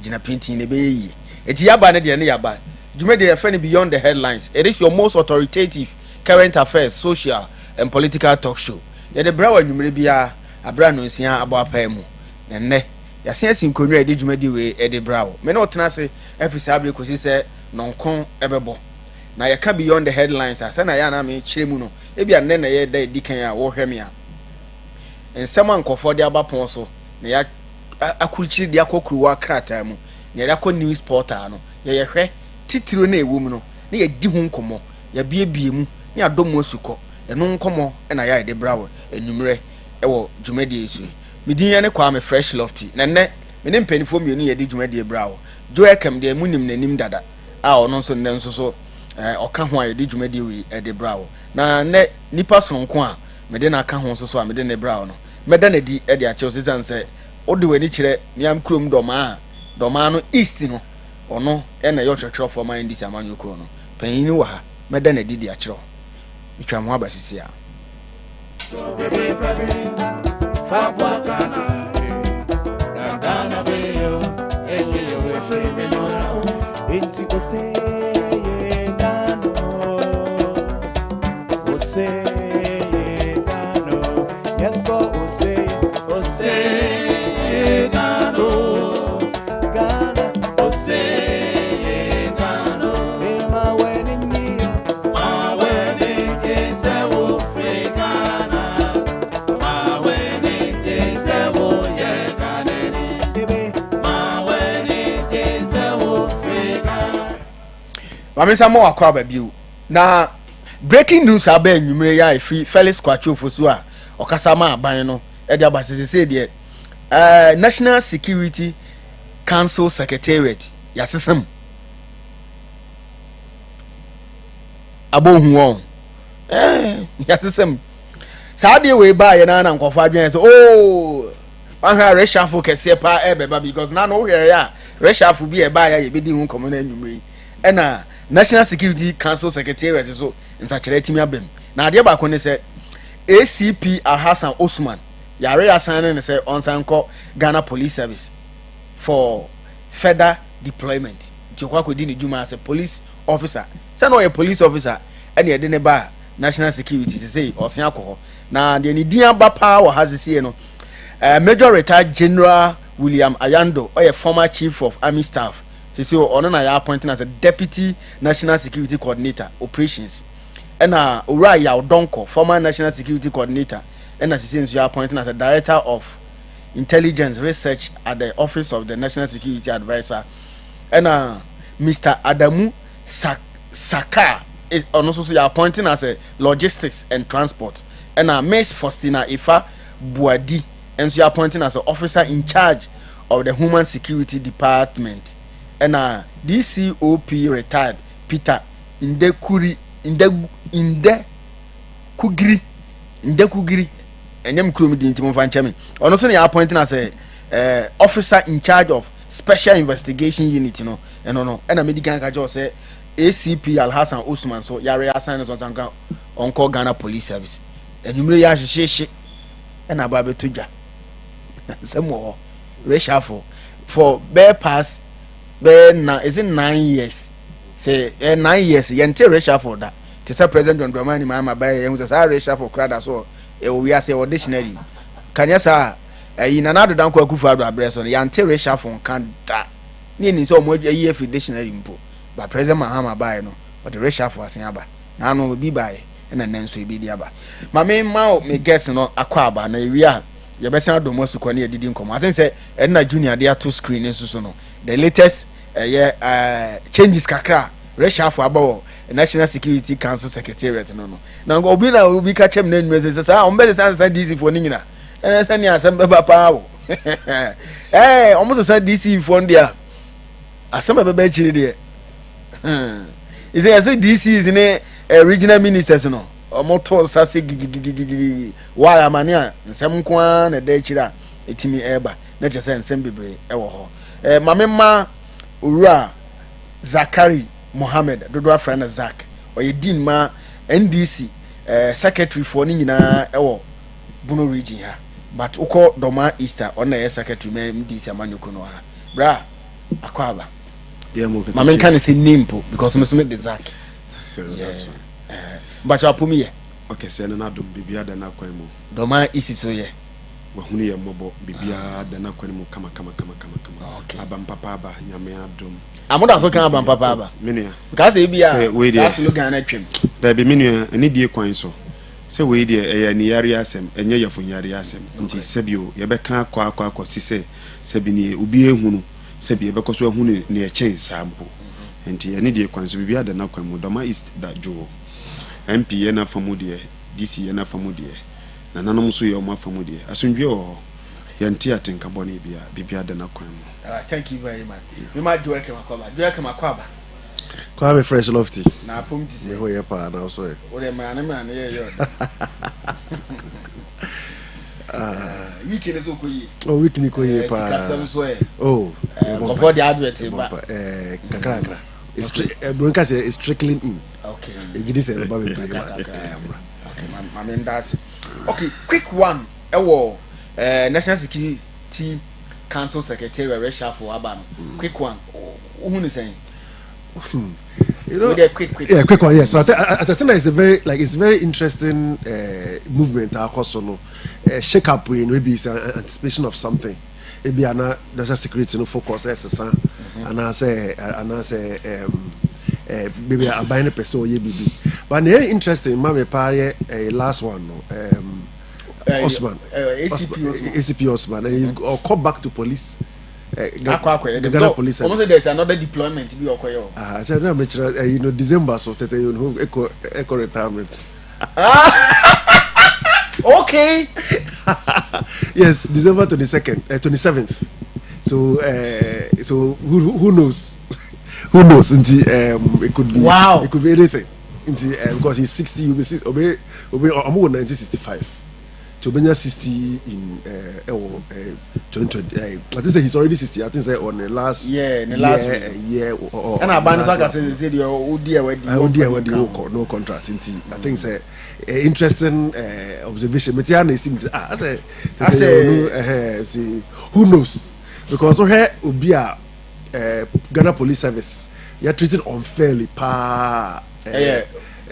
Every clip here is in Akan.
gina painting ne be yi eti yaba ne de ne yaba dwuma de friend beyond the headlines. It is your most authoritative current affairs, social and political talk show. Ye de bra wa nwumre bia abra no nsia abo apai mu ne yasen sinkonwa edi dwuma di we edi brawo me na otena se efisi abre kosi se nonkon ebebo na ye ka beyond the headlines asa na ya na me kire mu no e bia ne na ye da edikan a wo hweme a ensema nkofo de abapon so na ya akurikiri de akokruwa krata mu na ya ko news portal no ye hwe titiro na ewo mu no na ye di hu nkomo ya biebie mu na adomo suko eno nkomo na ya edi brawo enumre ewo dwuma di esu midin ya ne KWAME fresh lofty na ne me ne mpanifo mienu ye di dwuma di brawo joe kam de munim nanim dada a ono nso ne nso so oka ho a ye di dwuma di wi e de brawo na ne nipa sonko a me de na aka ho nso so a me de ne brawo no me da na di e de a che osesan se odi wani kire miam krom doma no east no ono e na yo twetwe for man di samanyo kro no panyin wa ha me da na di di a kire mitwa mo abasisi a so baby Fabwa kana, na kana beyo, eyo efreme no, inti ose gano, yanko ose gano, gana ose gano, ema weningi, ma weningi se wo frigana. Mamisa mo akwa ba biu na breaking news aba enwumre ya free Felix Kwacho fosu a okasa ma aban no e de abasese de National Security Council Secretariat yasesem abohu won yasesem saade we ba ye na nkofo adwen se oh wan ha reshuffle kese pa ebeba because na no here ya reshuffle bi e ba ya ye bedi hu komo na enwumre ena National Security Council Secretariat so nsakire timi abem na ade ba ko ne se ACP Alhassan Osman yare assign ne se onsanko Ghana Police Service for further deployment tikwa ko di ne djuma as a police officer say no a police officer ene ye de ne ba National Security say osan akọ na de ne din aba pa wa hazisi no Major Retired General William Ayando or a former Chief of Army Staff. So on na appointing as a Deputy National Security Coordinator Operations. And Ura Yaudonko, former National Security Coordinator, and since you are appointing as a Director of Intelligence Research at the Office of the National Security Advisor. And Mr. Adamu Saka is also you are appointing as a Logistics and Transport. And Miss Faustina Ifa Buadi, and so you are appointing as an officer in charge of the Human Security Department. And DCOP retired Peter Indekugiri and yam krum di intimo fanchame ono so na appointing as a officer in charge of special investigation unit no eno no na medical kajo say ACP Alhassan Osman so yare assign us on call Ghana Police Service enumre ya hwehwe na ba betodwa samo reshuffle for bear pass na is it 9 years say 9 years yente reshuffle that to say President John Dramani Mahama by yen say reshuffle crowd so we are say dictionary kan ya sa na nado dan kwa kufu ado abre so yente reshuffle kan da ni so mo yi efi dictionary mpo but President Mahama by no but the reshuffle asen aba na no bi by na nanso e bi di aba ma me guess no akwa aba na wi a ye be san adomo su kwa na edidi nkomo I think say na junior dey to screen so no the latest changes kakra reshuffle about National Security Council Secretariat no na obi na obi ka chem na nwe say say on be say DC for nyina say ni asem be papa wo almost say DC for ndia asem be be chiri de is say DC is in regional ministers no omoto sase gigigigigi wa amania nsem kwa na de chira etimi eba na che say nsem bebre ewo ho mamema Ura Zakari Mohammed dodo friend Zak oye din ma NDC secretary for ni nyina ewo Bono region ha but uko Doma Easter on na secretary ma NDC amanyoko no ha bra Akwaba. Yeah, mo. Mama can say name po because me so me Zach. Yes. But you apumi ye. Okay, say na dom bibia da na kwan mu. Doma isi so ye. Wa hunu ye mobo bibia da na kwan mu kama. Okay. Abam papa ba nyame adom. Amoda so kan abam papa ba. Menua. Because e bia. That's slogan na twem. Da be menua ani die kwan so. Se we die eya ni yare asem, enye yafunyare asem. Nti sebio ye be kan akwa sise sebi ni obi ehunu. Sebi ye be koso ehunu ne ye chen sampo. Nti ani die kwan so bibia da na kwan mu doma east da jo. MP ye na famu die, DC ye na famu die. Na nanom so ye o ma famu die. Asundwe o yanti atenka boni bibia da na kwan mu. Thank you very much. We might do it Makwaba. Kwame fresh lofty. Na pum ti say. Ho ye pa na so e. O de man ye yo. Weekend is okoyi. Oh, weekend ko ye pa. Kasam so e. Oh. Go the advert ba. Kakra. It's Bronca say it's trickling in. Okay. You did say about it. Okay, my that's. Okay, quick one. National Security Council Secretary reshuffle Abam. Quick one. Who is saying? You know, quick. Yeah, quick one. Yes, so I think it's a very interesting movement. Also, no, shake up in maybe it's an anticipation of something. Maybe ana national security no focus and I say maybe a binary person ye bibi. But very interesting. Mama party last one no Osman. ACP Osman, and he's called back to police. The Ghana police. Almost there's another deployment to be okoyo. So now you know December so that you know eco retirement. Okay. Yes, December 27th. So who knows? Who knows? It could be. Wow. It could be anything. Because he's 60. You be 60. Obey. I'm 1965. To be 60 in 2020. I think he's already 60. I think on the last year. And I ban so say no contract. I think it's interesting observation. I say who knows? Because here will be a Ghana Police Service. You are treated unfairly.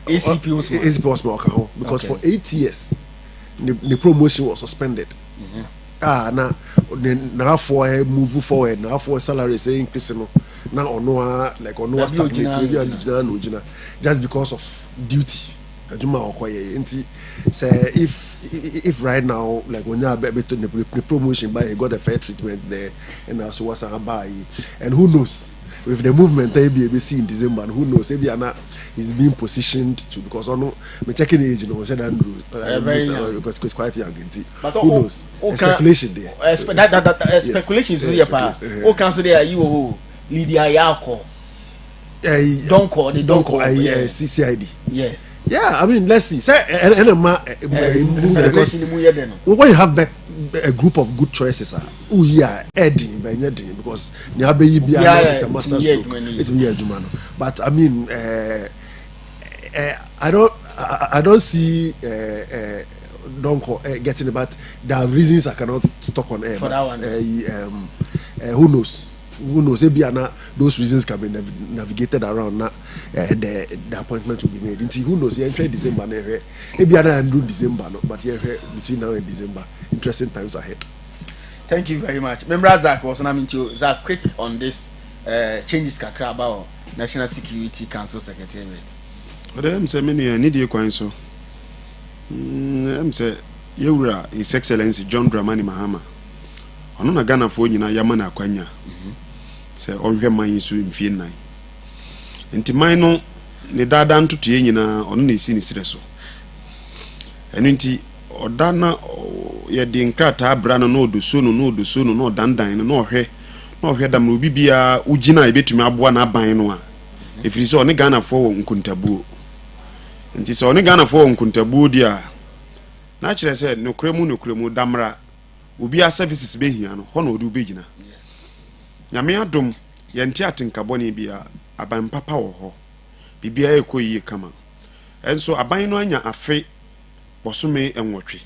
ACP Osman because for 8 years. The promotion was suspended. Now for move forward, now for salary say increase now or stagnate just because of duty. Say if right now like when you are the promotion by he got a fair treatment there and also was a buy and who knows with the movement ABC in December, who knows maybe he's being positioned to because me checking age because he's quite young but who knows speculation there that speculation is really pa o council there you Lydia Yako don't call CCID yeah I mean let's see say when you have a group of good choices who here heading because is a master stroke it's me but I mean I don't see getting it, but there are reasons I cannot talk on air. For but that one. who knows? Maybe those reasons can be navigated around. The appointment will be made. Who knows? You enter December. Maybe I do December, but between now and December, interesting times ahead. Thank you very much. Remember, Zach was not to Zach quick on this changes kakra about National Security Council Secretariat. But I'm saying many need you coin so. I'm saying Yura His Excellency John Dramani Mahama. Ono na Ghana fo nyina yamana akwanya. Se onhwe man so mfie nan. Enti man no ne dada ntoto ye nyina ono na esi ne sire so. Eno nti oda na ye de nkrata bra no no odoso no no dandan no no hwe dam no bibia ugina ebetumi aboa na aban no a. Efiri so one Ghana fo wo nkuntabuo. Enti so one Ghana fo wo nkuntabuo dia na kire se no kremu damra obi a services be hia no ho na odi be gina. Yes. Nyame adom ye nti atenka bone bia aban papa wo ho. Bibia ekoyi kama. Enso aban no anya afe bosome enwotwe.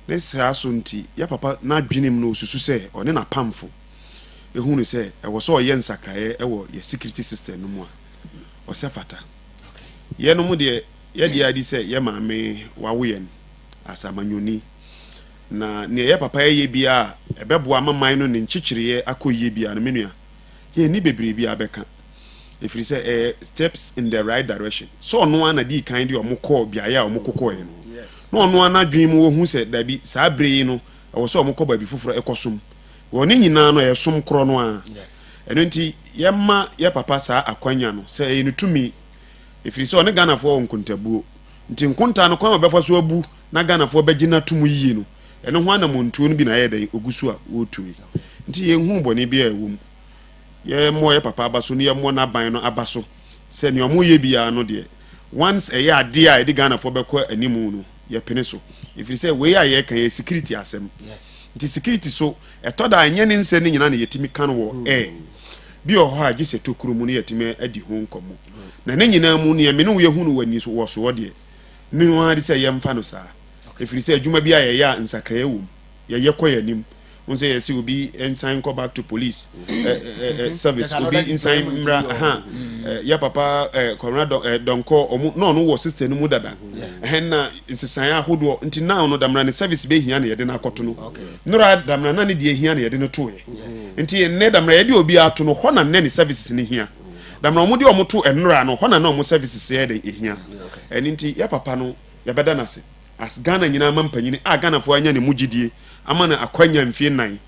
Ne sa so nti ya papa na adwenem no osusu se one na pamfo. ehu ne say e wo so ye nsakraye e wo ye security system no mu a o se fata ye no mu de ye de adi say ye maame wawo ye asamanyoni na ne ye papa ye bia ebeboa maman no ne nchichiriye akoyie bia no menua ye ni bebre bia beka if you say steps in the right direction so no ana di kind of mokọ bia ya omokokọ ye no no ana dwen mu wo hu say da bi saa bre no e wo so omokọ ba bi foforo ekosom wo ne nyina no ye som kro no a eno nti ye ma ye papa saa akwanya no say enu tumi if you say on Ghana for nkontabuo nti nkonta no kwa obefa so abu na Ghana for begina tumu yie no eno ho ana montuo no bi na ye den ogusu a wo tumi nti ye hu bone bi a wo ye mo ye papa abaso ne ye mo na ban no abaso se ne omo ye bia no de once e ya de a e de Ghana for bekọ animu no ye pene so if you say we ya ye kan ye security asem nti security so e to da anye ne nse ne nyina na yetimi kan wo bi o ho a gise tokuru mu ne yetimi adi ho nkomo na ne nyina mu ne me ne wo ye hu no wani so wo so de ne no ha de say ye mfa no saa if you say adwuma bi a ye ya nsakra ewu ye koy anim unse ye see obi ensign go back to police service obi ensign mra ya papa corona donko omu no wo sister no mu dada na nsesan ahodo nti now no damra ne service be hia na ye de na akoto no nora damra na ne de hia na ye de no to ye nti ne damra ye de obi ato no ho na ne services ne hia damra omu de omu to enora no ho na omu services ye de hia nti ya papa no ya beda na se as Ghana nyina mampanyini a Ghana fo anya ne mugidie amana akwanya mfie nan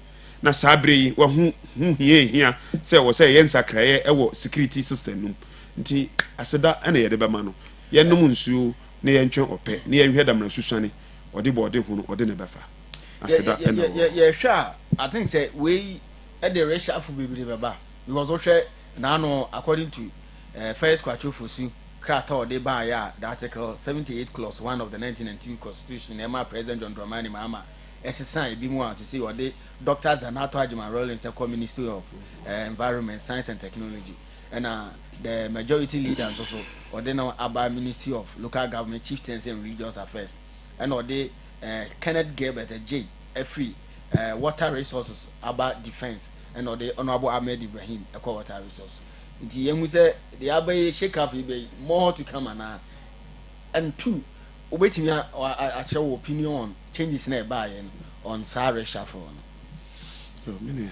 na sabre yi wa hu hia se wo se ye nsakraye e wo security system num nti aseda ana ye de bema no ye num nsuo ne ye ntwe ope ne ye hwe damna susane ode bo ode hu no ode ne befa aseda ana ye hwa I think say we e de reshuffle bibiri beba because hwe na no according to first kwacho fosu Krata or Debaya, the article 78 clause 1 of the 1992 Constitution, Emma President John Dramani Mahama, SSI, Bimwa, to see what the doctors and NATO Ajima role in the Ministry of Environment, Science and Technology, and the majority leaders also, or they know about Ministry of Local Government, Chieftains and Religious Affairs, and or they Kenneth Gilbert, J. Free, Water Resources, about Defense, and or the Honorable Ahmed Ibrahim, a water resource. The young say the abbey shake up be more to come and two waiting a show opinion on changes nearby on Sarah Shuffle. Yo, mini.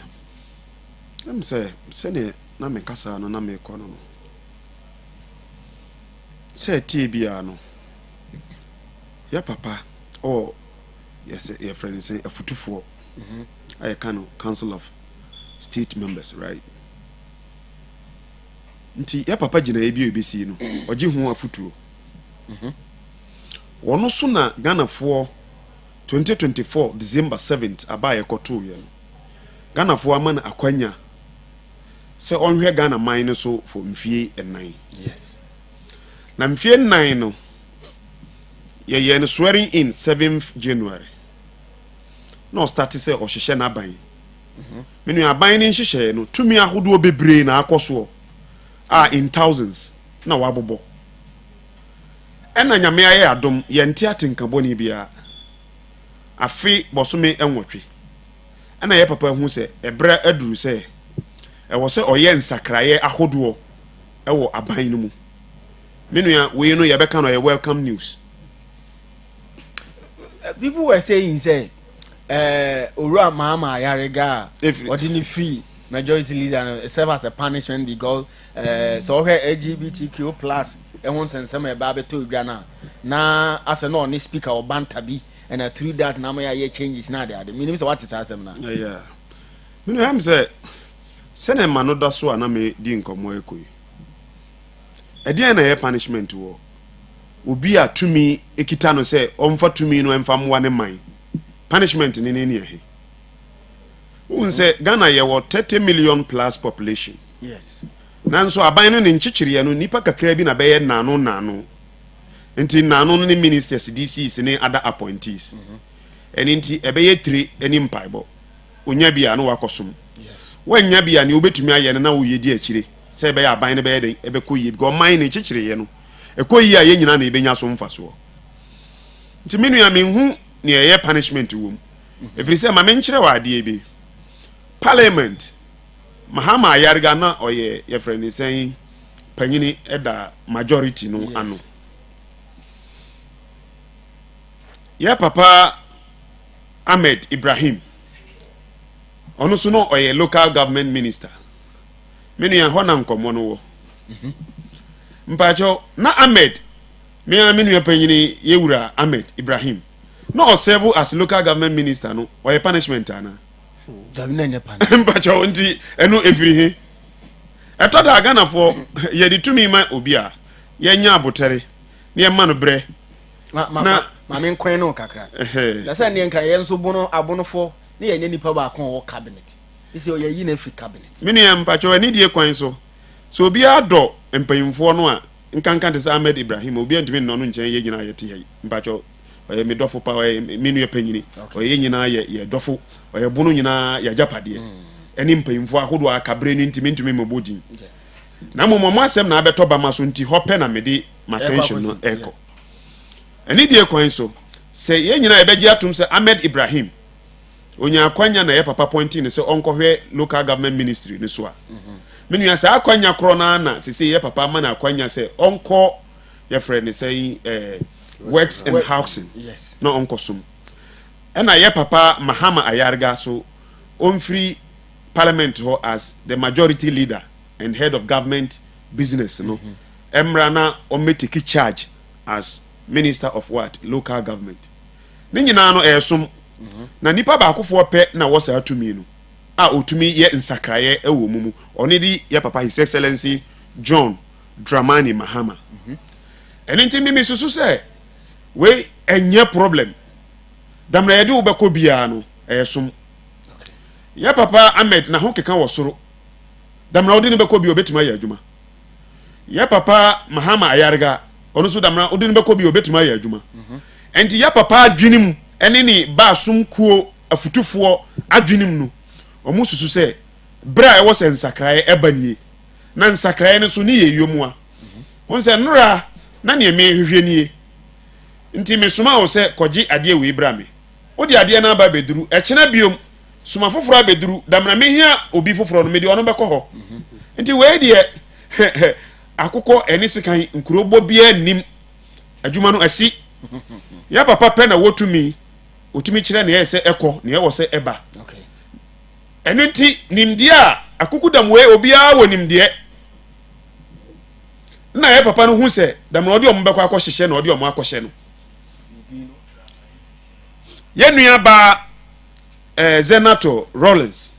Let say, send na me kasa no na me kono no. Say tibiano. Ya papa or yes, your friend is saying a futufo. I can council of state members, right? Nti ya papa gina ebi obesi no oje hu afutuo wono so na Ghana for 2024 December 7th abaye koto ye no Ghana for amana akwanya se onhwe Ghana mine so for mfie enan yes na mfie enan no ye no swearing in 7th January no start say o hihye na ban menu aban ni nhihye no tumi ahodo bebre na akoso in thousands na wabobo ena nyame aye adom ye ntia tenkaboni bia afi bosome enwotwe ena ye papa hu se ebra aduru se e wo se oye nsakraye ahodo e wo aban no mu menu ya we no ye beka no ye welcome news. People were saying say Ura Mama Yarega ordinary free majority leader serve as a punishment because so her LGBTQ plus and once and some baby to Ghana na as a no speaker or bantabi and through that na my changes na there the meaning what is asem na yeah me am say sene ma no da so na me di nkomo ekoi e dia na ye punishment wo obi a tumi ekita no say omfa tumi no emfa mwa ne man punishment ni ne ehe unse Ghana ye wo 30 million plus population. Yes. Nanso aban no ne nchichire no nipa kakra bi na be ye nano. Enti nano no ne ministers DCs ne other appointees. Eni nti ebe ye 3 eni mpaibo. Onya bia no wakosom. Yes. Wanya bia ne obetumi aye na wo ye di akire. Se ebe ya aban ne be ye den ebe koyi because man ne nchichire ye no. Ekoyi a ye nyina na ebe nya so mfaso. Nti menu ya menhu ne ye punishment wo. If you say ma menchire wa ade ebe Parliament Mahama Ayarga na oye your friend is saying panyini eda majority no ano. Ya papa Ahmed Ibrahim ono so no oye local government minister. Menu ya ho na nkomo no wo. Mpacho na Ahmed menu ya panyini yewura Ahmed Ibrahim no serve as local government minister no oye punishment ana. Mpacho nti enu efiri he. Eto da Ghana for ye di tumi ma obi a ye nya abotere na ye ma no bre na ma me nkwan no kakra la say ne nka ye nso bono abonofo na ye nya nipa ba kon wo cabinet isi o ye yi na free cabinet mini ya mpacho ani die kwan so obi ado empanyimfo no a nkankan te Ahmed Ibrahim obi antimi no nchen ye nyina ye te ye mpacho oye me dofo pa oye minu ye panyini oye nyina ye dofo oye bono nyina ya japade eni mpanyimfo ahodo akabre ni ntimi mobodi na momo asem na abeto ba maso nti hope na mede ma tension no eko eni die kwan se ye nyina ebeji atum se Ahmed Ibrahim onya akwanya na ye papa pointing ne se onkohwe local government ministry ne so a menu ya sa akwanya kro na se ye papa ma na akwanya se onko ye friend say works and housing yes no onko sum ena ye papa Mahama Ayarga so on free parliament ho as the majority leader and head of government business no emra na o metiki charge as minister of what local government ni nyina no esum na nipa ba akofo pe na wo sa atumi no a otumi ye nsakraye ewo mumu oni di ye papa his excellency John Dramani Mahama enti mimi susu se we enye problem damra ye di wo beko bia no esum ya papa Ahmed na ho keka wo soro damra odi ne beko bi obetuma ya adwuma ya papa Mahama Ayarga ono so damra odi ne beko bi obetuma ya adwuma enti ya papa adwinim ene ni ba sum kuo afutufo adwinim no omu susu se bra e wo se nsakrae ebanie na nsakrae ne so ne ye yomua won se nura na ne me hwehwe nie nti me suma wo se koji ade we bra me odi ade na ba beduru e kena biom suma foforo abeduru damna mehia obi foforo no medi ono beko ho nti we die akukọ eni sikan nkurobo bia nim adwuma no asi ya papa pe na wotumi otumi kire na yese ekọ na ye wo se eba okay enu nti nimdie a akuku dam we obi a wo nimdie na ye papa no hu se damna odi ombeko akohye na odi omo akohye no ye nua ba Zenato Rollins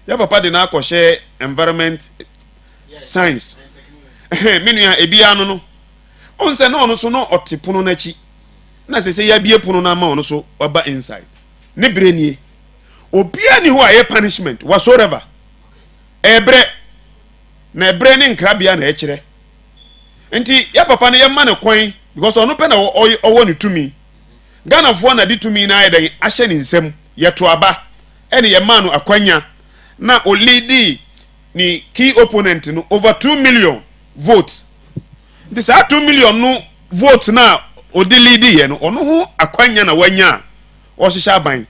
ya papa de na akohye environment science menu ya ebia no onse na ono so no otepono na chi na sese ya bie pono na ma ono so oba inside ne brenie obia ni ho aye punishment whatsoever ebre na ebre ni nkrabia na ekire nti ya papa ne ye ma ne kwan because ono pe na owo ne tumi Ghana fo na di tumi na ayedan ahye ni nsem yeto aba ene ye ma no akwanya na o lead ni key opponent no over 2 million votes this 2 million no votes na o di lead ye no ono ho akwanya na wanya o hihya ban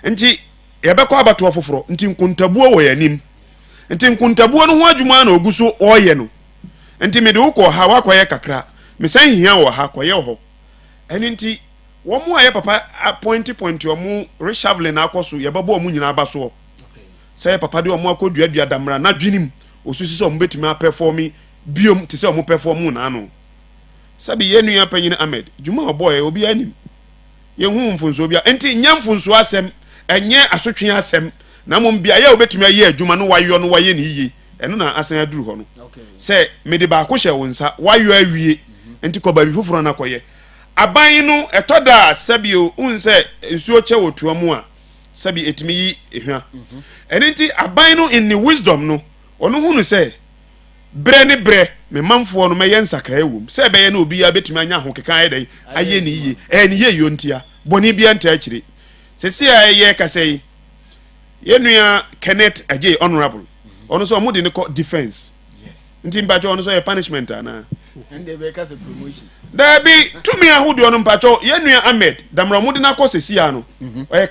nti ye bekọ abato ofoforo nti nkuntabuo wo yanim nti nkuntabuo no ho adwuma na oguso oye no nti me de ukọ ha wakoye kakra me san hia wo ha koye ho eni nti wo mu aye papa point wo mu reshaveling akoso ye babo mu nyina aba so say papa de omo akodua damra na dwinim osusi so mbetumi a perform biom ti say omo perform na no sabi ye nua panyin Ahmed juma oboy obi anim ye hu mfunso bia enti nya mfunso asem enye asotwe asem na mom bia ye obetumi aye adwuma no wayo no waye ne yiye eno na asan aduru ho no say me de ba ko hye wonsa wayo awie enti ko ba bi foforo na koye aban no etoda sabio unse nsuo che wotuo mu a sabi etimi yi ehwa enti aban no in the wisdom no ono hunu say bre ne bre me manfo no me yensakra ewum say be ye na obi ya betimi anya ho keka aye aye ne yiye ne ye yontia boni bia nta akire sesi aye ka say ye nua Kenneth Ajay honorable ono so omudi ne ko defense nti mbajo ono so ye punishment ana and be ka se promotion there be to me ahudu ono mpacho ye nua Ahmed damra omudi na ko sesi ano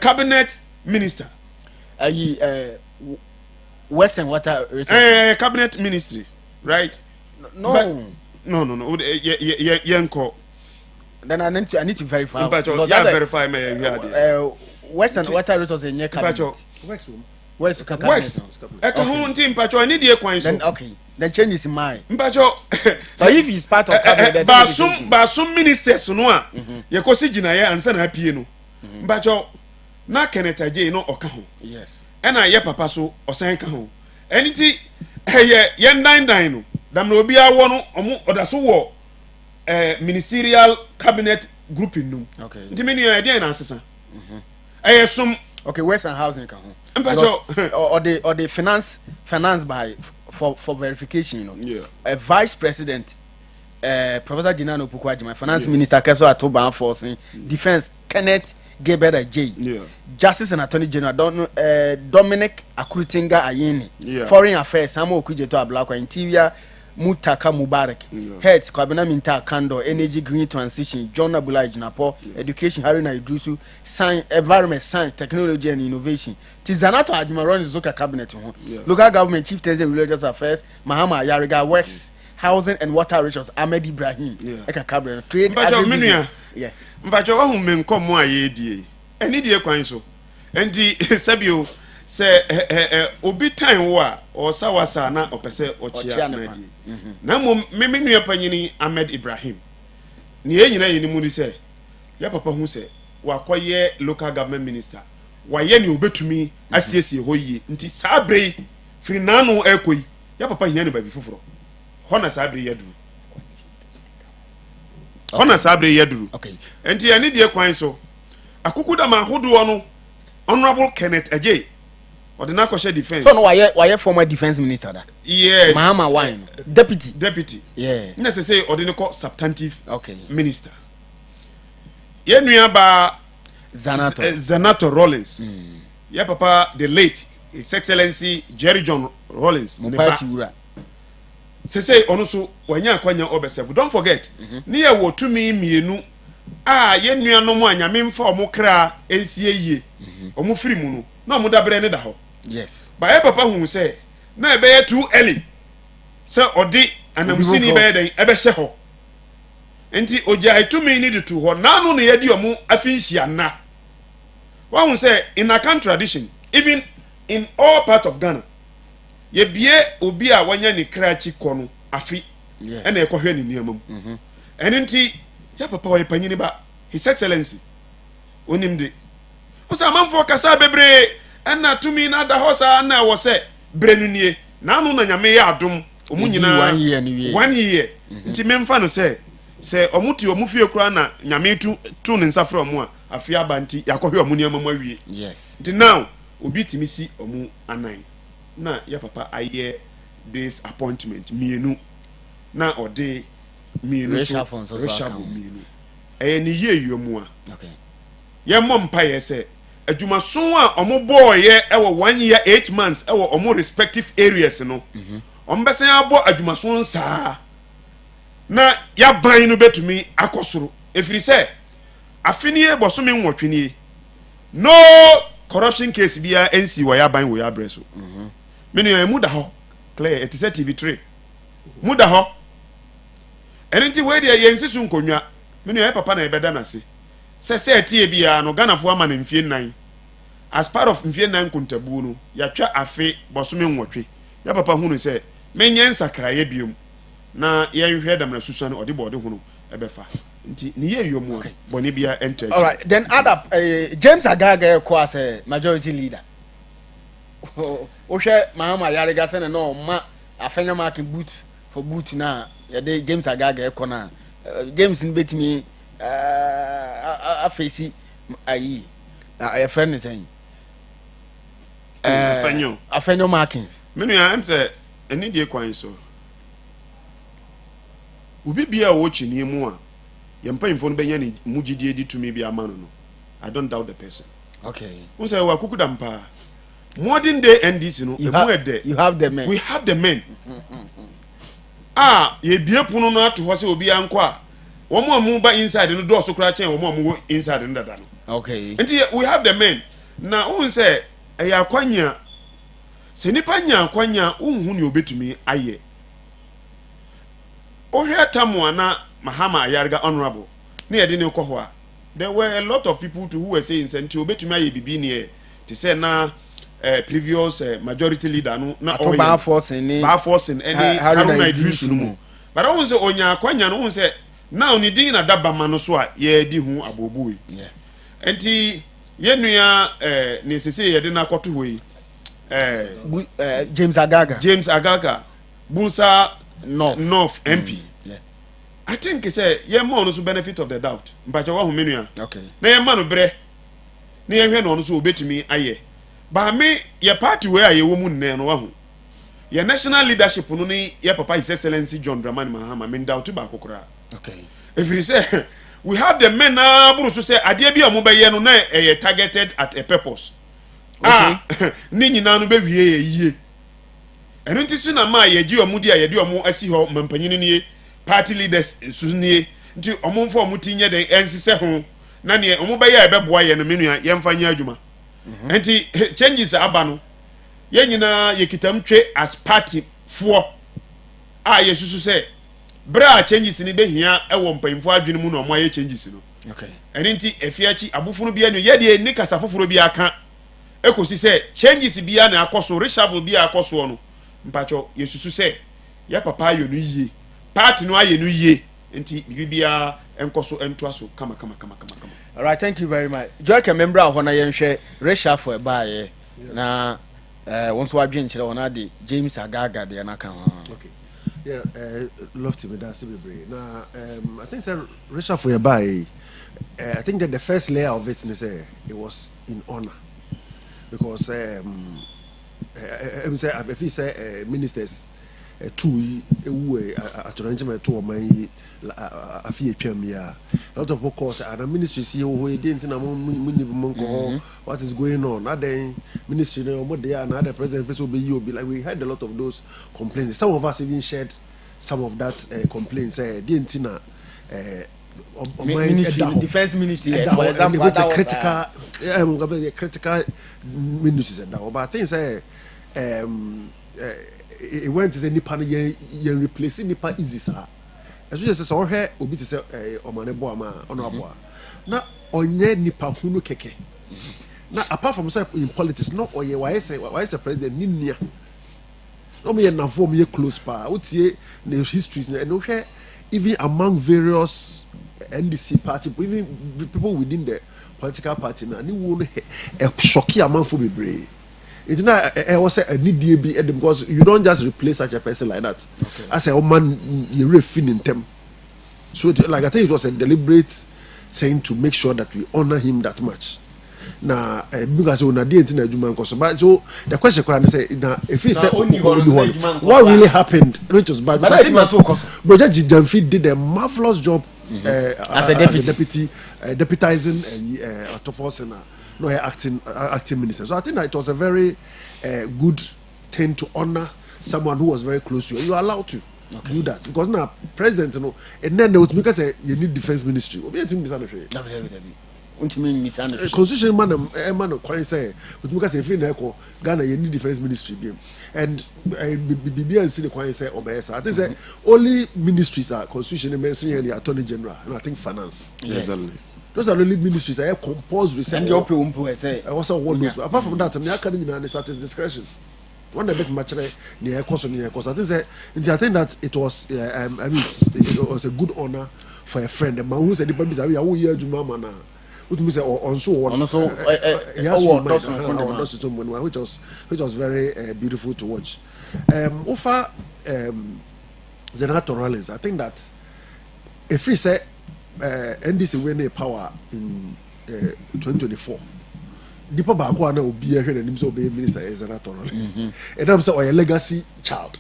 cabinet minister ayi works and water resources. Cabinet ministry, right? No. No. Yenko. Then I need to verify. Verify me. Works and water resources in your cabinet. Works. I need your coins. Then okay. Then change his mind. Mpacho. So if he's part of cabinet, basum ministers no ye kosi ginaye ansa na apie no. Mpacho na Kenneth Ajay no oka ho. Yes. Na ye papa so osan ka ho. Eniti ye ndan no. Dam na obi awo no omo odaso wo ministerial cabinet grouping no. Okay. Nti me no dey na asesa. Sum. Okay, West and housing ka ho. Mpacho or the finance by for verification, you know. Yeah. A vice president, Professor Jinano Pukwajima, finance minister Keso Atoban Forcing, defense Kenneth Gebeda J. Yeah. Justice and Attorney General Dominic Akuritinga Ayeni. Yeah. Foreign Affairs Samuel Kujeto Ablakwa, Interior Mutaka Mubarak. Yeah. Heads Kwabena Minta Kando, Energy Green Transition, John Abulai Jinapo, Education Haruna Idrusu, Science, Environment, Science, Technology and Innovation. Tizanato Admiral Zoka Cabinet. Local Government Chief Tenant Religious Affairs, Mahama Yariga Works, Housing and Water Resources, Ahmed Ibrahim. Eka Cabinet. Trade Agribusiness. Yeah. Mpacho wa hu men kom a ye die. Eni die kwan so. Enti sabio se obi tan wo a o sawasa na opese ochia na die. Na mom me nua panyini Ahmed Ibrahim. Ni ye nyina yini mu ni se ya papa hu se wa koye local government minister. Wa ye ni obetumi asiesie ho yie. Nti sabre firi nanu ekoi. Ya papa hia ne ba bi foforo. Hona sabre yadu. Hona sabre yaduru. Okay. Enti ya ni die kwan so. Akukuda ma hodo no Honorable Kenneth Ajay. Odina ko share defense. So no why former defense minister that? Yes. Mahama wine. Deputy. Yeah. Nese say odina ko substantive okay. Minister. Ye nua ba Zanato Rollins. Ya papa the late His Excellency Jerry John Rollins. Party wura. Say ono so wanya kwanya obesefu. Don't forget. Ni ye wo tumi mienu ye nuanom anyame mfa omo kra ensie yie. Omo firi mu no. Na omo dabre ne da ho. Yes. Ba ye papa hu say na ebe ye too early. Say odi anamusini be den ebe hye ho. Enti oja itumi ni de to ho. Na no ne ye di omo afinhia na. Wa hu say in Akan tradition, even in all part of Ghana, ye bie obi a wanya ni krachi kono afi ena e kohwe ni niamam enti ya papa wa panyini ba His Excellency onimde o sa manfo kasa bebre ena tumi na da hosa na wo se brenunie na anu na nyame ya adom omunyina 1 year nti memfa no se omuti omufie kura na nyame tu ne nsa fra omu a afi abanti yakohwe omuniamam awie yes nti now obi timisi omu anan na ya papa aye this appointment mienu na ode mienu so reshafu mienu ni ye yomu a okay ye mompa ye se adwumaso a omo ye ewo 1 year 8 months ewo omo respective areas no ombese abo adwumaso nsa na ya ban no betumi akosoro efiri se afini bosome nwotwenie no corruption case bia NC wa ya ban wo ya breso menu ya muda ho clear it is TV3 muda ho enenti we dia yensisu nkonwa menu ya papa na ebeda na se tie bia no Ghana fo ama na mfie nan as part of mfie nan kontabu no ya twa afe bosome nwotwe ya papa hunu se menye nsakraye biom na ye hwe dam na susu na ode bode hunu ebefa nti ni ye yomu boni bia enter. All right, then add up James Agaga ko as a majority leader. Ohwe Mahama Yariga say no ma afenya marking boot for boot na ye James Agaga ko na James n betimi afesi ayi a friend is saying afenyo markings menu ya am say eni die kwan so ubi bia wo chini mu a yempa info benya ni mugidie di tumi bia amano no I don't doubt the person. Okay, won say wa kukuda mpa modern day NDC no you have the men. We have the men. Ye bie puno no ato ho se obi anko a wo mo amu ba inside no door so kra chen wo mo amu inside no dada no. Okay, enti we have the men na won say eya kwanya se nipa nya kwanya unhu ne obetumi aye ohwe tamwa na Mahama Ayarga honorable na yede ne kɔ ho a there were a lot of people who were saying senti obetumi aye bibi ne te say na previous majority leader no na o ba forcing any Haruna Idris no but I won say onya kwanya no won say now ni din na daba ma no so a ye di hu aboboi enti ye nua ne sese ye de na kɔto ho yi James Agaga Bunsa North MP I think say ye mo no so benefit of the doubt mpacha wa hu menua okay na ye ma no bre na ye hwe no no so obetumi aye ba me ye party we aye wo mu nne no wa hu ye national leadership no ni ye papa his excellency John Dramani Mahama me doubt ba kokora okay if you say we have the men na buru so say ade bia mo be ye no na ye targeted at a purpose ni nyina no be wie ye yie enu nti na ma ye gi omudi a ye de omo asi ho mampanyini nie party leaders sunie nti omo mfo omo tinye den ensise ho na ne omo be ye beboa ye no menua ye mfa nya adwuma nti changes aba no ye nyina ye kitamtwe as party fo ye susu say bra changes ni be hia e wo mpanyimfo adwene mu na omo ye changes no okay eni nti efiachi abufunu bia no ye de ni kasa foforo bia aka ekosi say changes bia na akoso reshuffle bia akoso no mpacho ye susu say ya papa ayo no yie party no aye no yie nti bibia enkoso entoaso kama. All right, thank you very much. Joy can member of na yenhwe reshuffle ba ye na wonso adwen kire wona de James Agaga de na kan. Okay. Yeah, love to me that be now I think say reshuffle ba ye I think that the first layer of it is it was in honor because if he say ministers two arrangement to my afie twam ya lot of focus and ministry see who didn't na what is going on na then ministry no mo there and other president person be like we had a lot of those complaints. Some of us even shared some of that complaints didn't na defense ministry for example critical ministries and that but I think say it went to say nipa no yen replace nipa easy sir as you say so here obi to say omanebo ama honorable na onye nipa hunu keke na apart from say in politics no oye why say president ni nia no me na form ye close pa otie the histories na no hwe even among various NDC party even people within the political party na ni wo no shocky among for bebre. It's not I was a need because you don't just replace such a person like that. Okay. I say, oh man, you're feeling them. So like I think it was a deliberate thing to make sure that we honor him that much. Now because we didn't so the question can say now if he said what really happened, which was bad. But I think Roger Jamfi did a marvelous job as a deputy deputizing Autoforce no acting minister. So I think that it was a very good thing to honor someone who was very close to you. You are allowed to do that because now president, you know, and then they would make us say you need defense ministry. Constitution man quite say would make us say if Ghana you need defense ministry and BBN see the quite say obesa. I think say only ministries are constitution mentioned here the attorney general and I think finance. Exactly. Those are really ministries. I have compulsory. And the open say. I also want those. Apart from that, I can't even at his discretion. One a bit much near cost. I think that it was. I mean, it was a good honor for a friend. The man who said the babies are all year to mama now. Which means also which was very beautiful to watch. Over Senator Rollins, I think that if we say. NDC win power in 2024. Dipa baako na obi ehwe nanim so be minister Senator Rollins. And I'm say a legacy child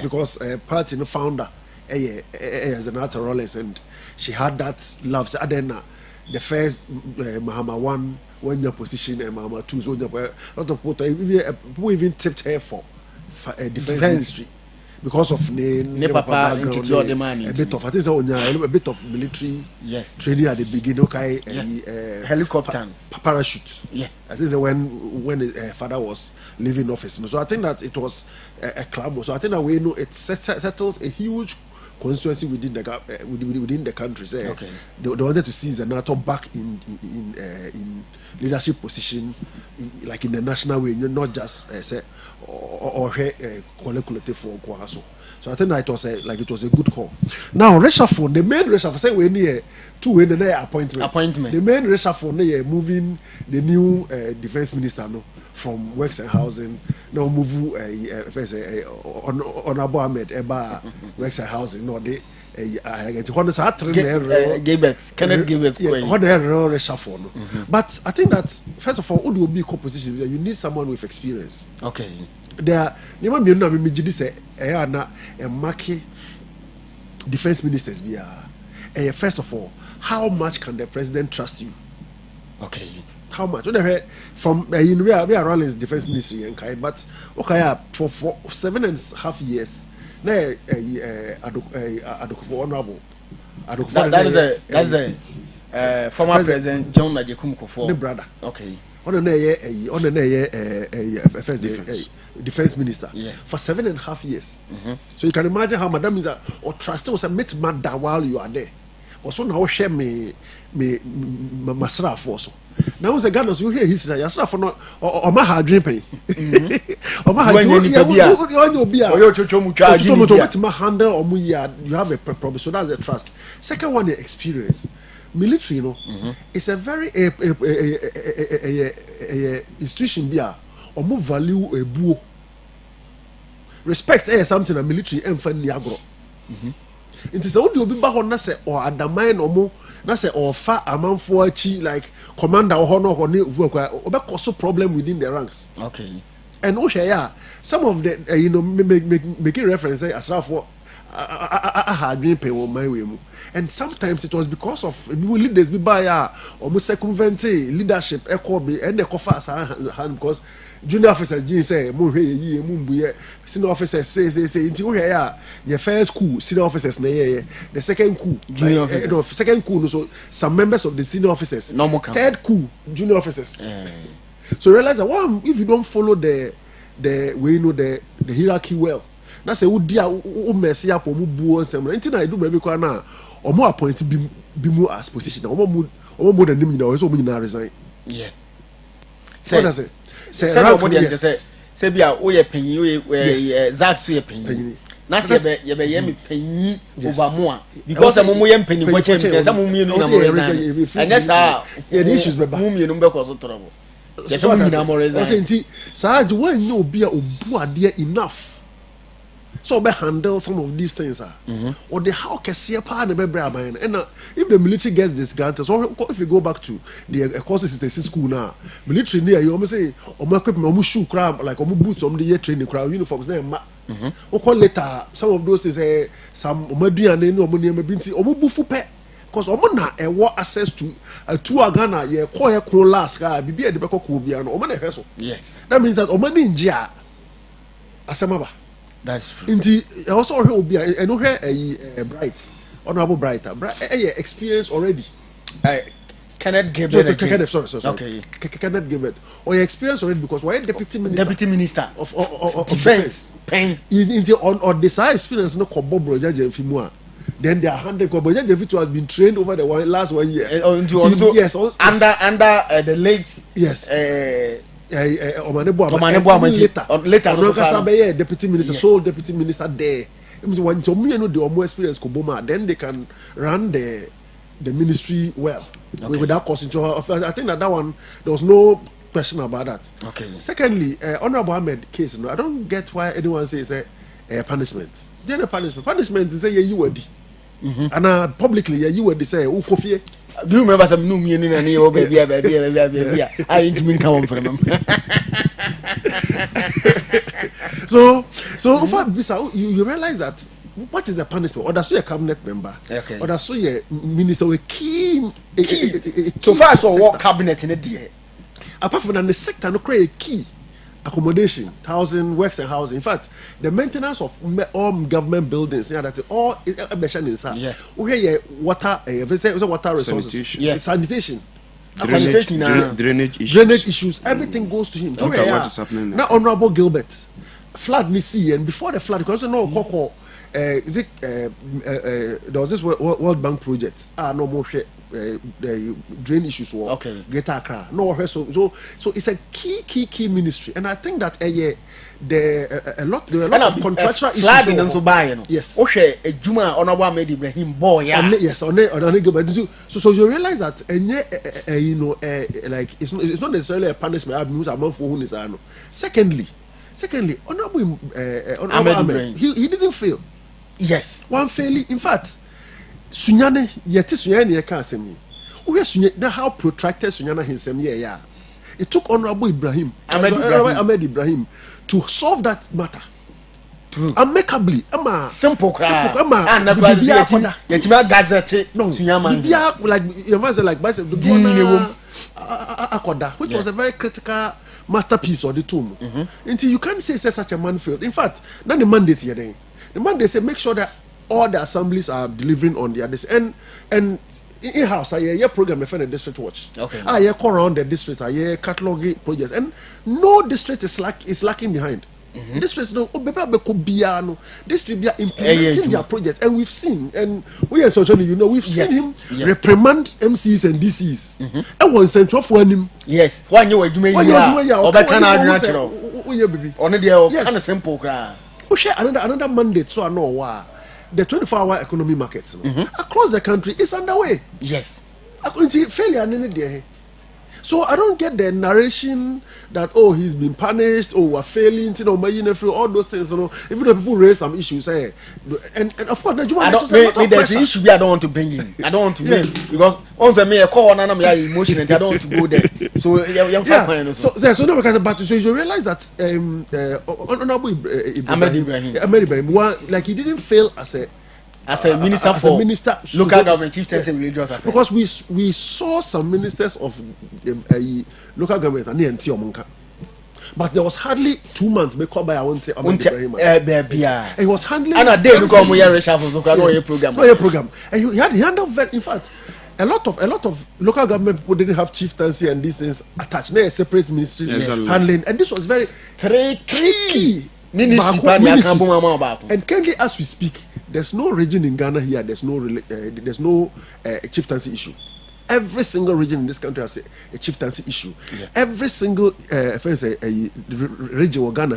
because party no founder Senator Rollins and she had that love. So then the first Mahama 1 when your position and Mahama 2 so a lot of people even tipped her for defense ministry. because of ne papa entity or the man a bit of I think so a bit of military training at the beginning. Okay, helicopter, parachute. Yeah, I think so when his father was leaving office. So I think that it was a club. So I think that we know it settles a huge constituency within the country. Say, okay. They wanted to see Zenato back in leadership position, like in the national way, not just say or collective for Kwaso. So I think that it was a good call. Now reshuffle, the main reshuffle, say we need two in the appointment. The main reshuffle, moving the new defense minister from Works and Housing. Now move Honorable Ahmed Eba Works and Housing. No, they Kenneth Gilbert. But I think that first of all, who will be composition? You need someone with experience. Okay. There, you might be no me say a market defense ministers be first of all, how much can the president trust you? Okay. How much? From we are Rollins defense ministry and kind, but okay, for 7.5 years. That is a former president John Najekum Kofo. The brother. Okay. On defense minister for 7.5 years. So you can imagine how Madam is or trust was a met mad while you are there. Also now share me masra force. Now the Ghana you hear history. Yasra for no or my hard dream. Or my handle or you have a problem. So that's a trust. Second one, the experience. Military, it's a very institution bia or more value a buo. Respect something a military and fan niagro. It is only be back on Nase or Adamain or more Nase or far amount for chi like commander or honor or also problem within the ranks. Okay. And some of the making reference as for I had been paying my way. And sometimes it was because of leaders be by almost circumvent leadership echo and the coffers hand because junior officers say senior officers say until here your first coup senior officers the second coup junior second coup so some members of the senior officers third coup junior officers. So realize that if you don't follow the way the hierarchy well. Na say wodia wo mess up o mu buo nsem na ntina edu baby kwa na o mu appoint bi mu as position o mu the name na o so mu nyina resign. Yeah. What does it say rank say bia wo ye panyin we Zack so ye panyin na say ye be me panyin over mo because mo ye panyin for change say mo mienu na mo resign and that's how the issues be ba mo mienu be cause trouble ye so mo na mo resign. Say nti saa de wan no obi a obu ade enough so be handle some of these things or the how can see a part of the brain and if the military gets this granted, so if you go back to the courses in the school now, military near you almost say or my equipment or shoe crab like or boots on the year training crowd uniforms there or call later some of those things some omadu and no money binti or bufu pe because omana e what access to a two Ghana ye call a last guy be the beko ko bia no omana heso. Yes, that means that omani njia asemaba. That's true. Indeed, also will be a bright, honorable brighter, experience already. Kenneth Gilbert. Sorry. Okay. Kenneth Gilbert. Or your experience already because why deputy minister of defense. On the side experience no kobo broja jefimua. Then they are handed broja jefitu has been trained over the last 1 year. Yes, under the late later deputy minister, sole deputy minister there. When so me know the more experience Koboma, then they can run the ministry well without costing. So I think that one there was no question about that. Okay. Secondly, Honorable Ahmed case, I don't get why anyone says punishment. Then a punishment is you were and publicly you were say Ukofie. Do you remember some new meaning and your baby? I ain't mean come from them. So you realize that what is the punishment? Or that's your cabinet member, or that's your minister with key. So far, so what cabinet in a day? Apart from that, the sector no create key accommodation, housing, works and housing. In fact, the maintenance of all government buildings, that all yeah. Okay, water, water resources, sanitation. Drainage issues. Everything goes to him. Okay, what is happening now? Honorable Gilbert, flood me see, and before the flood, because no is it there was this World Bank project. No more the drain issues were Greater Accra. No, so it's a key ministry, and I think that there are a lot of contractual issues. Yes. Okay, a Juma Honorable Ahmed Ibrahim boy. Yes, so you realize that like it's not necessarily a punishment. Secondly, Honorable Ahmed, he didn't fail. Yes. One failing. In fact, Sunyane yeti Sunyane ye ka asemi. Wo hwe Sunyane how protracted Sunyane himself yeah. It took Honorable Ahmed Ibrahim to solve that matter. True. Amicably. Simple. And the gazette. No. Sunyama. Like you must say like Akoda, which was a very critical masterpiece of the tomb. Until you can't say such a man failed. In fact, not the mandate here then. The mandate say make sure that all the assemblies are delivering on their this and in house I program a district watch. Okay. I call around the district I catalog projects and no district is lacking behind. Districts no district are implementing their projects and we've seen and we are certainly we've seen him reprimand MCs and DCs. And one central for him. Yes. One you simple cry. Another mandate so I know why the 24-hour economy markets across the country is underway. Yes. Failure. So I don't get the narration that he's been punished or we're failing, all those things. Even though people raise some issues, and of course there's an issue I don't want to bring in. I don't want to yes. Because once I make a call and I'm emotional, I don't want to go there. So so no, because but so you realize that Honorable Ahmed Ibrahim, like he didn't fail as a minister local government chieftains and religious affairs. Because we saw some ministers of local government and the but there was hardly 2 months before by I won't say he was handling and a day program and he handled very, in fact a lot of local government people didn't have chieftaincy and these things attached. They separate ministries handling, and this was very tricky. And currently, as we speak, there's no region in Ghana here. There's no chieftaincy issue. Every single region in this country has a chieftaincy issue. Yeah. Every single region where Ghana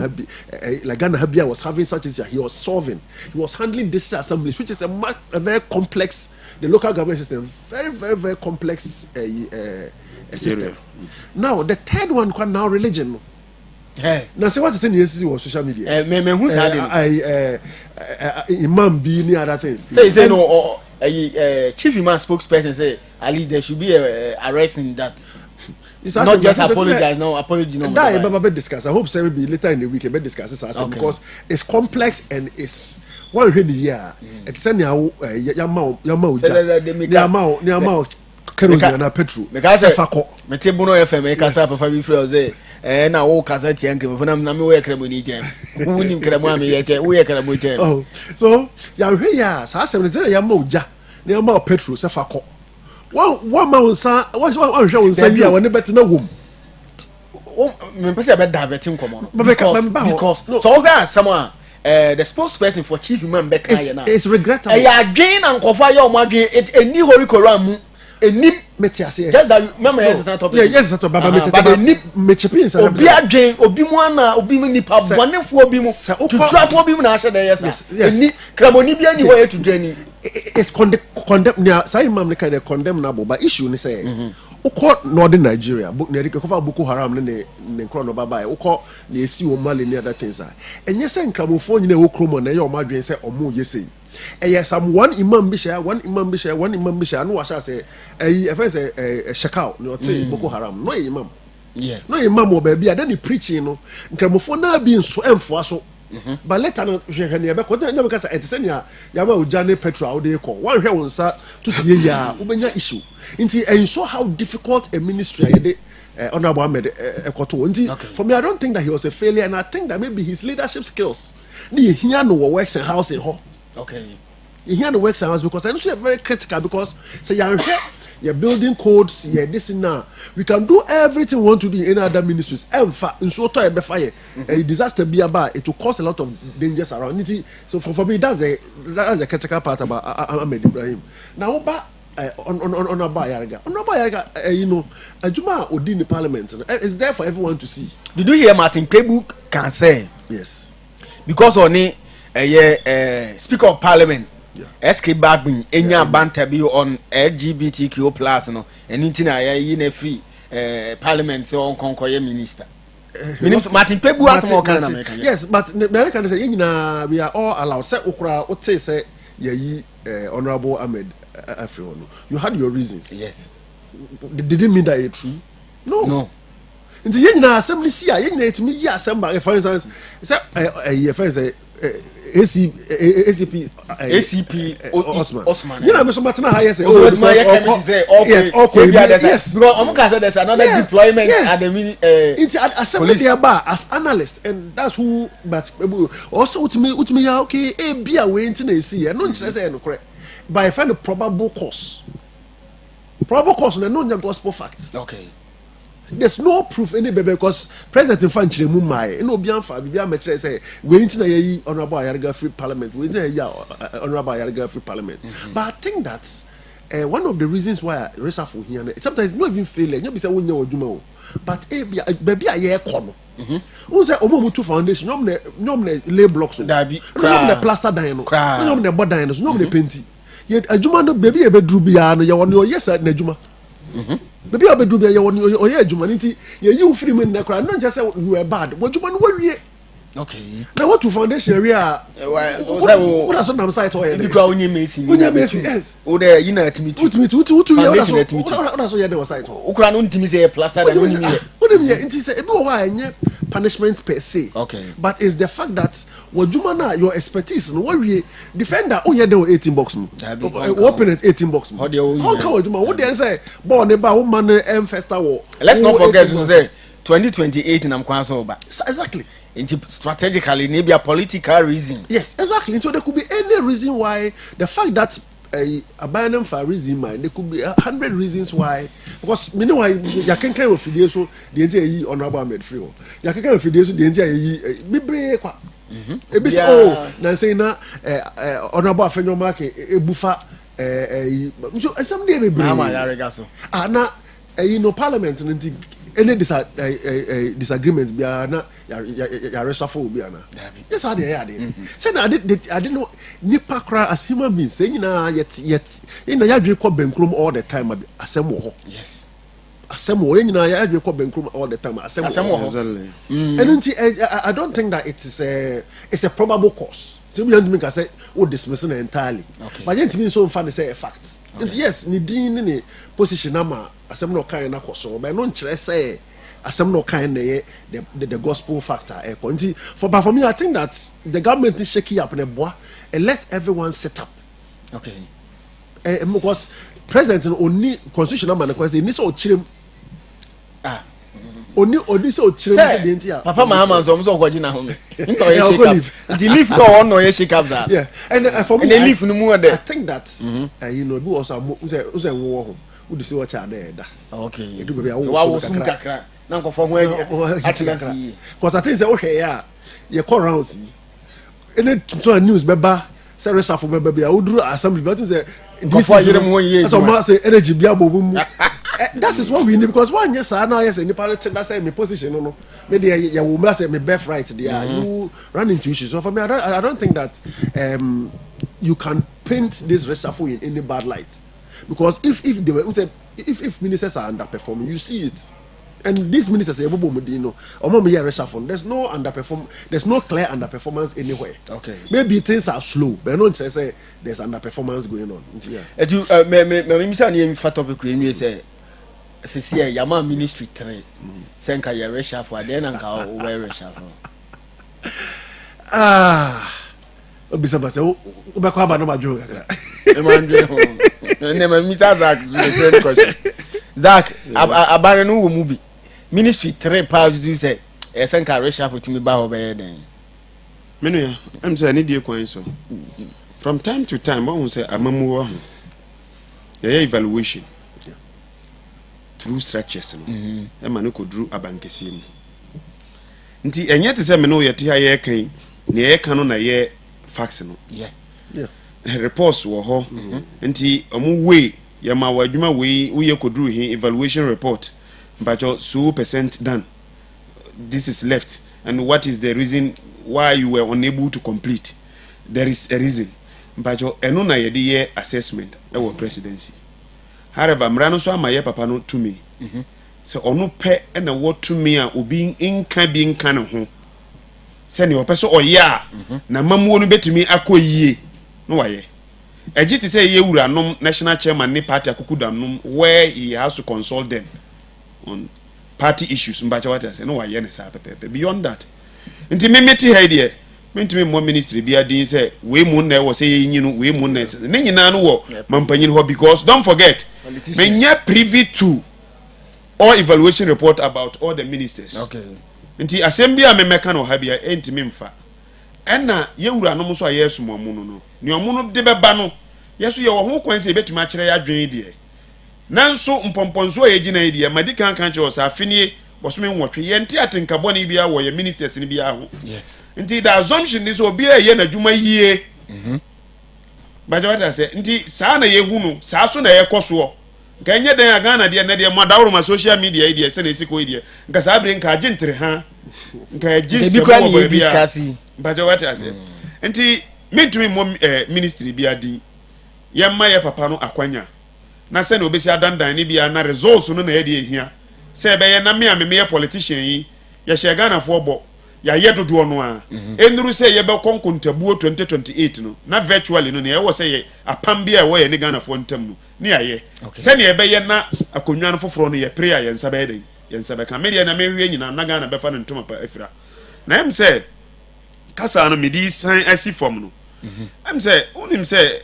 Habia was having such issue, he was solving. He was handling district assemblies, which is a very complex. The local government system, very, very, very complex system. Now the third one, now religion. Hey. Now, say what's the thing was social media. Who's Imam B, any other things. Say no, chief imam spokesperson say at least there should be a arrest in that. Not just apologize, no apology. No, that discuss. I hope say maybe later in the week we discuss this because it's complex and it's one year. It's send yama kerosene na petrol. Because me te bono FM e kasa papa bi frɛ say na wo kasa tie nkemo na me wo yekramo ni gyan. Wo nim kramo am ye che wo yekramo che. Oh, so ya hwe ya sa asem ne yama oja na yama petrol se fa ko. One man sa one hwe won sa bia woni bet na wom. Me pese be da betin komo. Because so we are someone the spokesperson for chief imam be kan na. It's regrettable. E adwen na nkofa ye o ma adwen eni hori koran mu eni metiase. Just that remember yes that topic. Yes that baba metiase. But eni mechepin sa. Obi adwen obi mu ana obi mu nipa bonefo obi mu. To trafo obi mu na ahye dey yes. Eni kramoni bia ni ho ye to dwani. It's condemn na say imam ne kind condemn na but issue ni say ukọ northern Nigeria book na recover Boko Haram ne nkro no baba e ukọ na esi o Mali ne other things a enye say nkramofo nyina wo kromo na ye o madwen say omo yesei yes one imam bi share no washa say if say shakao no te Boko Haram no imam yes no imam o ba bia then he preaching no nkramofo na bi nso emfo aso. But later no hwe ne be ko na be kasa etesenia ya ma ojane petrol dey call one hwe wonsa to tie ya ubenya issue nti and so how difficult a ministry Honorable Ahmed Ekoto. For me, I don't think that he was a failure, and I think that maybe his leadership skills. He no works in house in home. Okay. He no works in house because I know you're very critical because say you're building codes, yeah, this and now. We can do everything we want to do in any other ministries. In so to a fire, a disaster be about it will cause a lot of dangers around it. So for me, that's the critical part about Ahmed Ibrahim. Now, on a buyer, you know, a Juma would in the parliament. It's there for everyone to see. Did you hear Martin Pebu can say? Yes. Because only Speaker of Parliament. SK Bagbin, Enya Bantabi on LGBTQ plus, no, and in a free parliament, so on Concoy minister. Martin Pebu has more kind of American. Yes, but the American say, we are all allowed. Say, Okra, what say, Honorable Ahmed Afriono. You had your reasons. Yes. They didn't mean that it's true. No. In the Yena assembly, see, it's me, assembly, for instance, ACP Osman. You know, Mr. Martina Hayes. Yes, okay. Yes, because there's another deployment at the assembly there as analyst, and that's who. But also to me, okay, be away into the sea. And no interest in correct. But I find a probable cause. Probable cause, and no gospel fact. Okay. There's no proof any baby because President Fanchile Mumai, no Bianfa, Biametre say, we into the Honorable Ayarga Free Parliament, we into the Honorable Ayarga Free Parliament. But I think that one of the reasons why I reshuffle here, sometimes not even failure, you be say, when you're doing, but baby, I hear corner. Who's that Omomutu Foundation? No, lay blocks, no, plaster dino, no, bud dinos, no, painty. Yet a Jumano baby, a bedroom, you want your yes at Nejuma. Baby, I be do be you humanity. You free men not just say you were bad. What you want worry? Okay. Now what to foundation area? What are some site or you draw only Macy? Yes. Oh, there you know to me. What so you was site. Ukran to me say plaster. What do you say? Why punishment per se? Okay. But it's the fact that what you man your expertise no worry defender. Oh yeah, there were 18 box. Open it 18 box. How come you man? What they say? Born about woman festa war. Let's not forget to say 2028 in Amkwanso. Exactly. Strategically, maybe a political reason. Yes, exactly. So there could be any reason why the fact that abandon for a reason, man, there could be 100 reasons why. Because meanwhile, you can kind of feel so the entire honorable made free. You can kind of feel so the entire be break. Oh, now saying that honorable Fenyo market a buffer. So someday be break. Now, you know, Parliament and any disagreements be na ya reshuffle be na. Yes, I did. Say I didn't know nipa kra as human beings say yet you know ya dwe ko benkrum all the time asem wo ho. Yes. Asem wo nyina ya dwe ko benkrum all the time asem wo ho. And I don't think that it's a probable cause. So we don't make say dismissing entirely. Okay. But you mean so fun say a fact. Okay. Yes, ni din ni position ama asem no kan na koso but no nkyere say asem no kan na the gospel factor for me I think that the government is shaking up in boa and let everyone set up. Okay. Because president only constitutional man because ni so chirem oni so chirem say the papa mahama so so ko gina home nto ye shake up the leaf go on no ye shake up that. Yeah, and for me the leaf no mu there I think that you know be also say wo ho would see what are there. Okay. You do baby I will so kakra na nkofo ho atinasi because I think say okay ya ye call round see any to news beba say reshuffle beba be udru assembly but say this is so much say energy bia bobu that is what we need because one yes now yes any politics that say me position no me dey ya will say me birth right there you run into issues. So for me I don't think that you can paint this reshuffle in any bad light. Because if they were if ministers are underperforming, you see it, and these ministers say there's no there's no clear underperformance anywhere. Okay, maybe things are slow, but no say there's underperformance going on. Me say fat topic we say yama ministry 3 say nka ye reshuffle then nka o we reshuffle obisa say ubekwa aba no majo Zach, Zach, Abare no wo mu bi. ministry 3 pounds you say send ka reshuffle timi ba ho be den menu ya am say need kwan so from time to time won say amamu ho yeah evaluation through structures no e ma no koduru abankesi mu nti enye te say me no ye te ha ye kan ne ye kan no na ye facts no yeah reports wo ho nti omu we ye ma wa adwuma we ye koduru he evaluation report but so percent done this is left and what is the reason why you were unable to complete there is a reason but eno na ye de assessment our presidency however mrano so amaye papa no to me so onu pe na what to me a obi nka bi nka ne ho se ne opeso oya na mamuo no betumi akoyie no waye ejiti say ye wura nom national chairman ni party akukudam where he has to consult them on party issues mbacha what I say no waye ne sa pepe beyond that nti memeti ha de mentumi mo ministry bia din say we mu na wo say yinu we mu na ne nyina no wo mampanyin ho because don't forget menya privy to all evaluation report about all the ministers okay nti asem bia memeka no ha bia entimi mfa ena yewura no so ayesu mo mu no ne omu no de beba no yeso ye wo ho kwan say betumi a kire ya dwen de nanso mpomponso ye gina de madika kan kire osa afenie bosome nwotwe ye nti atenka bone bia wo ye ministers ni bia ho yes nti the assumption is obi ye na dwuma yie baje wata say nti saa na ye hu no saa so na ye koso nka nye den agana de na de madawro ma social media de se na esiko de nka saa bre nka agentre ha nka agentre mo bia baje wata say nti mentumi mo ministry bia di ye ma ye papa no akwanya na se na obesi adandan ni bia na results no na ye de ehia se be ye na me ye politician yi ye she Ghana for bo ya ye dodo no a enuru se ye be konkontabuo 2028 no na virtually no na ye wo se ye apam bia wo ye ni Ghana for ntam no ni aye se na ye be ye na akonwa no foforo no ye prayer ye nsa be den ye nsa be ka me na me hwie nyina na Ghana be fa no ntoma pa afira na em se kasa no me di san asifom no em se unim se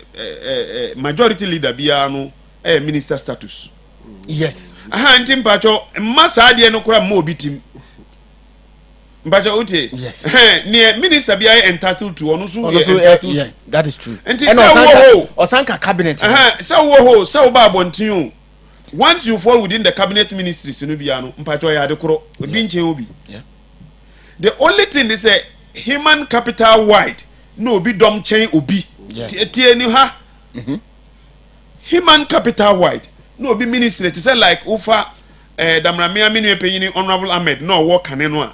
majority leader bia no minister status yes aha nti mpacho masa ade no kura ma obitim mpacho utie yes ne minister bia entitled to ono so entitled yeah that is true nti say osanka cabinet say wo say wo ba bontin once you fall within the cabinet ministries no bia no mpacho ya de koro obi nchen obi yeah the only thing they say human capital wide no obi dom chen obi tie ni ha human capital wide no be ministry to say like ufa damramia minu penyini honorable Ahmed no work kaneno a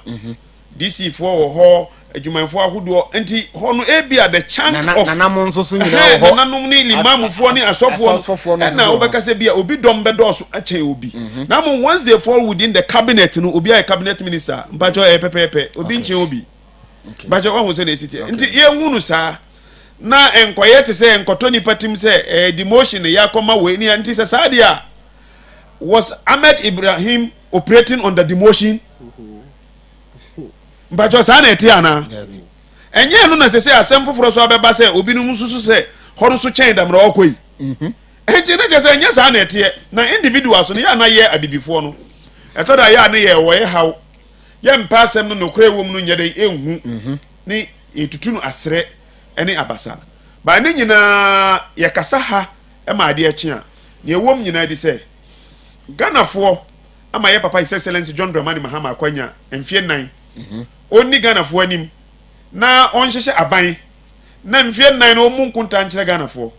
DC for ho adwumanfo ahodo enti ho no e bia the chunk of nanam nso so nyina ho nanam ni limamfo ni asofo na obeka se bia obi dom bedoso achen obi na mo once they fall within the cabinet no obi a cabinet minister mpacho pepepe obi nchen obi mpacho wa ho se na esiti enti ye hunu sa na enkoye te se enkoto ni patim se demotion ya koma we ni anti se sadia was Ahmed Ibrahim operating on the demotion mbajo sa na eti ana enye no na se asem foforo so abeba se obinum susu se horo so chen damra okoi enti na je se enye sa na eti na individuals no ya na ye abibifo no eto da ya na ye wo ye haw ye mpa asem no nokore wom no nyede enhu ni etutu no asre ene abasa ba ne nyina ye kasa ha e ma ade achi a ne ewom nyina di se Ganafo ama ye papa his excellency John Dramani Mahama akwanya mfie nan onni Ganafo anim na onhyehye aban na mfie nan na omu nkunta nkyere Ganafo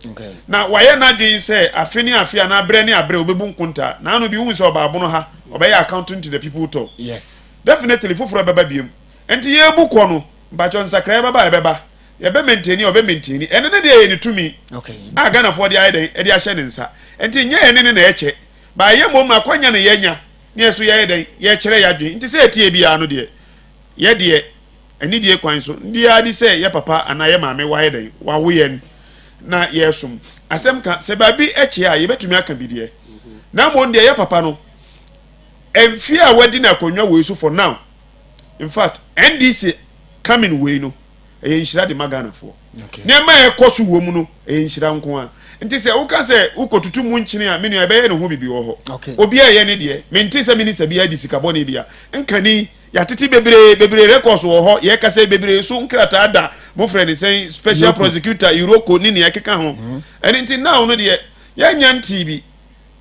na waye na dwen se afeni afia na abre ne abre obebu nkunta na anu bi hu se obaabo no ha obeye accounting to the people to yes definitely foforo beba biem enti ye buko no mbacho nsakra beba ebeba ye be maintain obe maintain ene ne de ye ni tumi okay a Ganafo de aye den e de ahye ne nsa enti nye ene ne na eche ba ye mom akwanya ne yenya ne yeso ye den ye kire ya dwen nti se etie bia no de ye de ani de kwan so ndi adi se ye papa ana ye maame wa ye den wa wo ye na ye som asem ka se ba bi eche a ye betumi aka bi de na mo ndi ye papa no emfi a wadi na konwa we so for now in fact NDC coming we no nhyira de magana fo nneɛma a ɛkɔ so wɔ mu no nhyira nko a nti sɛ woka sɛ wokɔtutu mu nkyene a menua ɛbɛyɛ ne ho bibi wɔ hɔ obi a ɛyɛ ne deɛ mente sɛ minista bi adi sika bɔne bia nkani yɛatete bebree records wɔ hɔ yɛka sɛ bebree so nkrataa da mofrɛ ne sɛn special prosecutor iroko ne ne ɛkeka ho ɛne nti now no deɛ yɛanya ntii bi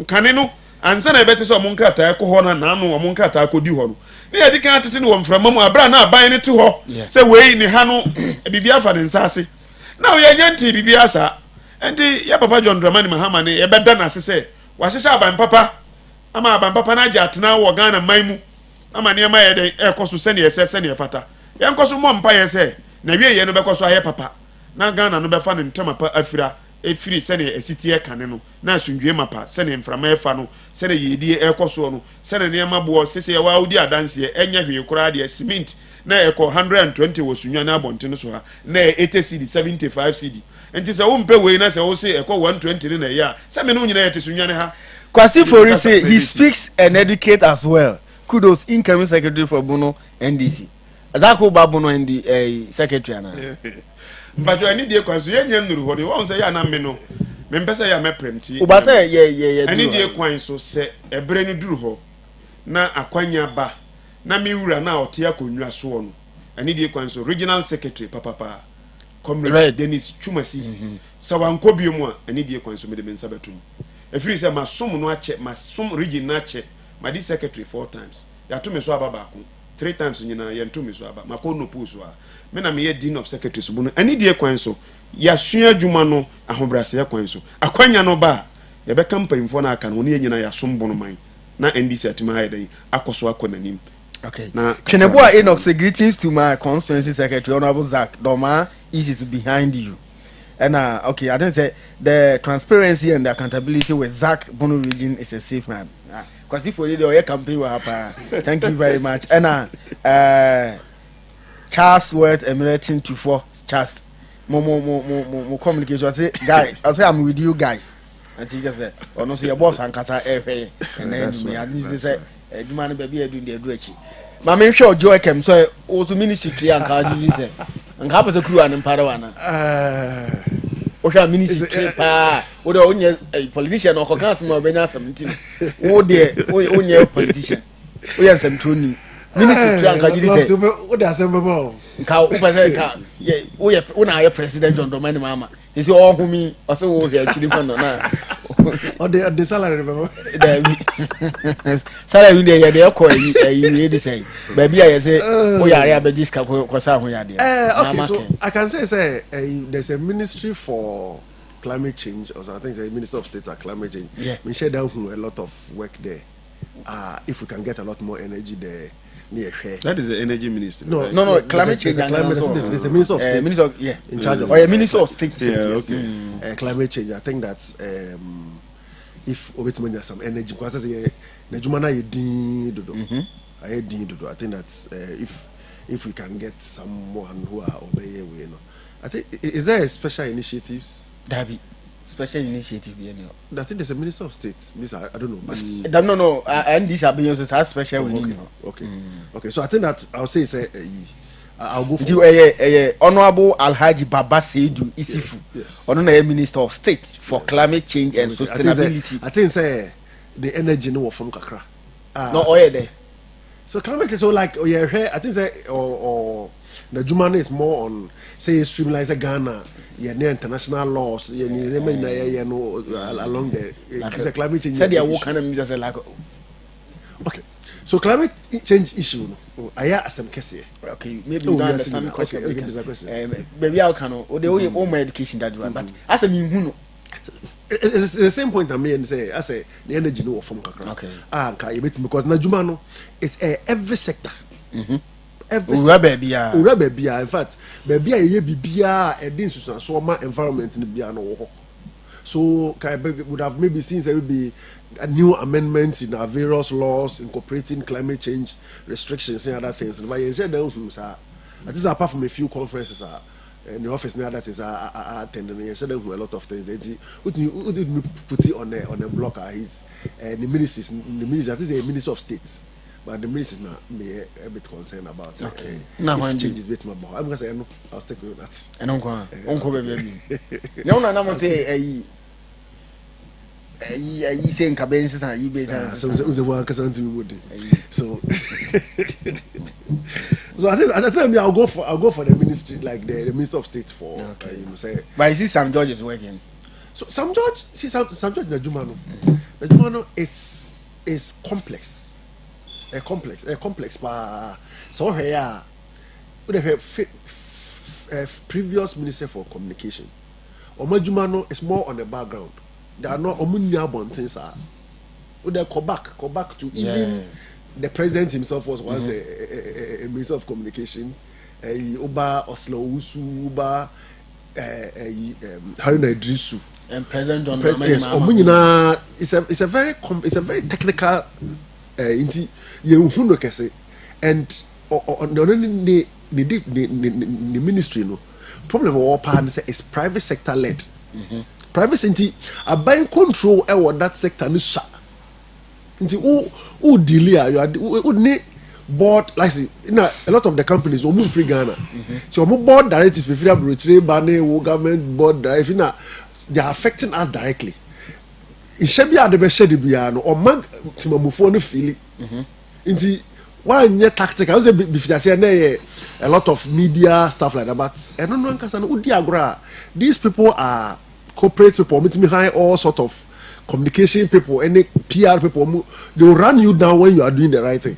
nkane no ansa na ɛbɛte sɛ ɔmo nkrataa ɛkɔ hɔ no naano ɔmo nkrataa kɔdi hɔ no ne yɛde kan atete ne wɔ mframa mu abra na aban ne to hɔ sɛ wei ne ha no biribi afa ne nsa ase na yɛanya ntii biribi asa enti yɛ papa John Dramani Mahama ne yɛbɛda no ase sɛ wahyehyɛ aban papa ama aban papa no agye atena wɔ Ghana man mu ama nneɛma yɛde ɛkɔ so sɛneɛ ɛsɛ sɛneɛ fata yɛnkɔ so mmɔ mpa yɛ sɛ na wie yɛ no bɛkɔ so ayɛ papa na Ghana no bɛfa ne ntɛm apa afira efiri sɛneɛ ɛsitie kane no na asundwe mapa sɛneɛ mframa ɛfa no sɛneɛ yɛdie ɛkɔ soɔ no sɛneɛ nneɛma boɔ sese yɛ waudi adanseɛ ɛnyɛ hwee koraa deɛ cement na ɛkɔ 120 wɔ sunwa na abɔnten so ha na 80 cedi 75 cedi nti sɛ wompɛ wei na sɛ wo se ɛkɔ 120 ne na ɛyɛ a sɛ me no nyina yɛte sunwa ne ha Kwasi Fori say he speaks and educates as well. Kudos, incoming secretary for Bono NDC. Azako Babono and the secretary. But I need your question. You know what you want to say. I am no. Member say I am a premti. Uba say yeah. I need your coin so say a brain drew ho. Na akwanya ba. Na mi ura na otia konwa so no. I need your coin so regional secretary papa. Comrade Dennis Chumasi. Sawanko biomu I need your coin so me de mensa betum. Efiri say masom no ache masom region na ache. My di secretary 4 times. Ya to me so aba baako. 3 times nyina ya to me so aba. Mako no post so a. Me na me ye dean of secretary so no. Ani die kwan so. Ya sua adwuma no ahobrase ya kwan so. Akwanya no ba. Ya be campaign for na aka no ne nyina ya som bono man. Na NDC atima ha den akoso akonanim. Okay. Na Keneboa Enoch say greetings to my constituency secretary Honorable Zach Doma is behind you. And okay, I didn't say the transparency and the accountability with Zach Bono region is a safe man. Because if we did your campaign will happen. Thank you very much. And Charles Worth emulating to 4 Charles. More communication. I say, guys, I say I'm with you guys. And she just said, oh no, see your boss and Kasa and then me and he said, you man baby doing the dredge. My main sure Joy came so also ministry clear and can you say. And happens a crew and in Padawana. Osha ministry pa o de onye politician o kokan asem obenya 17 o de onye politician o yan sem troni ministry an ka jiri se o de asem bebo nka o pa se ka ye o na ye president John Dramani Mahama isi o humi o se wo he chiri kono na o de salary bebo salary de ye de ko yi dey say baby a ye say o yare abejiska ko sa ho ya de okay, so I can say there's a ministry for climate change, or I think it's a Minister of State at climate change. Yeah. We share down a lot of work there. If we can get a lot more energy there, near here. That is the energy minister. No, climate change. There's a Minister of State. Minister of, in charge of. Or a Minister of State. Yeah, okay. Climate change. I think that's if obetiment there's some energy. Because I say, Najumana yedin dodo. I think that's if we can get someone who are obey we know. I think is there a special initiatives? Dabi special initiative you know. I think there's a Minister of State. This I don't know, but no. And this have been so special we know. Okay. So I think that I'll say I'll go for Honorable Alhaji Baba Seidu Isifu. Yes. Honorable Minister of State for Climate Change and Sustainability. I think say the energy no from kakra. No oil there. So climate is so like I think say or the Jumana is more on say streamline Ghana, international laws, along the like climate change. Said what kind of means as like okay. So climate change issue I ask some case. Okay, maybe you don't understand the question. Maybe I can all my education that one, but as a mean it's the same point I mean say I say the energy no from kakra. Okay. Because Najumano it's every sector. Every baby. In fact, baby ye bibia e din susan so ma environment ni bia no wo. So would have maybe seen there will be new amendments in our various laws incorporating climate change restrictions and other things. But you said that at least apart from a few conferences in the office and other things I attended, you said a lot of things. What did put it on a block? His the ministry, I think the Minister of State. but the minister na me a bit concerned about. Okay. Now if changes bit more about. I'm gonna say no. I'll stick with that. And uncle baby. No, no, say you saying cabensis and you base. So the one because to me would. So so I think at the time I'll go for the ministry like the Minister of State for say. But you see Sam George is working. So Sam George, see Sam George Najumano. Najumano it's complex. A complex pa so here we have previous minister for communication. Omajumano is more on the background. There are no omunya bontins are. We go back to even the president himself was once a minister of communication. Oba Oslo Usu Oba Haruna Idrisu and President John Dramani it's a very technical inti yehuno kese and on the ministry no problem all part say is private sector led private sector a buying control that sector no sa inti who delay you need board like see a lot of the companies will move free Ghana so board directive if you have retreat banning government board if they are affecting us directly. It should be at the best shady piano or mag Timamufone Philly. Inti one year tactic, I was a lot of media stuff like that, but I don't know Udiagra. These people are corporate people, meeting behind all sort of communication people, any PR people, they will run you down when you are doing the right thing.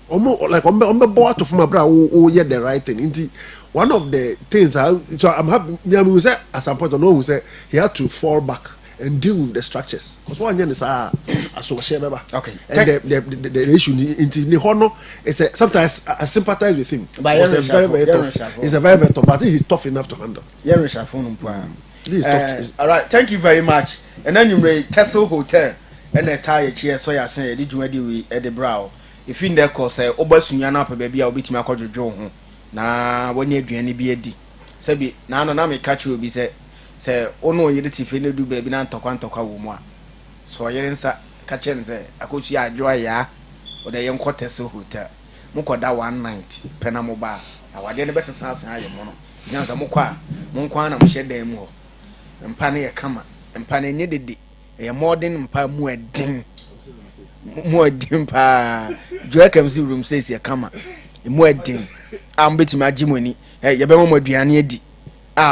Like on the board of my brother who yeah the right thing. Inti one of the things so I'm happy at some point I know who said he had to fall back and deal with the structures because one year is okay and the issue in the honor is sometimes I sympathize with him but it's a very tough but I think he's tough enough to handle all right, thank you very much. And then you may Tesla Hotel and a tire chair so you say did you ready at the brow if in there cause Obersunyana baby I'll be to my quarter Joe na when you do any BD Sebi na no me catch you be say ono yede tife ne du baby na ntokwa wo mu a so yere nsa catch en say akosu ya adwo ya o de yen quarters hotel mo koda one night pena mo ba awade ne besesa asan aye mo no nyansa mo kwa mo kwa na mo hye mu ho mpa ne ye kama mpa ne nye dede e modern mpa mu edin pa joe kamsi room says ye kama mu edin ambetimi agimoni ye be mo aduane adi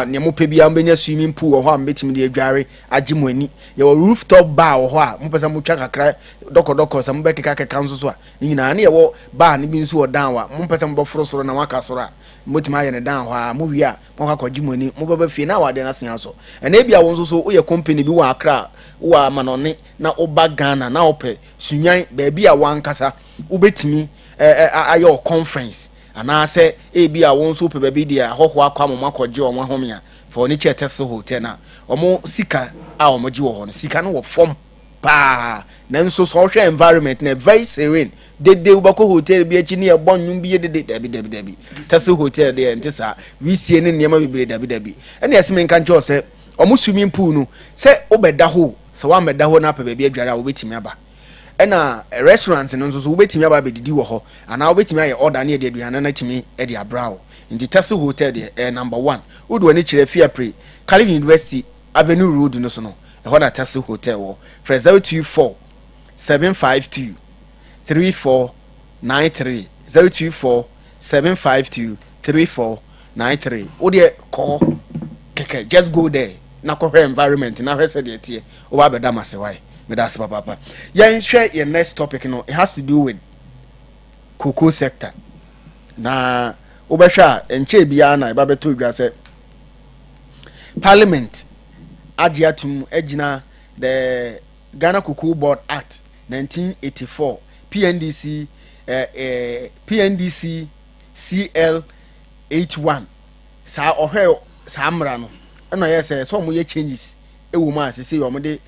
ne mo pe bia mbenya swimming pool wo ho ambetimi de adware agimoni ye rooftop bar wo ho a mo pesa mo twa kakra doko sa mo be keka nso so a nyina ne ye wo bar ne bi nso wo dan wa mo pesa mo boforo soro na waka soro a mo tima ye ne dan ho a mo wi a mo ka agimoni mo baba fie na wade na sen so ena bia wo nso so wo ye company bi wa akra wo amanone na oba Ghana na ope sunyan ba bia wankasa wo betimi ayo conference ana se bia won so pe baby dia hoho akwa mo makoje o mahome a for ni Tesla Hotel na omo sika a omo ji wo ho no sika no wo form pa na nso so hwe environment na very serene dede ubako hotel bi achi ne ebon nwum bi dede dabi Tesla Hotel de ntisa wi sie ne niam bibire dabi ene yesime nka nche o se omo swimming pool no se obeda ho se wa meda ho na pa baby adware a wo betimi aba ena restaurants no nso so wo betimi aba bedidi wo ho ana wo betimi aye order na de aduane na timi e de abra nti Tesla Hotel de number 1 wo do ani kire Fia Pre Calvin University Avenue Road no so no e ho na Tesla Hotel wo for 024 752 3493 024 752 3493 wo de call keke just go there na ko environment na hwese de tie wo ba beda masewai me that's papa yeah share your next topic no it has to do with cocoa sector na obehwa enche bia na ba beto dwa se parliament agiatum agina the Ghana Cocoa Board Act 1984 PNDC CL 81 sa ohwe sa mra no na yes so mo ye changes e wo ma se se yo mo de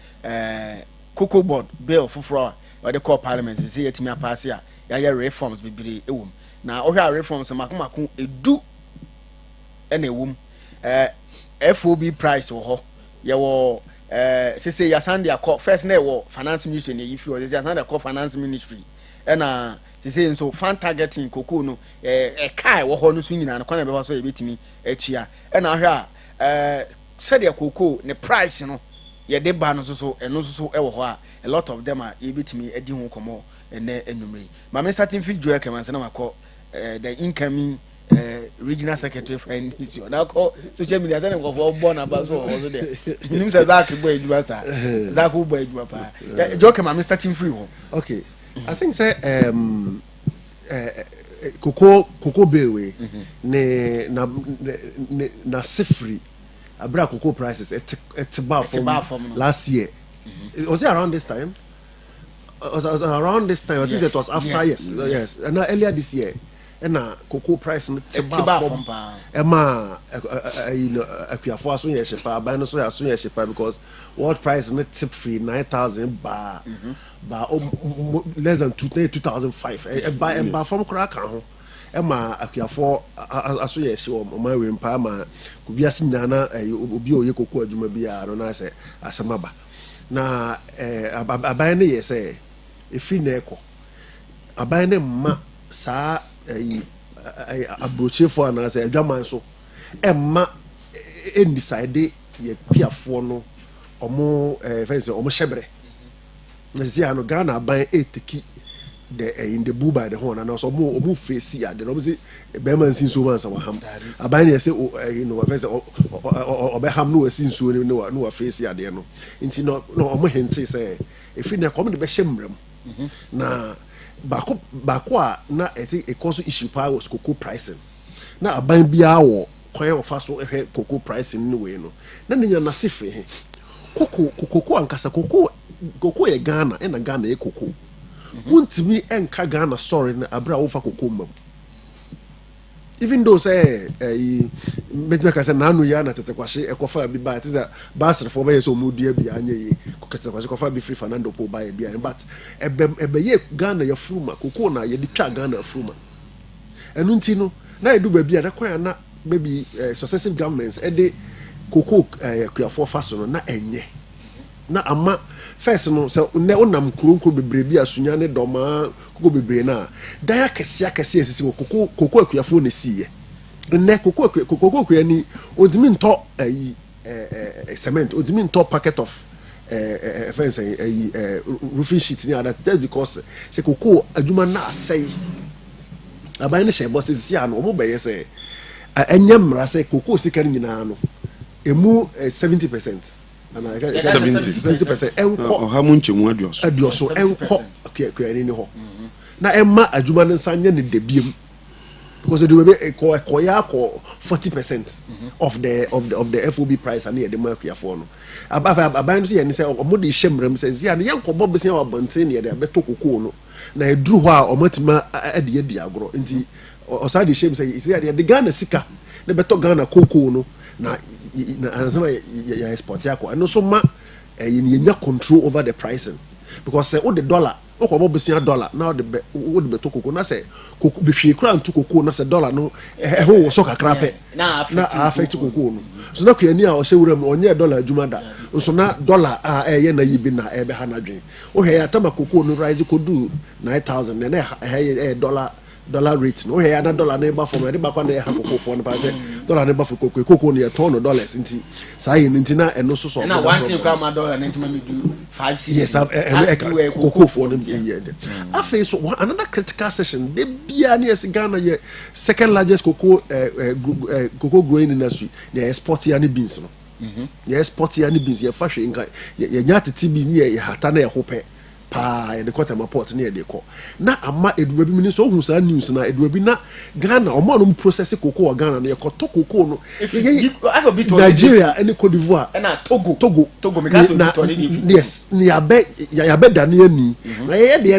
Cocoa Board bill for or the core parliament say yetimi apase a ya reforms bibire ewom na ohwa reforms makomako edu ena ewom FOB price wo ho ye wo say ya sand ya first na wo finance ministry na yifi wo say ya sand ya finance ministry ena they say so fan targeting cocoa no kai wo ho no so nyina no kwana be so e betimi achia e na ahwe said the cocoa ne price no ye de ba no so eno so e wo ho a lot of them are e betimi edi ho komo ene enumre ma me starting fit joy keman se na makọ the incoming regional secretary friend is your now call social media say go for born about so also there nim say Zach boy eduba sa Zach boy eduba pa joke ma me starting free ho okay I think say cocoa bewe ne na sifri abra cocoa prices at bar from last year. Was it around this time? Was around this time? I think it was after yes. And earlier this year. And cocoa price tiba from Emma Akuafo aso ye shepa buy no so aso ye shepa because world price no tip free 9,000 bar less than 2005 buy from crack ho Emma Akuafo aso ye she o my we mpa ma ku biase nyana obi oye cocoa adwuma bia no na say asemaba na aban ne ye say efi na eko aban ne ma saa abroche for na say adwaman so emma decide ye piafo no omo fence omo shebre na si ano Ghana ban etiki the in the boo by the horn and also omo face ya the no say be man sin so man sa waham aban ye say you know fence obeham no sin so no face ya de no nti no omo hente say efi na come de be hemram na bako a na I think a cause issue power was cocoa pricing na aban bia wo kwan of so cocoa pricing no way no na nya na sifre he cocoa ankasa cocoa e Ghana e na Ghana e cocoa wuntimi enka Ghana story na abra wo fa cocoa mam even though say make say na anu ya na tete kwahye ekofa bi ba tiza basre for be so mudua bi anya yi kokete kwahye kofa bi free Fernando po ba bi but ebe ye Ghana ya fruma cocoa na ye di twa Ghana fruma enu nti no na edu ba bi a kwan na maybe successive governments e de cocoa kuafo faso no na enye na ama first no so ne onam kronko bebre bi asunya ne doma koko bebre na dan akese esisi koko akuafo ne siye ne koko ani odimi nto cement odimi nto packet of fence roofing sheet ni other just because se koko adwuma na asai aban ne shebo se sia no omo beye se enyem ra se koko sika nyina no emu 70% and 70% enko ha munche mu adioso enko kwani ni ho na emma adwuma ne nsanya ne debiem because they will be koya 40% of the FOB price and the mark ya for no aban so ye ni say omodi hyemrem say zia no yankobo besia wabonten ye de beto kokoo no na eduru ho a omatima ade agro nti osade shem say isi ade de Ghana sika ne beto Ghana kokoo no na azama ya export yako and so ma you control over the pricing because say the dollar okobo besia dollar now the beto kokoo na say kokoo be hwe kra ntu kokoo na say dollar no ho so kakra pe na affect kokoo no so na kwani a o hyewuram onye dollar adwuma da so na dollar ye na yibi na ebe ha na dwen o he atama kokoo no rise kodu 9,000 na dollar rate no he na dollar na ba for me ba kwa na ha kokoo for no pa say dollar na ba for kokoo no ye ton dollars nti sai nti na eno so na one thing kwa ma dollar na nti ma me do 5 yes kokoo for no ye afi so another critical session de bia na yes Ghana ye second largest cocoa growing industry the export ya ni beans no ye export ya ni beans ye fa hwe nka ye nya tete bi ni ye hata na ye hope pa e de kota maport na ye de ko na ama eduba bi mini so hu sa news na eduba bi na Ghana o mo no process cocoa Ghana na ye ko to cocoa no Nigeria and Cote d'Ivoire na Togo me yes ni ya be da na ani na ye de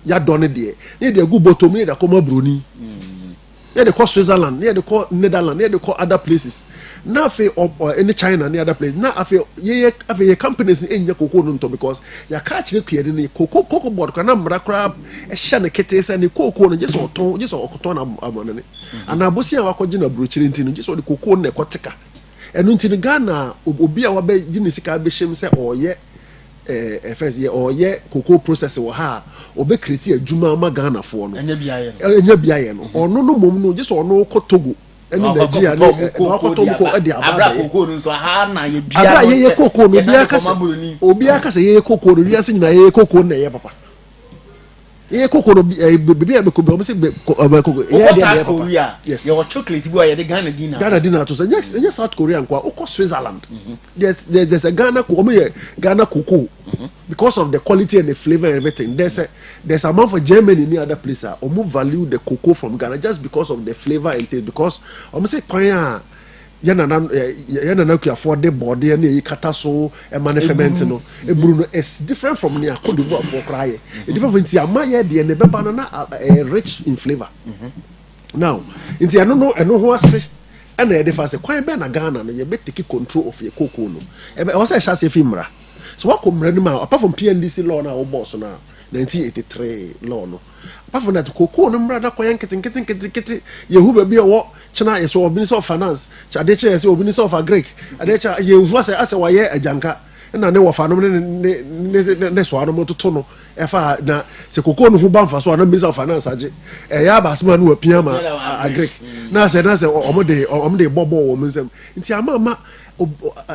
ya done de ni de go bottom ni da koma broni they call Switzerland, they call Netherlands, they call other places. Now for any China, any other place. Now for ye companies in your cocoa nunto because you catch the creating cocoa board can crab a shana ketes and the cocoa just or cotton money. And I was here wakojina bruching just or the cocoa necotica. And until Ghana, Ubia wabe Jinisika Bisham say, oh yeah. first year or ye cocoa process or ha or be create a juma magana for no enya biaye no or no mom no just or no Togo any Nigeria no ko e abra cocoa no so ha na ye bia abra ye cocoa no bia ka obi aka say ye cocoa no bia se nyina ye cocoa na ye papa ye cocoa no bia be ko be say cocoa ye dey papa yes your chocolate boy ye dey Ghana dinner to say yes South Korea kwa o Switzerland there's a Ghana cocoa because of the quality and the flavor and everything. There's amount for Germany any other place or more value the cocoa from Ghana just because of the flavor and taste. Because I'm say kwanya yana ku afford the body and you kata so e man ferment no e buru no is different from near Cote d'Ivoire for cry. E different from tia maye de ne beba na rich in flavor. Now inti eno ho ase and e dey fa say kwan be na Ghana no ye be take control of your cocoa no. E be o say sha se fimra. So what come renima apart from PNDC law now boss now 1983 law no apart from that cocoa no mra na koyen kete yehu ba bi wo china yeso obi so finance cha de che yeso obi so of agric ade cha yehu ase wa ye ajanka na ne wo fa no ne so ano mototo no e fa na se cocoa no hu ban fa so na minister of finance age e ya ba asma no apia ma agric na se omode bobo wo mensem nti ama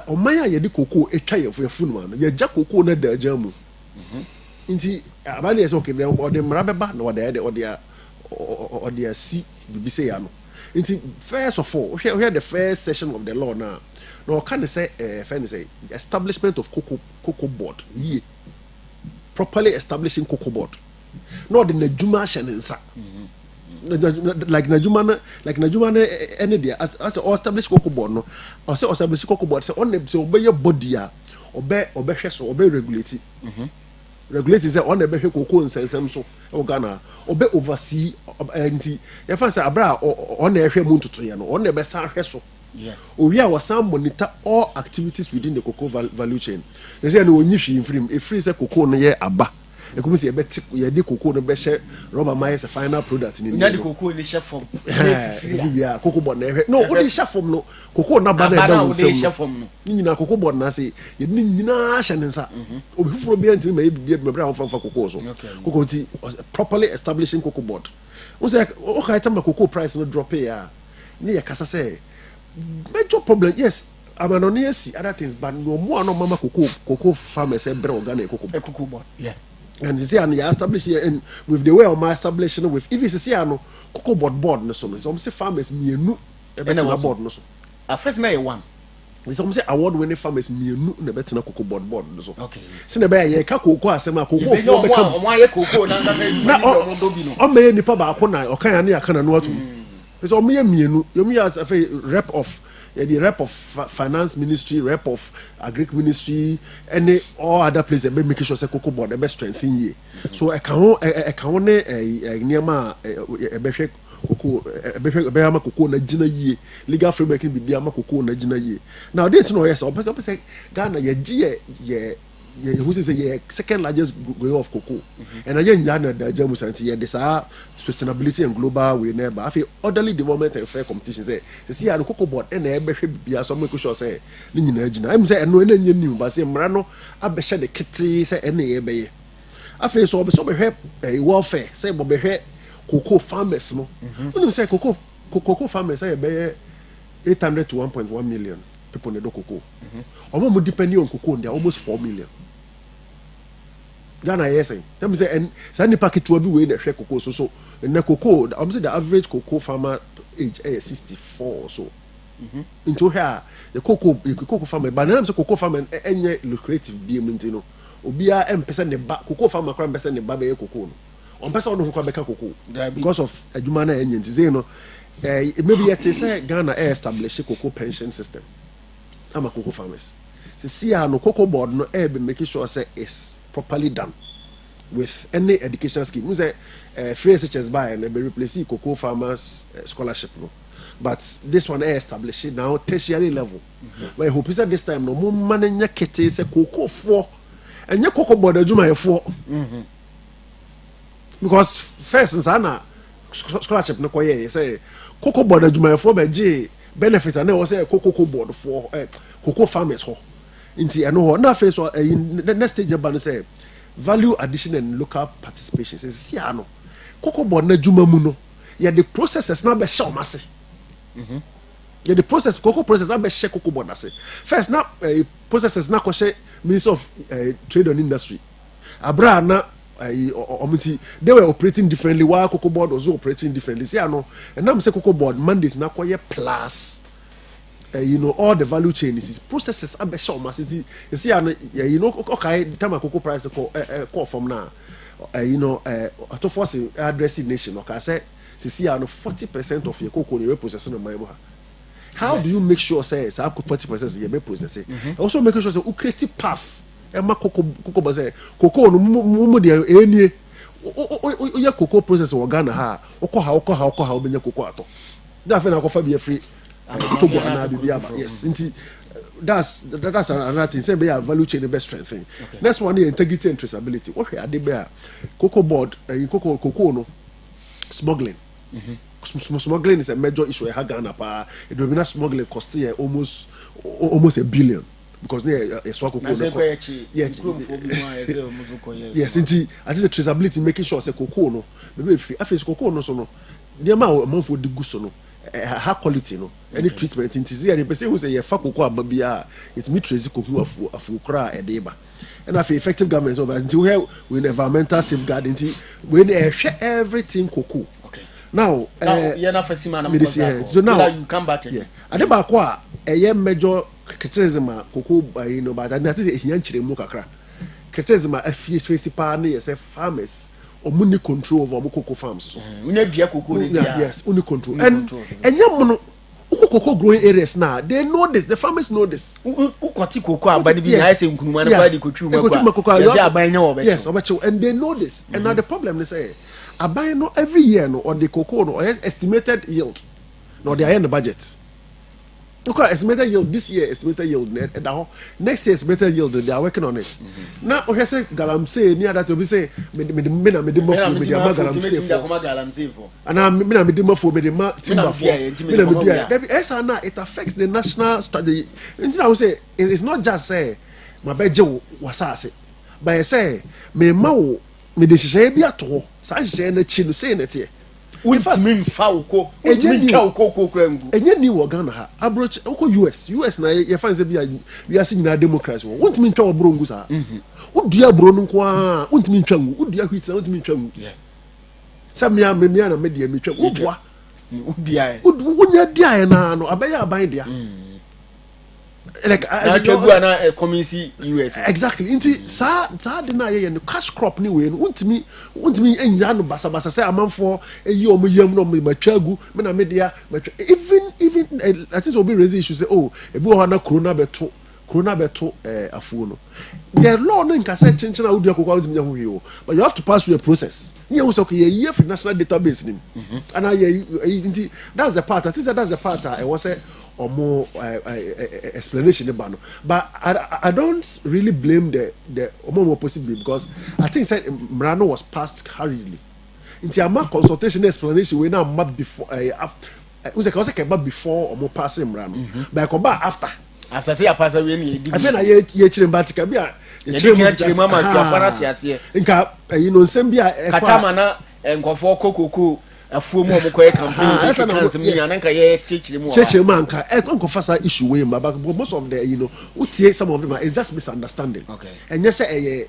omanya ye di cocoa etwa ye funu no ye ja cocoa na da jamu nti abale yes okay o de mra beba na o de si bibi say ya no nti first of all here the first session of the law now no can say say establishment of cocoa board ye properly establishing cocoa board no the najuma shenensa like Najuma any day as establish cocoa board no or say establish cocoa board say on say obey body a obey so obey regulate regulate say on be cocoa nsensem so e Ghana obey oversee anti e fa say abra on na ehwe mu ntoto ye no on na be san hwe so yes owi a wasan monitor all activities within the cocoa value chain they say no onyi hwi infrim e free say cocoa no ye aba e come say e be ye di cocoa no be she rubber my as a final product ni the cocoa ni chef form bia cocoa board na ehwe no o di chef form no cocoa na ba na da wonsem chef form no nyina cocoa board na say ye ni nyina hye ne nsa obi furo bia ntimi ma bia bra on fa cocoa so cocoa ti properly establishing cocoa board o say o ka item cocoa price no drop ya ni ya kasa say major problem yes amanoniasi other things but no more no mama cocoa farmers e bre Ghana cocoa board yeah. And you see, and you establish here, and with the way of my establishing with if you see, I know cocoa board no so. Some say farmers me no e better board no so. A first na one. Some say award winning farmers me no e better na cocoa board no so. Okay. See na be ye ka cocoa asema cocoa for be come. One ye cocoa na o me nipa ba ko na o kan ya na ya kana no atu. Because o me mienu, you me as a rep of the rep of finance ministry, rep of agric ministry, any all other places be making sure say cocoa board be strengthen ye. So I can niama be cocoa be ama cocoa na gina ye. Legal framework be ama cocoa na gina ye. Now they know yes, o person say Ghana ye who say ye second largest grower of cocoa and again yana da jamu santi ye this sustainability and global we never afi orderly development and fair competition say see ya cocoa board and e be hwe bia so make sure say ni nyina agina am say eno na nya new ba say mra no abehye de kete say ene ye be ye afi so be hwe welfare say be hwe cocoa farmers no when say cocoa farmers say be 800 to 1.1 million people need cocoa omo depending on cocoa they are almost 4 million Ghana yes them say and say packet to be we na hwe cocoa so na cocoa I'm say the average cocoa farmer age is 64 or so into here the cocoa farmer but them say cocoa farmer enye lucrative be menti no obia empesa ne ba cocoa farmer kra empesa ne ba be cocoa no on pesa no ho beka cocoa because of adwuma na enye nti say no maybe yet say Ghana establish a cocoa pension system ama cocoa farmers see no cocoa board no be making sure say is properly done with any educational scheme. We say free SHS buy and be replace cocoa farmers scholarship no. But this one established now tertiary level. But I hope is at this time no more money kete say cocoa for and your cocoa board adwuma for. Because first nsana scholarship no koye say cocoa board adwuma for be benefit and say cocoa board for cocoa farmers ho. nti ɛno hɔ na afei so next stage ba no sɛ value addition and local participation sɛ si ano cocoa board na adwuma mu no yɛde processes na bɛhyɛ ɔmo ase yɛde cocoa process na bɛhyɛ cocoa board ase first na processes na kɔhyɛ Ministry of Trade and Industry abra na they were operating differently while cocoa board was operating differently see ano and now say cocoa board mandate na kɔyɛ plus all the value chain is processes abɛhyɛ ɔmo ase ti see ano okay the time cocoa price call from now to force addressing nation okay say see ano 40% of your cocoa you processing on my ha. How do you make sure say 40% you be processing? Also make sure say you create path. Emma cocoa ba say cocoa no mu de enie o cocoa process wo Ghana ha. Okɔ ha obenya cocoa ato. Da fe na akɔfa bi free Togo na bibia ba. Yes, nti that's another thing. Say be a value chain best strength thing. Next one is integrity and traceability. What we ade be a cocoa board cocoa no smuggling. Smuggling is a major issue in Ghana. It will be not smuggling cost almost $1 billion because yes, indeed. I think the traceability making sure say cocoa no maybe free. I face cocoa no so no. The amount for the goods no high quality no any treatment in TZ and the person who say you fuck cocoa babia it me trace cocoa afu kra e deba. And I feel effective government over until we have environmental safeguard until we everything cocoa. Now you're not for so now you come back yeah adeba kwa major criticism cocoa but I think he yanchire mu kakra criticism afie tracy pa na yes farmers omuni control over cocoa farms so una dua cocoa yes only control and enyamono cocoa growing areas now they know this the farmers know this ukoti cocoa abani bi na say nkunuma na badi kotwu makwa yes and they know this and now the problem is say aban no every year no or the cocoa no estimated yield no they are in the budget okay estimated yield this year estimated yield next year estimated yield they are working on it now we say galamsey near that we say me galamsey for and me ma timber for it affects the national strategy I would say it's not just say my beje wasase but I say me ma me de hyehyɛ bi ato sa hyehyɛ na chi no sei na tie untimi mfa uko untimi twa uko krangu enye ni wo Ghana ha abroach uko US na ye fan se bia we are seeing na democracy wo untimi twa obro ngu sa udua abro no nko a untimi twa ngu udua hwit na untimi twa ngu samia me na me de me twa udua unya dia na no abaya aban dia like as you na community US exactly inti sa de na ye no cash crop ni we no untimi enya no basa say amanfo eyi omo yam no matwagu me na media even I think will be raise issue say oh ebi ho na corona beto afuo no the law no nka say chenchen na udua kokwa untimi ho hwe but you have to pass through a process you know so ye for national database nim and inti that's the part I think that's the part I was say or more explanation about no. But I don't really blame the more possibly because I think said Mrano was passed hurriedly. Into a consultation explanation we now map before before or more passing Mrano. But I come back after say a pass away ni I mean I children but ka bia children mama to afara tiase nka nsem bia katama na nkofo kokoko afuo mu omokoye campaign cancel me ananka ye chechire mu anka enkofa sa issue we but most of the utie some of them is just misunderstanding okay and yes say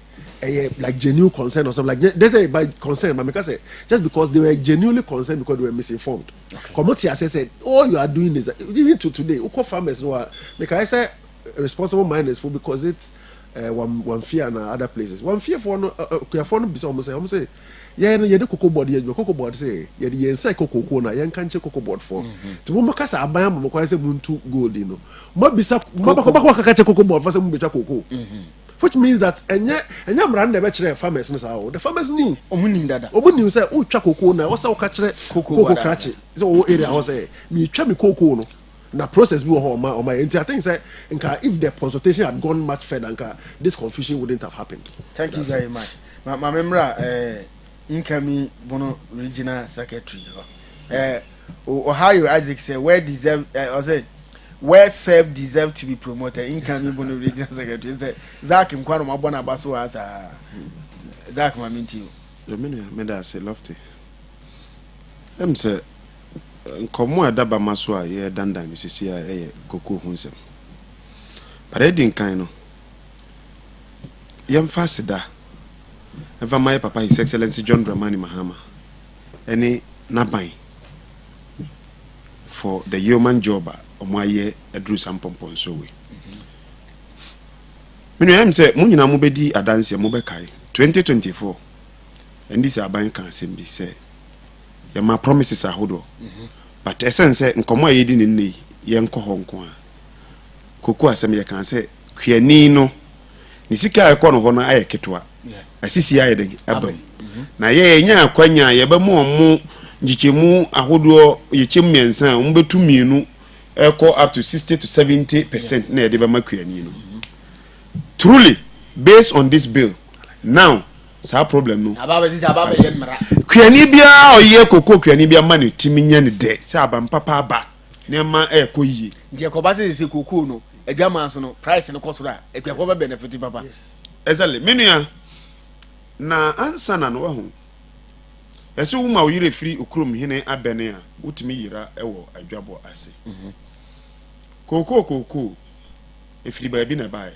like genuine concern or something like there's a by concern but because just because they were genuinely concerned because they were misinformed community has said all you are doing is even to today uko farmers no make I say responsible miners for because it's one fear and other places one fear for no be almost say yeah no the cocoa board say yeah the inside cocoa na yan kanche cocoa board for to mo makasa aban mo kwa say muntu gold no mo bisa mo ba kakache cocoa board for say mo betwa cocoa which means that enya mran na be kire farmers no say the farmers ni omunim dada omunim say o twa cocoa na wo say o ka kire cocoa crache so o area ho say me twa me cocoa no na process bi ho ma I think say if the consultation had gone much further this confusion wouldn't have happened. Thank you very much. My member incoming Bono regional secretary Ohio Isaac say where deserve well served deserve to be promoted. Incoming Bono regional secretary say Zach Mkwano mabona baso as Zach Maminti. Dominion made us a lofty. Say nkomo adaba maso a ye dandan you see a koko hunsem. But I didn't kind no. Yam fasida. Ever my papa His Excellency John Dramani Mahama. Any nabai for the human job my year a drew some pompon so we. When you say Munina Mubedi a dance Mubekai 2024 and this Aban can simply say my promises are hodo. But essence say nkomo ye di ni ye nko honko a koko asem ye kan say hwani no ni sika ekọ no ho na aye ketwa asisi aye den abam na ye nya akwanya ye ba mu omu ngichemu ahodo ye chem miensa o mbetu mienu ekọ up to 60 to 70% na ye de ba makwani no truly based on this bill now sa problem no ababa ye mra kwani bia oye koko kwani bia ma ne timinya ne de sa abam papa aba ne ma ekọ yi de ko ba se koko no edwama so no price no cost ra ekwa ba benefit papa yes exactly menua na answer na no ho ese wo ma wo yire free okrom hene abene a wotimi yira ewo adwabo ase koko efiri ba bi na bae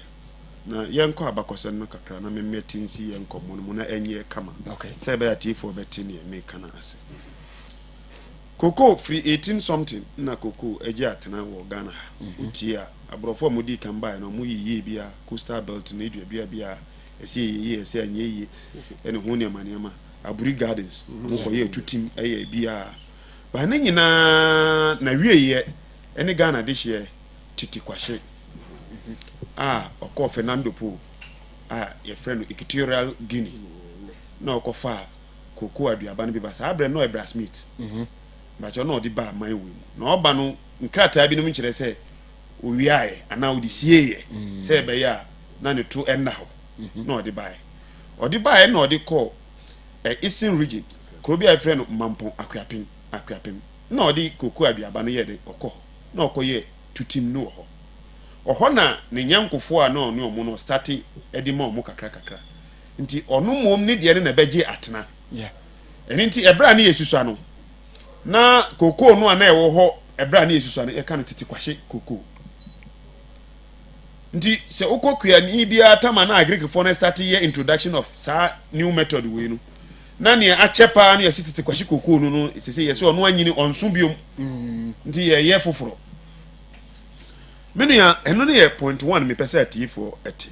na yenko abakosen no kakra na memetinsi yenko mo na enye kama okay say be atifo betini me kana ase koko free 18 something na koko eje atena wo Ghana utia abrofo mudi kan bae no mu yiye bia coastal belt na edua bia ese yiye ese anye yiye ene ho ne maniama aburi gardens mo koye tutim eye bia ba na nyina na wieye ene Ghana de hye titi kwahye oko Fernando Po your friend Equatorial Guinea na okofa koko aduaba no bi ba sa abre no ebra smith but you know the ba man we na oba no nkrata bi no mkire se owiae ana odi sieye se be ya na ne to enda ho na odi bae na odi call eastern region ko bi a friend Mampon Akuapem na odi koko aduaba no ye de okọ na okoye tutim no ho oho na ne nyankofo a na onu omo no start edi ma omo kakra nti onu mom ne de ne na beje atena eni nti ebra na yesusu ano na koko no ana ewo ho ebra na yesusu ano e ka no tete kwahye koko nti se ukokua ni bia tama na agric for na start year introduction of sa new method we no na ne achepa no ye tete kwahye koko no no se yese ono anyini onso biom nti ye foforo menia eno ne ye point 1 me pese atifo eti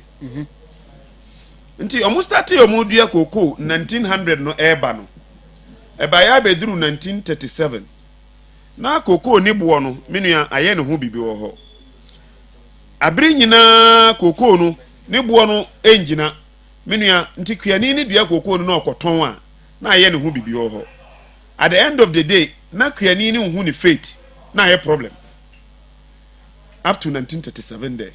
nti omo start omo dua koko 1900 no eba no eba ya beduru 1937 na koko ni bo no menia aye ne ho bibi wo ho abiri nyina koko no ne bo no engina menia nti kuani ni dua koko no na okoton a na aye ne ho bibi wo ho at the end of the day na kuani ni hu ni fate na aye problem up to 1937 there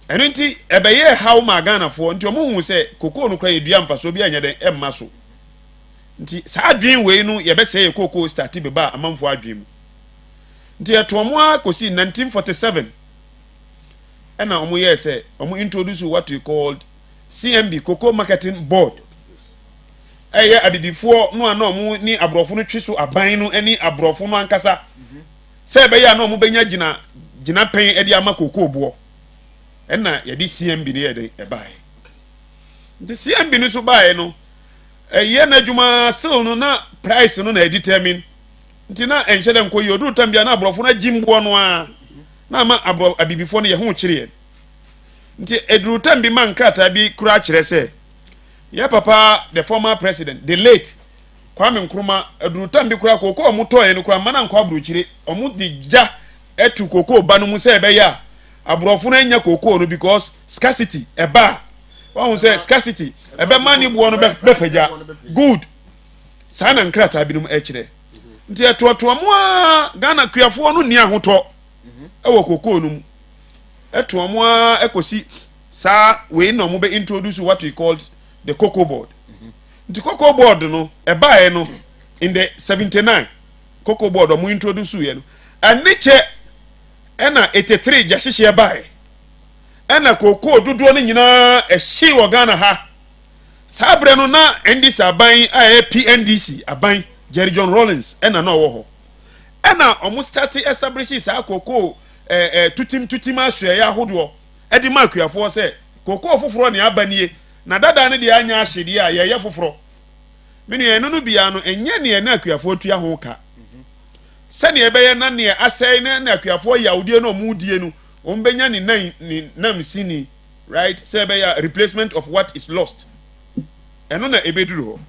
and nti ebeye how ma Ghana for nti omo hu se koko no kra yedua mfaso bi anya den emma so nti sa adwen we no ye be se ye koko start be ba amanfo adwen mu nti etomo akosi 1947 ena omo ye se omo introduce what we called CMB Cocoa Marketing Board eye adidifo no ana omo ni abrofo no twiso aban no ani abrofo no ankasa se be ya na omo benya gina pen edi ama koko bo ena ye di CMB ne ye de ebae nti CMB no so bae no eye na adwuma still no na price no na determine nti na enhyede nko yi odu tambia na abrofo na jimbo no a na ama abibifo no ye ho kire nti eduru tambi man krata bi kura kire se ye papa the former president the late Kwame Nkrumah eduru tambi kura koko omutoye no kura mana nko aburu kire omu digja etu koko ba no mu se be ya abrofo na nya koko no because scarcity eba won say scarcity ebe mani bo no be pagya good sana nkrata bi no ekire nti etoto mo a Ghana kuafo no ni ahoto ewo koko no mu eto mo a ekosi sa we no mo be introduce what we called the cocoa board nti cocoa board no eba no in the 79 cocoa board mo introduce ye no aniche ɛna 83 gya hyehyɛ bae ɛna kokoo dodoɔ no nyinaa ɛhye wɔ Ghana ha saa berɛ no na NDC aban a ɛyɛ PNDC aban Jerry John Rawlings ɛna na ɔwɔ hɔ ɛna ɔmo start establish saa kokoo tutim asoɛyɛ ahodoɔ ɛde ma akuafoɔ sɛ kokoo foforɔ ne aba nie na dada ne deɛ anya ahyedeɛ a yɛyɛ foforɔ menu ɛno no bia no ɛnyɛ ne na akuafoɔ tua ho ka sɛnea ɛbɛyɛ na ne asɛe na akuafoɔ yawdie no ɔmudie no ɔmbɛnya ne nam sini right sɛ ɛbɛyɛ replacement of what is lost ɛno na ɛbɛduru hɔ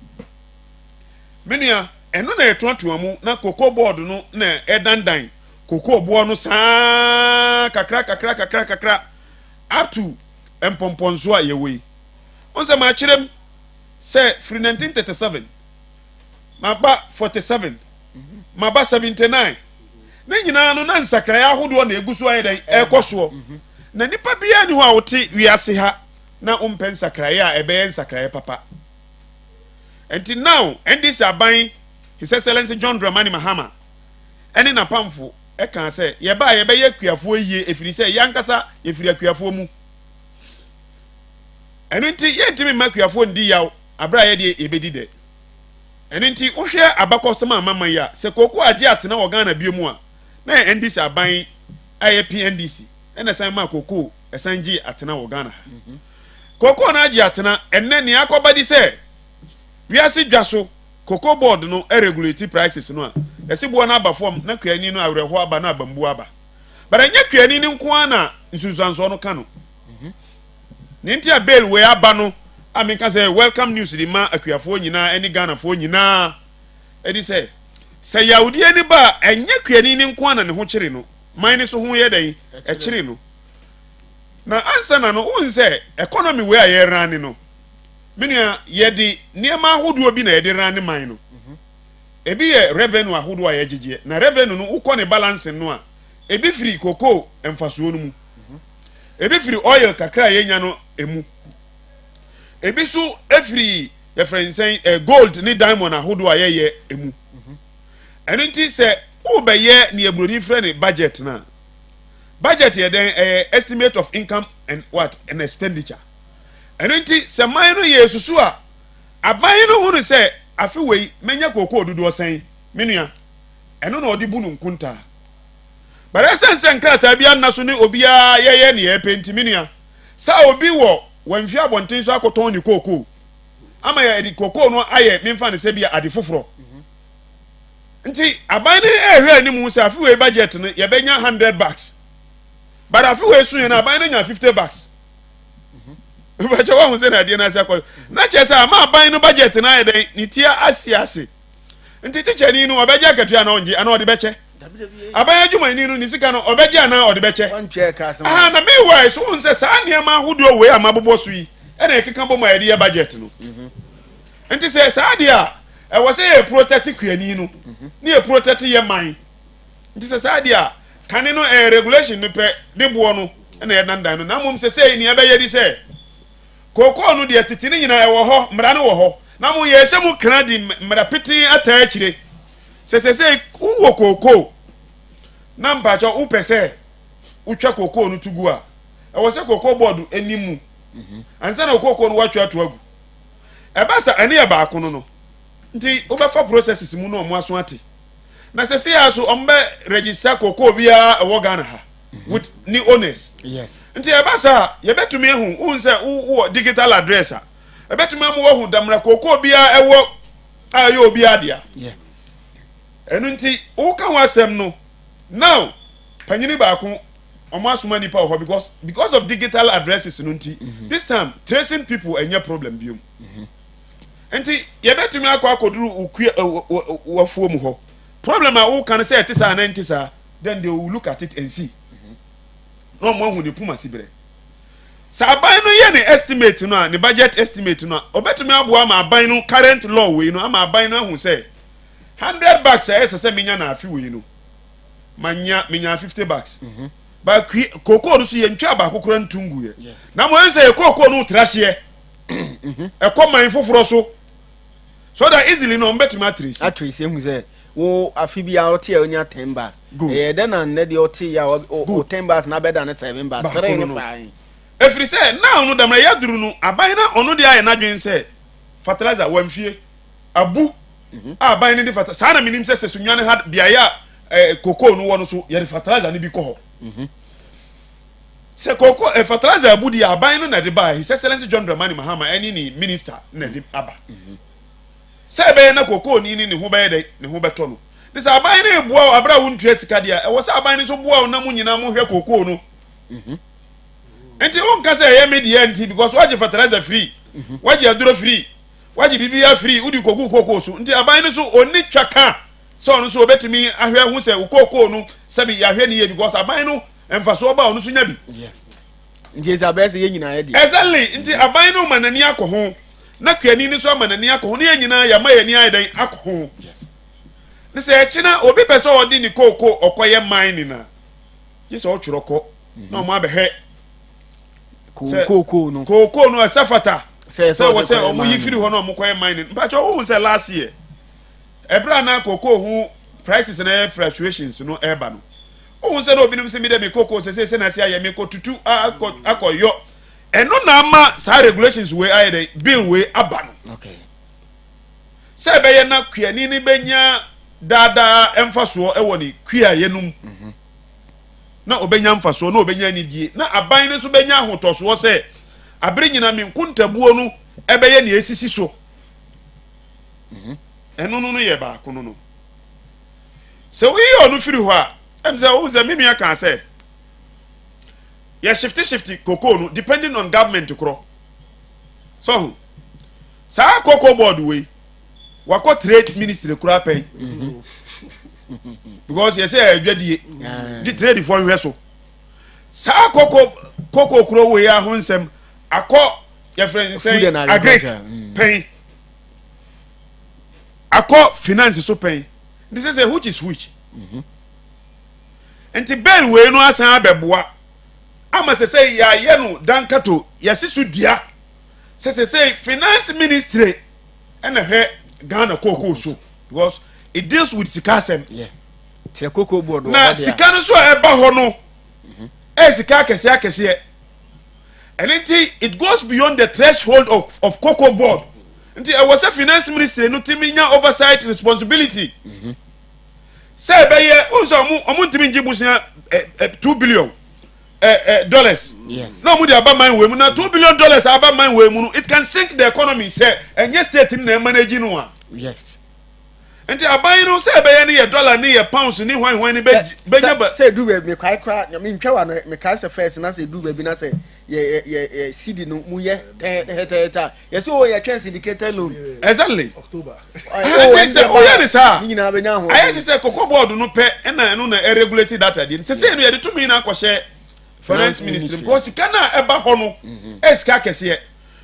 menua ɛno na ɛtoatoa mu na kokoo board no na ɛdandan kokoo boɔ no saa kakra up to mpɔmpɔnso a yɛwɔ yi ɔnsɛ maakyerɛm sɛ firi 1937 maba 47 maba 79 ne nyinaa no na nsakraeɛ ahodoɔ na egu so ayɛ dɛn ɛkɔ soɔ na nipa biara ni hɔ a wote wiase ha na ompɛ nsakraeɛ a ɛbɛyɛ nsakraeɛ papa enti now NDC aban His Excellency John Dramani Mahama ɛne napamfo ɛka sɛ yɛbɛyɛ akuafoɔ yie efiri sɛ yankasa yɛfiri akuafoɔ mu ɛno nti yɛntimi ma akuafoɔ ndi yaw abra yɛde yɛbɛdi dɛ ɛno nti wohwɛ abakɔsɛm a mama yi a sɛ kokoo agye atena wɔ Ghana bio mu a na NDC aban ayɛ PNDC ɛna san ma kokoo ɛsan gye atena wɔ Ghana kokoo na agye atena ɛnɛ ne akɔba di sɛ wiase dwa so kokoo board no regulate prices no a ɛsi boɔ na aba form na kuani no awerɛhɔ aba na abambu aba but ɛnyɛ kuani no nko ana nsunsuanso no ka no ne nti a bail we aba no a meka sɛ welcome news di ma akuafoɔ nyinaa ɛne Ghanafoɔ nyinaa ɛdi sɛ yawudie ni ba ɛnyɛ kuani no nko ana ne ho kyere no man ne so ho yɛ dɛn ɛkyere no na ansa na no won sɛ economy we a yɛ ran no menua yɛde nneɛma ahodoɔ bi na yɛde ran ne man no ebi yɛ revenue ahodoɔ a yɛgyegye na revenue no wokɔ ne balance no a ebi firi kokoo emfasuo no mu ebi firi oil kakra yɛnya no emu ebi so efiri yɛfrɛnsɛn gold ne diamond ahodoɔ a yɛyɛ emu ɛno nti sɛ wobɛyɛ ne aburoni frɛ ne budget na budget yɛ den estimate of income and what and expenditure ɛno nti sɛ man no yɛ susu a aban no hu no sɛ afi wei menya kokoo dodoɔ sɛn menua ɛno na ɔde bu no nkunta bare sɛ nkrataa bia na so ne obia yɛyɛ ne yɛ penti menua sa obi wɔ wanfi abɔnten so akɔtɔn ne kokoo ama yɛ de kokoo no ayɛ memfa ne sɛ bia ade foforɔ nti aban no ɛhwɛ anim sɛ afi wei budget no yɛbɛnya $100 but afi wei so yɛ na aban no nya $50 Bacha wa hu se na de na asa kwa na che se ama ban no budget na ayɛ ni tia ase nti teacher ni no obeja katua na onje ana ode beche aban adwuma ni no ni sika no obeja na ode beche aha na me why so hu se saa ne ma ahodo we amabobo so yi na ekeka bo ma yɛ budget no nti se saa de a ɛwɔ se yɛ protect kuani no ne yɛ protect yɛ man nti se saa de a kane no regulation no pɛ de boɔ no na yɛ dandan no na mom se ni ɛbɛyɛ di se kokoo no de tete ne nyina ɛwɔ hɔ mmara no wɔ hɔ na mo yɛ hyɛ mu kra di mmara peti ata akyire sɛ wo kokoo na mpacho wo pɛsɛ utwa kokoo no tugu a ɛwɔ sɛ kokoo board animu ansa na kokoo no watwa to agu ɛbasa ɛne yɛ baako no nti wo bɛfa processes mu no ɔmo aso ate na sɛ aso ɔmbɛ register kokoo bia ɛwɔ Ghana ha with new owners yes nti ɛbasa yɛbɛtumi ehu unse wo digital address a ɛbɛtumi amu wo hu damra kokoo bia ɛwɔ ayo obi adia yeah ɛnu nti wo ka ho asɛm no now panyini baako ɔmo asoma nipa wɔ because of digital addresses no nti this time tracing people ɛnyɛ problem biom nti yɛbɛtumi akoduru wafuo mu hɔ problem a wo kan sɛ ɛte saa na nti saa then they will look at it and see no mo hu ne puma sibre sa aban no ye ne estimate no a ne budget estimate no obetumi aboa ma aban no current law we no ama aban no hu say $100 ɛsɛ menya na afi we no menya $50 ba kokoo so ye ntwa ba kokora ntungu ye na mo ense ye kokoo no trahye ekɔ man foforo so that easily no obetumi atrace hu say wo afi bi a ɔte a onya 10 bars then and ne de ɔte ya o 10 bars na beda ne 7 bars 3 ne fine efiri sɛ na ɔno damra yaduru no aban na ɔno de ayɛ n'adwen sɛ fertilizer wamfie abu aban ne de fertilizer saa na minim sɛ sɛ sunwane ha biaya koko no wɔ no so yɛ de fertilizer ne bi kɔ hɔ sɛ koko fertilizer abu di aban no na de ba his excellency John Dramani Mahama ɛne ni minister na de aba sɛ bɛyɛ na koko ni ne ho bɛyɛ de ne ho bɛtɔ no de sɛ aban ne ebua abra wo ntua sika dia ɛwɔ sɛ aban ne so bua wo na mo nyina mo hwɛ koko no enti won ka sɛ ɛyɛ media enti because waje fertilizer free waje aduro free waje bibia free udi kogu koko so enti aban ne so oni twaka sɛ ɔno so obetumi ahwɛ ho sɛ koko no sɛ bi yahwɛ ne yɛ because aban no emfaso ba ɔno so nya bi yes nti Isabel sɛ yɛ nyina yɛ di exactly nti aban no manani akɔ ho na kuani ni so manani akɔ ho ne yɛ nyina ya ma yɛ ni ayɛ dan akɔ ho yes ne sɛ ɛkyina obi pɛ sɛ ɔde ni koko ɔkɔyɛ mine na gye sɛ ɔtwerɛ kɔ na ɔmo abɛhwɛ koko no ɛsɛ fata sɛ wɔ sɛ ɔmo yi firi hɔ na ɔmo kɔyɛ mine mpakyɛ ɔho sɛ last year ɛbra na koko ho prices na fluctuations no ɛba no ɔho sɛ na obinom sɛ mi dɛ mi koko sɛ na se ayɛ mi kɔ tutu akɔyɔ ɛno na ama saa regulations wei ayɛ dɛ bill wei aba no okay sɛ ɛbɛyɛ na kuani ne bɛnya daadaa ɛmfasoɔ ɛwɔ ne kuayɛ no mu na obɛnya mfasoɔ na obɛnya anidie na aban ne so bɛnya ahotɔsoɔ sɛ abere nyina me nkontabuo no ɛbɛyɛ ne esisi so ɛno no yɛ baako no sɛ woyi ɔno firi hɔ a ɛm sɛ wo sɛ me nua ka sɛ yɛ shifty koko no depending on government korɔ so saa koko board wei wakɔ trade ministry kura pɛn because yɛ sɛ adwadie di trade for nhwɛ so saa koko kuro wei a ho nsɛm akɔ yɛfrɛ sɛ agric pɛn akɔ finance so pɛn this is a which is which nti bɛn wei no asan abɛboa ama sɛ yɛayɛ no dankato yɛsi so dua sɛ finance ministry ɛna hwɛ Ghana koko so because it deals with sika asɛm tia koko board na sika no so ɛba hɔ no sika akɛseɛ and it goes beyond the threshold of cocoa board nti ɛwɔ sɛ finance ministry no timi nya oversight responsibility sɛ ɛbɛyɛ ɔmo ntimi ngye busia $2 billion dollars yes na ɔmo de aba man wei mu na $2 billion aba man wei mu no it can sink the economy sɛ ɛnyɛ state ni na manage no a yes nti aban no sɛ ɛbɛyɛ ne yɛ dollar ne yɛ pounds ne hwan ne bɛnya ba sɛ du ba me kwai kra me ntwa wa no me kai sɛ first na sɛ du ba bi na sɛ ye CD no mu ye ta ye so ye twen syndicated loan exactly October say o ye this ha ni nyina benya ho aye say koko board no pe na no na regulate that idea say no ye de to me na akɔhye finance ministry because sika na eba hɔ no esika kɛse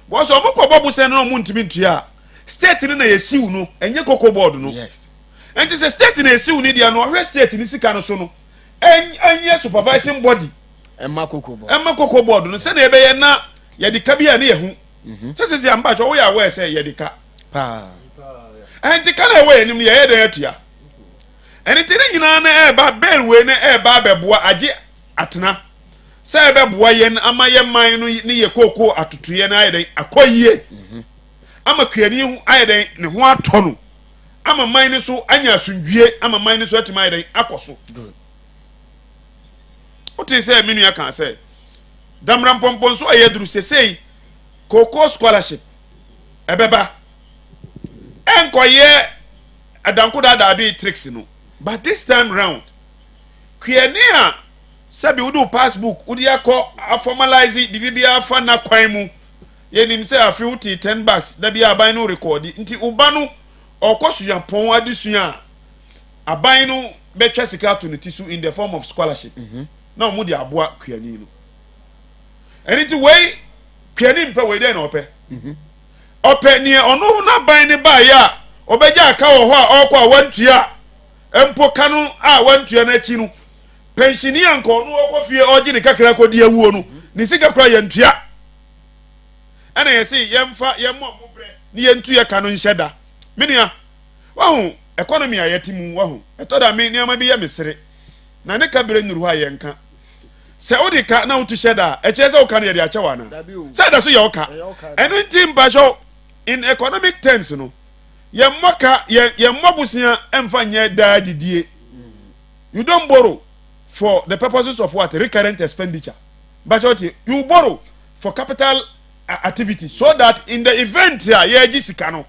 bo so mo kɔ bobu sɛ no mo ntimi ntua state ni na ye siw no enye koko board no yes and say state na ye siw ni dia no hwɛ state ni sika no so no enye supervising body Emma koko board no se na ebe ye na ye de ka bia na ye hu se amba cho wo ya we se ye de ka pa enti ka na we enim ye de atua enti ne nyina na eba bel we na eba beboa age atena se beboa ye ama ye man no ne ye koko atotoye na ayede akoyie ama kuani hu ayede ne ho atɔ no ama man ne so anya asundwie ama man ne so atima ayede akoso Oti say menu ya kan say damram pompon so ayeduru sesei koko scholarship ebeba enkoye adanko da do tricks no but this time round kwiani a sabi wudu passbook wudi akọ formalize bibia afa na kwan mu yenim say afi wuti 10 bucks da bia aban no record nti uba no okosu yapon adisua aban no betwa sika to ne tisu in the form of scholarship na mo di aboa kwiani no eniti wei kwiani mpa wei dey na ope ni ono na ban ne ba ya obeja aka wo ho a okwa wantua empo kanu a wantua na chi no pensioner nko no okwa fie oji ne kakra ko di awuo no ni sika kra ya ntua ana yesi yemfa yemmo mobre ni yentu ye kanu nhyeda menua wahu economy a yetimu wa ho etoda me niam bi ye mesere na ne ka bere nuru ha yenka se odika na utu sheda e che se o ka na ye de achewa na se da so ye o ka eno ntim ba jo in economic terms no ye moka ye mobusia emfa nye da didie. You don't borrow for the purposes of what? Recurrent expenditure. But you borrow for capital activity so that in the event here ye sikano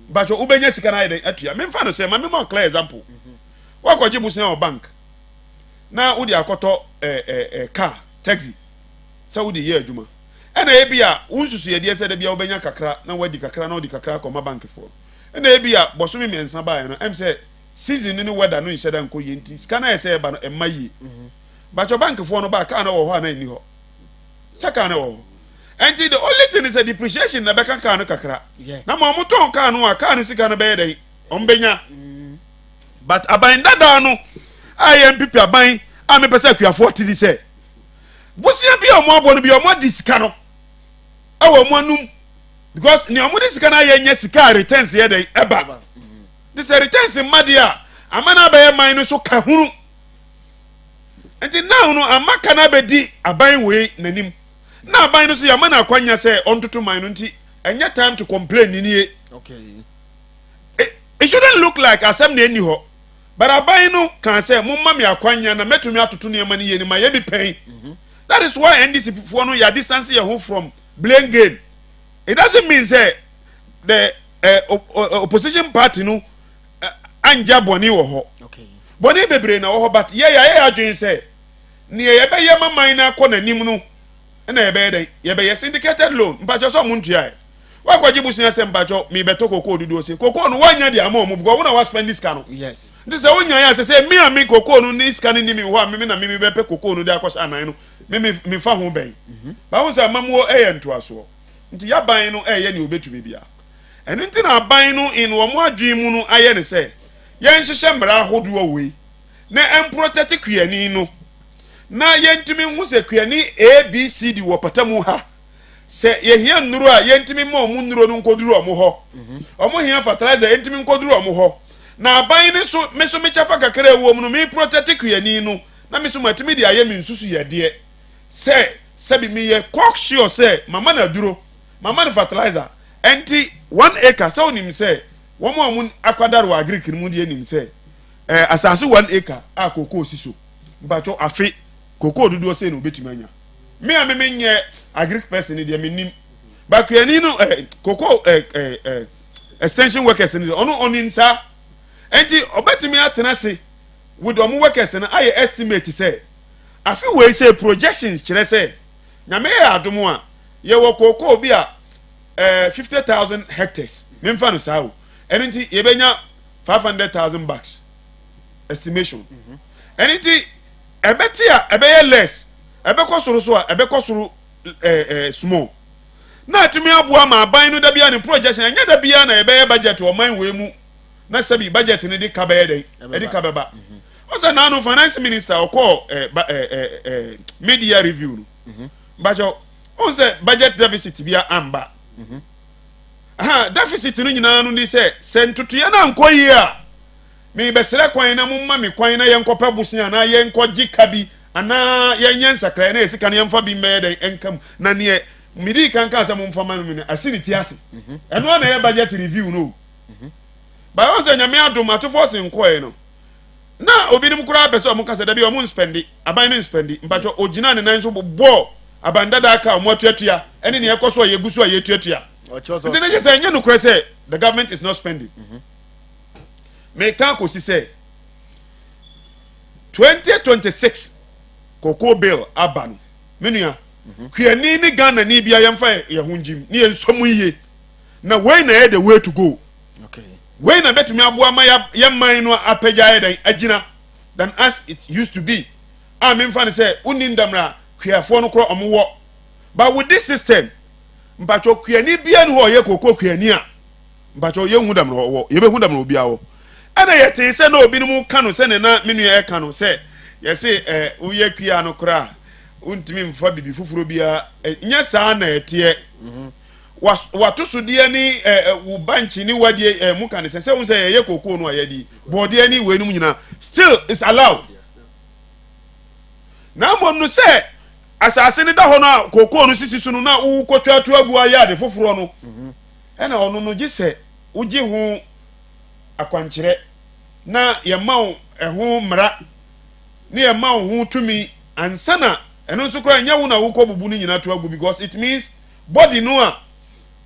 but you ubenye sikana ide atuya me mfa no say ma me more clear example wa kwaje busia o bank na udi akoto car taxi sa udi ye adwuma ena e bia unsusu ye de se de bia ubenya kakra na wadi kakra na udi kakra ko ma bank for ena e bia bosomi mensa ba no em say season ni weather no nheda nko yenti sikana ye say ba no emayi but your bank for no ba ka na wo ho na ni ho saka na wo. And the only thing is a depreciation na beka kan kakra. Na mo moton kan no aka no sika no be dey ombenya. But aban dada no ayem pipi aban a me pese akuafo tiri se. Busia bi omo abo no bi omo di sika no. Awo mo anum because ni omo di sika na ye nya sika returns ye dey eba. This returns in madia amana ba ye man no so ka hunu. And now no amaka na be di aban we nanim. Na aban no so ya mana akwanya say ontoto man no nti enya time to complain ni. Okay. It shouldn't look like asem na eni ho. But aban no can say mumma me akwanya na metumi atoto ne ma ni ma ye bi pen. That is why NDC people no ya distance your home from blame game. It doesn't mean say the opposition party no anja boni wo ho. Okay. Boni bebre na wo ho but ye adwen say ne ye be ye maman na akọ nanim no na ye be syndicated loan mpacho so muntua wa kwaji busia se mpacho mi beto koko dudu ose koko no wanya dia ma omu because wona wa spend this can. Yes. This say onya ya say me and me koko no ni scan ni mi ho me na me bepe koko no de akwasha anan no me fa ho ben ba wo say mamuo nto aso nti ya ban no ni obetumi bia eno nti na ban no in wo mo adwen mu no aye ne say ye nhihye mbra hodo we na emprotect kuani no na yentimi hu se kuani ABCD wo patamu ha se ye hia nnuru a yentimi ma omu nnuru no nkoduru omu ho omu hia fertilizer yentimi nkoduru omu ho na aban ne so me so me chafa kakra ewo mu no me protect kuani no na me so matimi de aye me nsusu ye de se bi me ye cocksure se mama na duro mama na fertilizer enti 1 acre so nim se wo mo omu akwadaro agric mu de nim se asase 1 acre a koko osiso mpacho afi koko dudu se no betimanya me a me nye agric person ni de menim ba kuani no koko extension workers ni ono oninsa enti obetimi atena se with omo workers na aye estimate say afi we say projections kire say nyame ya adomo a ye wo koko bi a 50,000 hectares memfa no sawo enti ye benya 500,000 bucks estimation enti ebeti a ebeye less ebekosoro so a ebekosoro small na tumi aboa ma aban no da bia ne projection anya da bia na ebeye budget o man we mu na sabi budget ne de kabeye den e de kabeba o say na no finance minister o call media review no bajo o say budget deficit bia amba deficit no nyina no ni say sentutuye na nkoyi a me besere kwan na mumma me kwan na yenkopa busia na yenkoji kabi ana yenyen sakra na esika na yemfa bi mede enkam na ne midi kanka asa mumfa ma me asiniti ase eno na ye budget review no ba won se nyame adom atofo nkoe no na obinim kura pese o mukasa da bi o mun spendi aban no spendi mpacho ogina ne nan so bo abandada aka o motuatua ene ne yekoso yeguso yetuatua nti ne je se enye no kura se the government is not spending me kan ko si say 2026 koko bill abano menua kuani ni Ghana ni bia yemfa ye hunjim ni ensomu yiye na wey na the way to go. Okay, wey na betumi aboa ma yemman no apagya ye agina than as it used to be. Memfa ne say unindamra kuafo no kro omwo but with this system mpacho kuani bia no ho ye koko kuani a mpacho ye hudamra wo ye be hudamra obia wo ana yete se na obi mu ka no se ne na menu ye ka no se ye se uye kwia no kra untimi mfa bibi fufuro bia nya saa na ete wato so de ni wo bank ni wade mu kan se won say ye koko no ayedi bode ni we num nyina still is allowed na mo no say asase ni da ho no koko no sisi so no na wo kotwatu agu ayade foforo no ena ono no gise uji hu akwankyere na ye mawo ho mra ne ye mawo hu tumi ansana eno nso kra nya wo na wo kobubu ni nyina to agu because it means body no a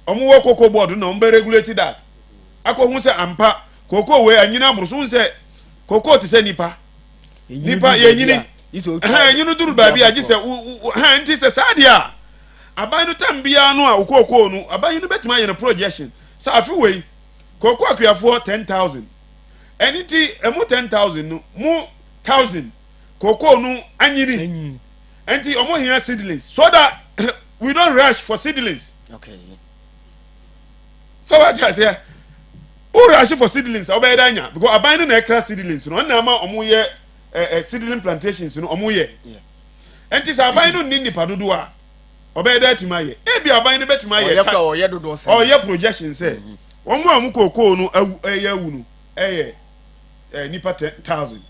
omo wo koko board no mbe regulate that akọ hu se ampa koko we anyina aburu so se koko te se nipa ye nyini nyinu duru ba bi agi se nti se sadia aban no tambia no a koko no aban no betima ye no projection sa afi we koko akuyafo 10,000 eniti emu 10,000 no mu 1,000 koko no anyini enti omo here seedlings so that we don't rush for seedlings. Okay. So what I say, who rush for seedlings? Obey danya because abandon extra seedlings. No, na ma omo ye seedling plantations. No, omo ye. Yeah. Enti sa abandon ni nipa dodo a obey that to my ye. E bi abandon bet to my ye. Oh ye dodo say. Oh ye projection say. Omo amu koko no ye wu no. Nipa 10,000.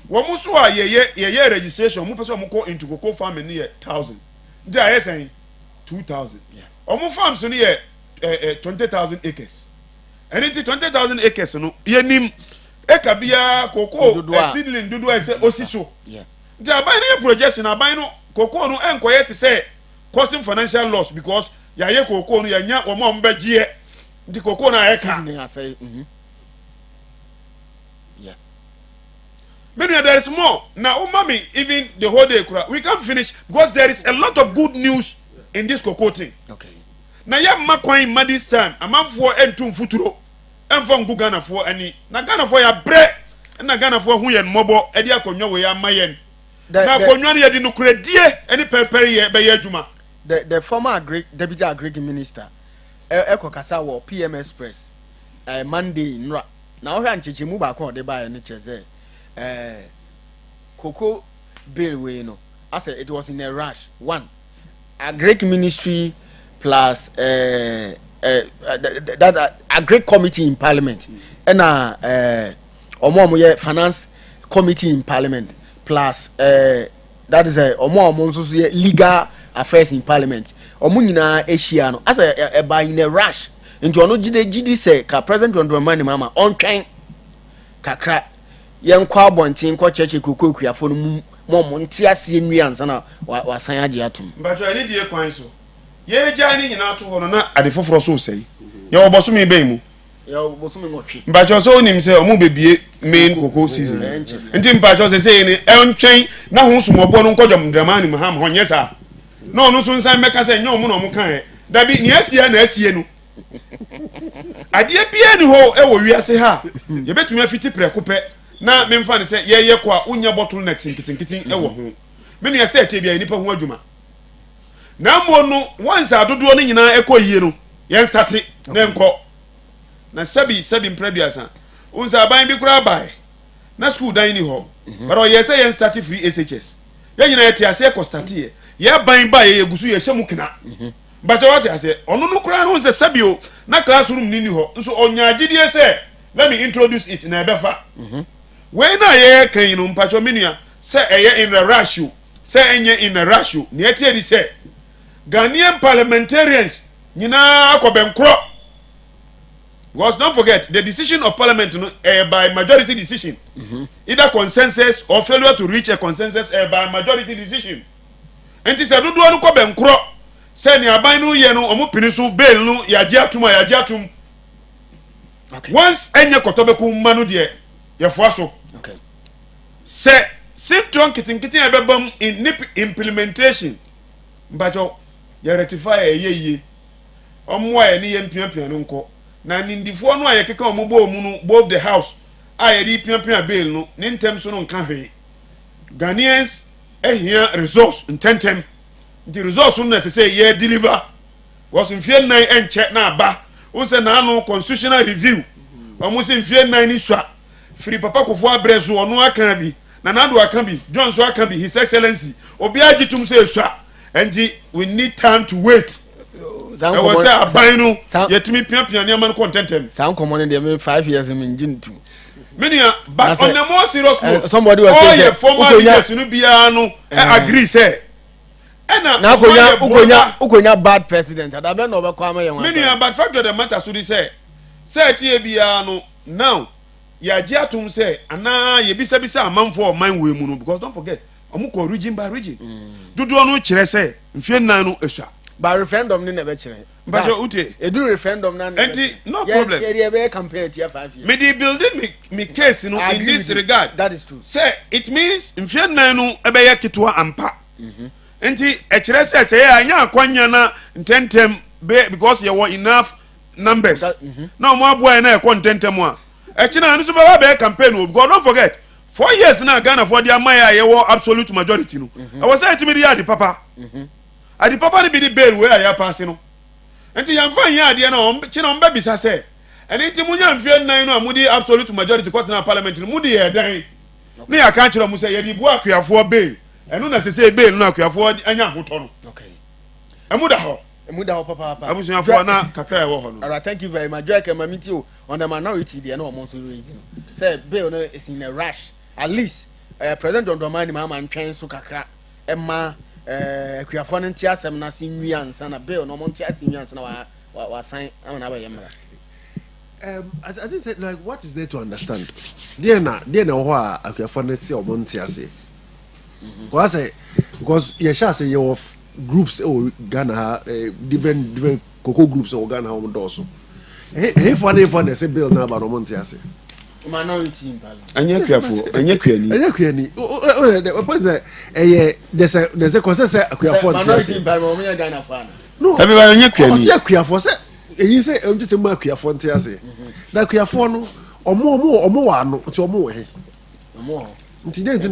Womu so a ye registration. Mu person mu ko into cocoa farming ni 1,000. Nti aye saying 2,000. Yeah. Omo farms no ye 20,000 acres. And into 20,000 acres no ye nim eka bia koko seedling dudu ese osiso. Yeah. Nti aban no projection aban no koko no enkoye te say causing financial loss because ya ye koko no ya nya omo mbagye nti koko na eka. Yeah. Maybe there is more. Now, mommy, even the whole day, we can't finish because there is a lot of good news in this cocoa thing. Okay. Now, ya makwa in this time, a man for entum futuro, and from Ghana for any. Na Ghana for ya bread, and na Ghana for who and mobo, edia konyo we ya mayen. Na konyo ya dinu kredie, any peperi be ye juma. The former deputy agric minister, Eko Kasawa, PM Express, Monday, nra. Now, I'm teaching mu back on the buy any cheze. Cocoa bill we know. I said it was in a rush. One, a great ministry plus that a great committee in parliament, and finance committee in parliament plus that is a legal affairs in parliament. Omunina Asiano as a by in a rush into ono GD say ka president on money mama on train kakra. Yen kwa bontin kwa cheche kokoku ya fo no mo nti ase nwiansa na wasan age atum mbajo ani die kwan so ye gya ni nyina to ho no na ade foforo so sei ye oboso mi ben mu ye oboso mi nwotwe mbajo so onim se omo bebie main koko season nti mbajo se sei ni entwen na ho sumobo no nkodwom dramani maham ho nyesa na onu so nsan meka se nya omo no omo kan da bi ni asie na asie no ade bia ni ho e wo wiase ha ye betumi afiti prekope na memfa ne se ye kwa unya bottleneck nkitinkitin e wo ho me ne se te bia nipa ho adwuma na mo no once adodo no nyina ekoyie no ye start na enko na sabi mpraduasa unsa aban bi kura bai na school dan ni ho but o ye se ye start free SHS ye nyina ye te ase ko start ye ban ba ye gusu ye hyemu kina but what I say onu no kura no se sabi o na classroom ni ho nso onya agidie se let me introduce it na ebefa when I can you mpachominia say in a ratio say in a ratio near di say Ghanaian parliamentarians nyina akobenkro because don't forget the decision of parliament by majority decision either consensus or failure to reach a consensus by majority decision enti say dodo no kobenkro say ni aban no ye no omo pinisu bail no yaje atum okay once enye kotobeku manu de ye foaso okay say sit-on kitin ebebam in nip implementation mbajo ye rectify ye omo aye ni ye mpiapia no nko na nindifo no aye keka omo bo mu no both the house aye di piapia bail no ni ntem so no nka hwe Ghanaians ehia resource intentem the resource no say ye deliver was in fear nine enche na aba unse na no constitutional review omo se fear nine ni swa free papa kofo abrezo ono aka bi na nado aka bi John so aka bi his excellency obi agitum say swa and we need time to wait was a bino yet to me piano man content sound common in the 5 years in June too. Many but on the more serious note, somebody was saying former leaders in Biano agree say. Now Ukonya bad president. I don't know about Kwame. Many but fact of the matter so they say Biano now ya jiatum say ana ye bisa amam for man we mu because don't forget omuko region by region. Dudu onu kire say mfie nan no esua. By referendum ni na be kire. But ute e do referendum na no problem. Yeah, be campaign here 5 years. Me dey building me case no in this regard. That is true. Say it means mfie nan no ebe ye kitwa ampa. Enti e kire say anya akwanya na ntentem because you were enough numbers. Now mo aboa na e contentem a e kire anu so be campaign o because don't forget 4 years na Ghana for their maya ye were absolute majority no. I was say it me the papa. Adi papa ni be the bail where ya pass no. Enti yamfa nya ade na chi na omba bisa say eni ti munya mfie nan no amudi absolute majority court na parliament no mudi ye dan. Ne ya kan kire mu say ye di bu akuafo bail. Enu na sese bail no akuafo anya hoto no. Okay. Emuda ho papa. Abusuafo na kakra e wo ho no. Alright, thank you very much. Joy Kemamiti o on the minority there no mo so reason. Say bail no is in a rush. At least President John Dramani Mahama ntwen so kakra emma akuafo no ntia asem na se nwi ansa na bail no mo ntia asem nwi ansa na wa sign amana ba yemra. I think say like what is there to understand? There na ho a akuafo no ntia omo ntia ase. Because you shall say you have groups or Ghana different cocoa groups or Ghana home also. Hey for say bill now about Montiase. Minority in Anya Kuyani. The point is there's a concern say minority in Ghana fan. No, everybody Anya Kuyani. Kuyafo say he say to ma Kuyafo Ntiase. Na Kuyafo no omo wa no nti omo he. Omo exactly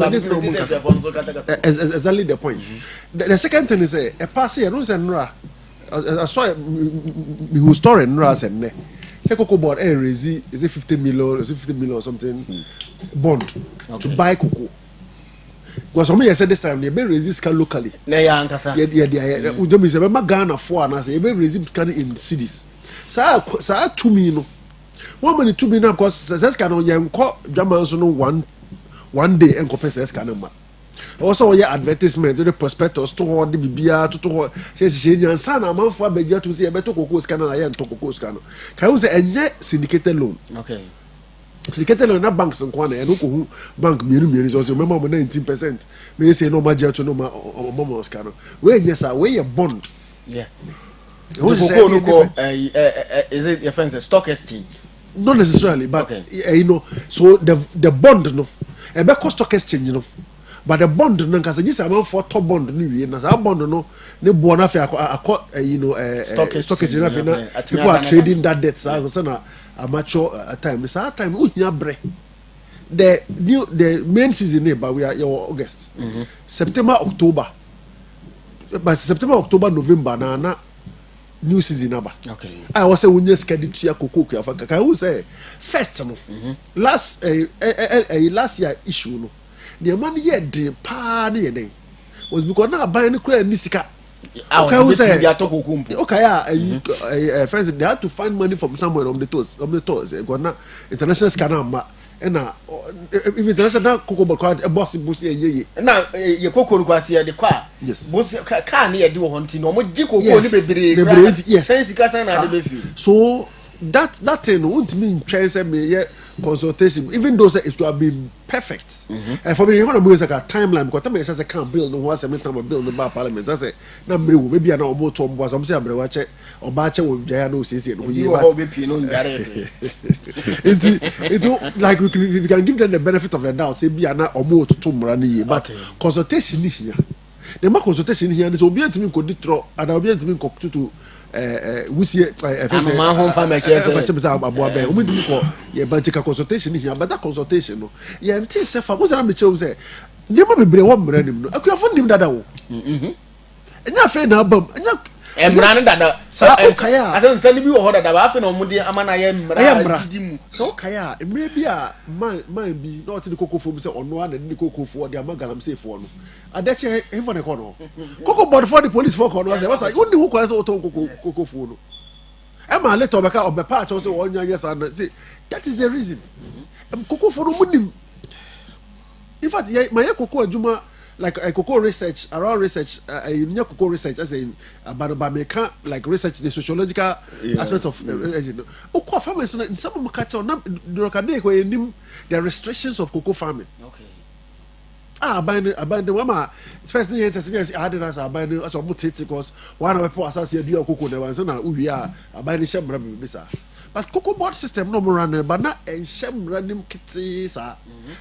the point. The second thing is a pass here. I saw who story Nra said ne. Say cocoa board raise is it 50 million or something bond to buy cocoa. Because somebody said this time they be raise this locally. Yeah. We don't say we Ghana for and say we raise scan in cities. Sa 2 million. 1 million 2 million because says can you call German so no one day and compare says can ma. Also your advertisement the prospectus to hold the bibia to says she sana man for beja to say beto cocoa scanner na to cocoa scanner. Can you say enye syndicated loan? Okay. Syndicated loan na banks nkwana e no ko bank mienu so remember 19%. Me say no maja to no ma scanner. We yes sir we a bond. Yeah. Cocoa no ko is it your friends stock exchange? Not necessarily but you know so the bond no e be cost stock exchange no. But the bond no nka say this amount for top bond no wie na sa bond no ne bo na fa you know stock exchange na fa people are trading that debt so na amateur time sa time we hia bre the main season but we are August September October but September October November na new season aba. Okay. I was say we just schedule to ya cocoa Africa. Can you say first no last year issue no the money here the pa na ye was because now buy any credit nisika. Okay, we say okay friends they had to find money from somewhere on the toes because now international scanner and if international cocoa but boss ye now ye cocoa kwasi the kwa yes boss car na ye do hunting no mo ji cocoa ni bebre yes sense kasa na de befi so that thing won't mean try say me consultation even though say it would have been perfect and for me you want to move like a timeline because time say can build no one say me time build the bar parliament I say na mre wo maybe na obo to mbo some say mre wa che oba che wo bia na osisi no ye ba it like we can give them the benefit of the doubt say bia na omo to mra na ye but consultation ni here the ma consultation here is obi antimi ko ditro and obi antimi ko tutu we see ma home farm say abo abe obi ntimi ko ye ba take consultation here but that consultation no ye mti say fa mo say na me chew say ne ma bebre wo mra nim no akuafo nim dada wo enya fe na abam enya emra ne dada sa okaya asan sani bi wo ho dada ba afi na omo de amana ye emra didi mu sa okaya emre bi a man bi na oti kokofo bi se ono ana ni kokofo de amagalam sefo no adeche efo ne kono koko board for the police for kono say wasa uni hu kwa say oton kokofo no e ma later obeka obepa acho say onya yes and say that is the reason kokofo no munim in fact my koko aduma like a cocoa research around research a cocoa research as in about meka like research the sociological aspect of cocoa farming in some catch on the restrictions of cocoa farming. Okay. Abandon mama first thing is added as abandon as a mutate because one of the people as you do cocoa there was na we are abandon shambra bisa. But cocoa board system no more running, but not a sham random kitty, sir.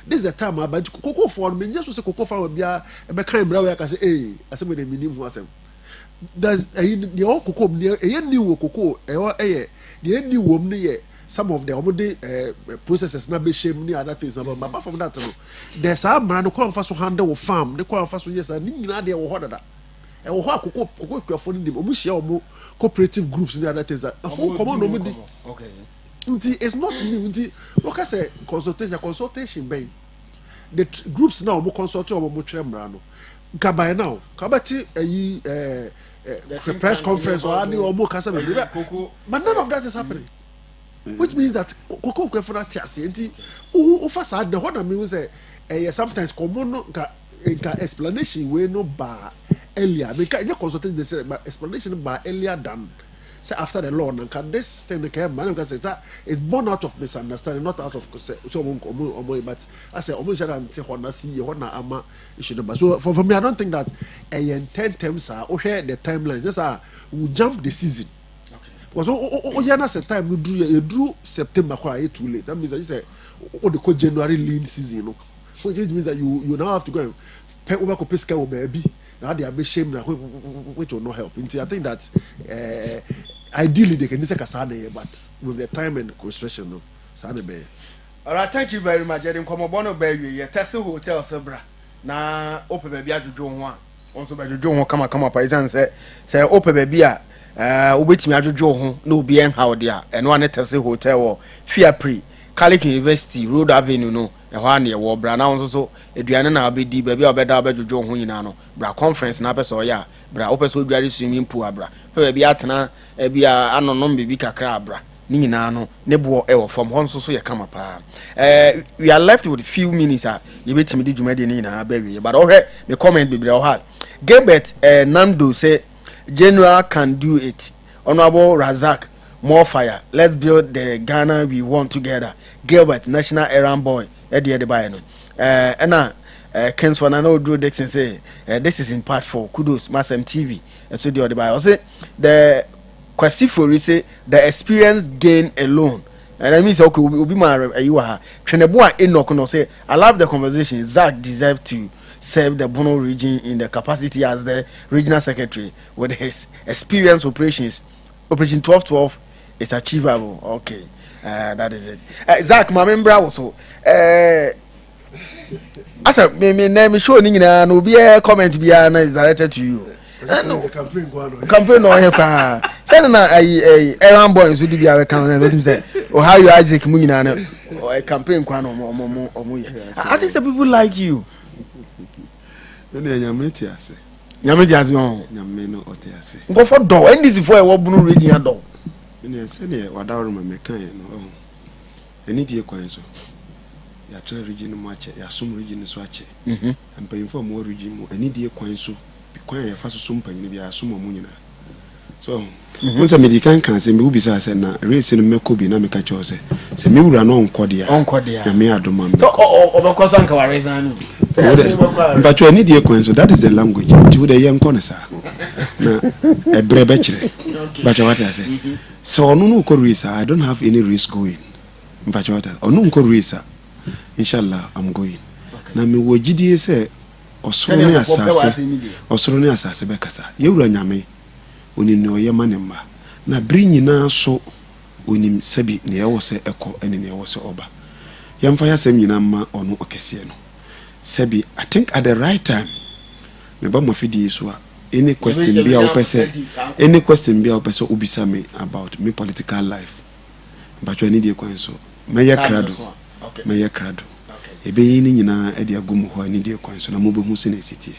This is the time about cocoa farm. Me just say cocoa farm will be a kind of I can say, hey, I say, the minimum was him. There's the old cocoa near a new cocoa, the new woman, some of the already processes not be shame near other things. But apart from that, there's some man who come first to handle farm, the call first, yes, and you know, they will order that. And what cocoa for them, almost cooperative groups and other things. Okay. It's not new. Look, I say consultation, babe. The groups now more consulting or more trembrano. Kabay now, Kabati a press conference or any or more customer. But none of that is happening. Which means that cocoa for that tiasi. Who facade the one I mean say sometimes common explanation we no bar earlier because you consulting the say explanation bar earlier than say after the law and can this thing can man because that it's born out of misunderstanding not out of so but I say almost and say hona see hona ama issue number so for me I don't think that 10 terms are okay the timelines just we jump the season because you know say time you drew September quite too late that means that you say the January lean season you know. So it means that you now have to go and pay over Kopeska or baby. Now they are be shame which will not help. I think that ideally they can say Kasane, but with the time and constriction, no. Sane. All right, thank you very much. I didn't come abono baby. You test hotel Sabra. Na open baby to do one. Also by do come up. I say open baby. Ubetimi adwojo ho no be en how there. And one test hotel or Fear Pre. Catholic University Road Avenue no ehwa na ye bra na won so eduane na abedi baby obeda abedwojo ho yina no bra conference na pese oya bra opeso oduare swimming pool abra pe baby atena bia anonom bebi kakra abra ni nyina no ne bo e wo from hon so ye kama pa we are left with few minutes ye betimi di dwumade ni nyina baby but ohwe me comment bebi o ha Gilbert Nando say General can do it. Honorable Razak more fire. Let's build the Ghana we want together. Gilbert, national errand boy. Eddie Bayano. Kens Fanano Drew Dixon say, this is in part 4. Kudos, Massam TV. And so the other by say the question for say the experience gain alone. And I mean, okay, we'll be my you are. Treneboa Enoch say, I love the conversation. Zach deserves to serve the Bono region in the capacity as the regional secretary with his experience operations. Operation 1212 is achievable. Okay, that is it. Zach, my member also. Asa me name show ni nyina no be comment bia na is directed to you. Campaign no here pa. Say na errand boy so di bia we kan na say oh how you Isaac mu nyina na campaign kwa no omo here. I think some people like you. No nyameti ase. Nyameti ase on. Nyame no ote ase. Go for do NDC for e wo bunu region do. Me say ne wadawro ma mekan no. Eni die kwan so. Ya tra region mu ache, ya sum region so ache. Ampanyimfo mo region mu eni die kwan so. Kwan ya fa so sum panyin bia sum mo nyina. So, once American can say me ubisa say na race no meko bi na me ka cho say. Say me wura no onkodia. Na me adoma me. So obekoso anka wa race anu. But you need the coin, so that is the language. You the young connoisseur. A brebe chile. But what I say. So no risk. I don't have any risk going. But what I no risk. Inshallah, I'm going. Na me wo gidi say osoro ne asase bekasa. Ye wura nyame. Oni no ye manemma. Na bri nyina so onim sabi ne ye wo se eko ene ne ye wo se oba. Yamfa ya sem nyina ma ono okese no. Sebi, I think at the right time, me ba mo fidi so any question be our person, any question be our person ubisa me about me political life. But you need a coin so. Maya crado, Maya crado. Ebe yini nyina e de agum ho ani de kwan so na mo be hu se na city.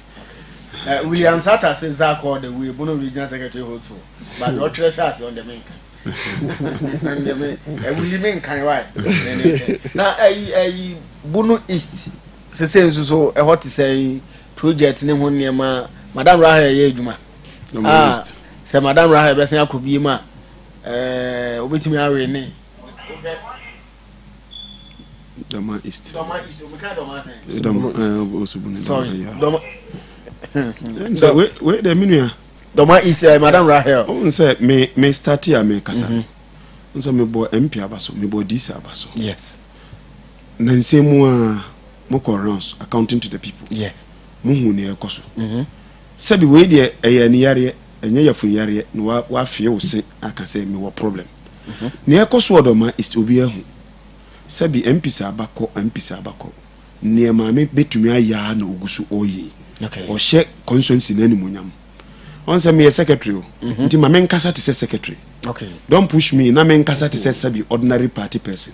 William Sata says that called the way Bono Regional Secretary Hoto, but your treasures on the main. And the William can right. Now a Bono East says so a what to say project name one near Madame Raha Yejuma. Say Madame Raha Bessia could be ma with me our name. Doma East. Sorry. So wait the minute. Doma is Madame Rahel. On say me start here me kasa. On say me bo MP abaso, me bo DC abaso. Yes. Nanse mo corrons accounting to the people. Yeah. Mo hu ne ekoso. Sabi we de eye ne yare, enye yafun yare no wa fie wo se aka say me wo problem. Ne ekoso Doma is obi ahu. Sabi MP sa abako. Ne ma me betumi aya na ogusu oyi. Okay. Or share constituency na nimunyam. On say me a secretary. Nti ma men kasa to say secretary. Okay. Don't push me na men kasa to say sabi ordinary party person.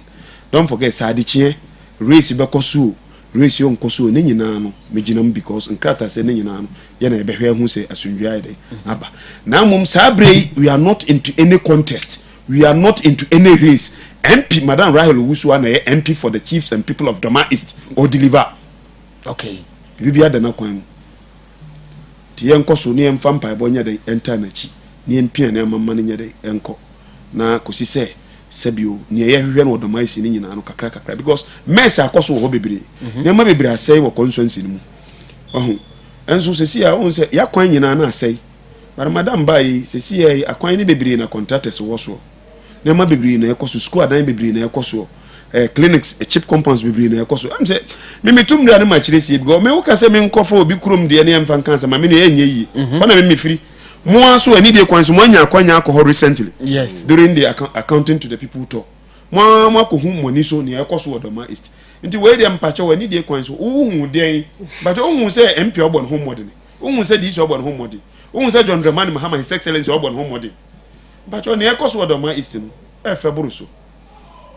Don't forget sadichie race be koso, race yon koso ne nyina no me ginam because nkrata say ne nyina no ye na be hwe hu say asundwa ide aba. Na mum sabre we are not into any contest. We are not into any race. MP Madam Rahel Owusu na MP for the chiefs and people of Doma East or deliver. Okay. Bibia da na kwan. Ti yenko so ne emfa mpa ebo nya de enter na chi. Ne empia na mamma ne nya de enko. Na kosi se sabio ne ye hwehwe na Doma East ni nyina no kakra because mess akoso wo bebre. Ne ma bebre asai wo constituency ni mu. Ohun. Enso sesi a won se ya kwan nyina na asai. But madam bai sesi e akwan ni bebre na contractors wo so. Ne ma bebre na ekoso school adan bebre na ekoso. Clinics chip compounds bibiri na ekoso am say me metum ndia na ma kire sie because me wo ka say me nkofo obi krom de na emfa kansa ma me na enye yi bona me mefiri mo aso ani de kwanso mo anya akwanya akọ recently yes during the accounting to the people talk mo akohu money so na ekoso Doma East nti we de mpache wani de kwanso uhu den but uhu say MP obon ho modern uhu say this obon ho modern uhu say John Dramani Mahama His Excellency obon ho modern but on ekoso Doma East no e feburu so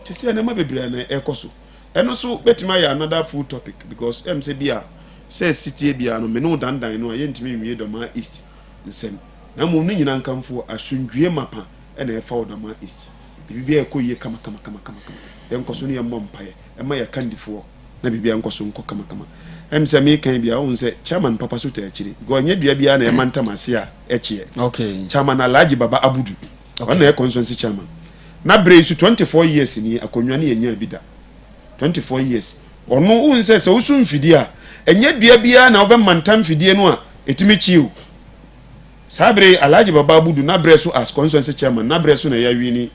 tisi na ma bebre na ekoso eno so betima ya another full topic because em say bia say city bia no me no dandan no ayentimi nwie Doma East nsem na mo ni nyina nkamfo asundwie mapa na e fa Doma East bibia ekoye kama enkoso ne yemmo mpaye ema ya kandifo na bibia enkoso nko kama em say me kan bia won say chairman papa so ta akire go nya dua bia na e mantamase a echie okay chairman Alhaji Baba Abudu ona e constituency chairman na bresu 24 years ni akonwa ne yenya bida 24 years ono unse se usu mfidi a enye dua bia na obe mantam mfidie no a etimi chiu sabre Alhaji Baba Abudu na bresu as constituency chairman na bresu na yawi ni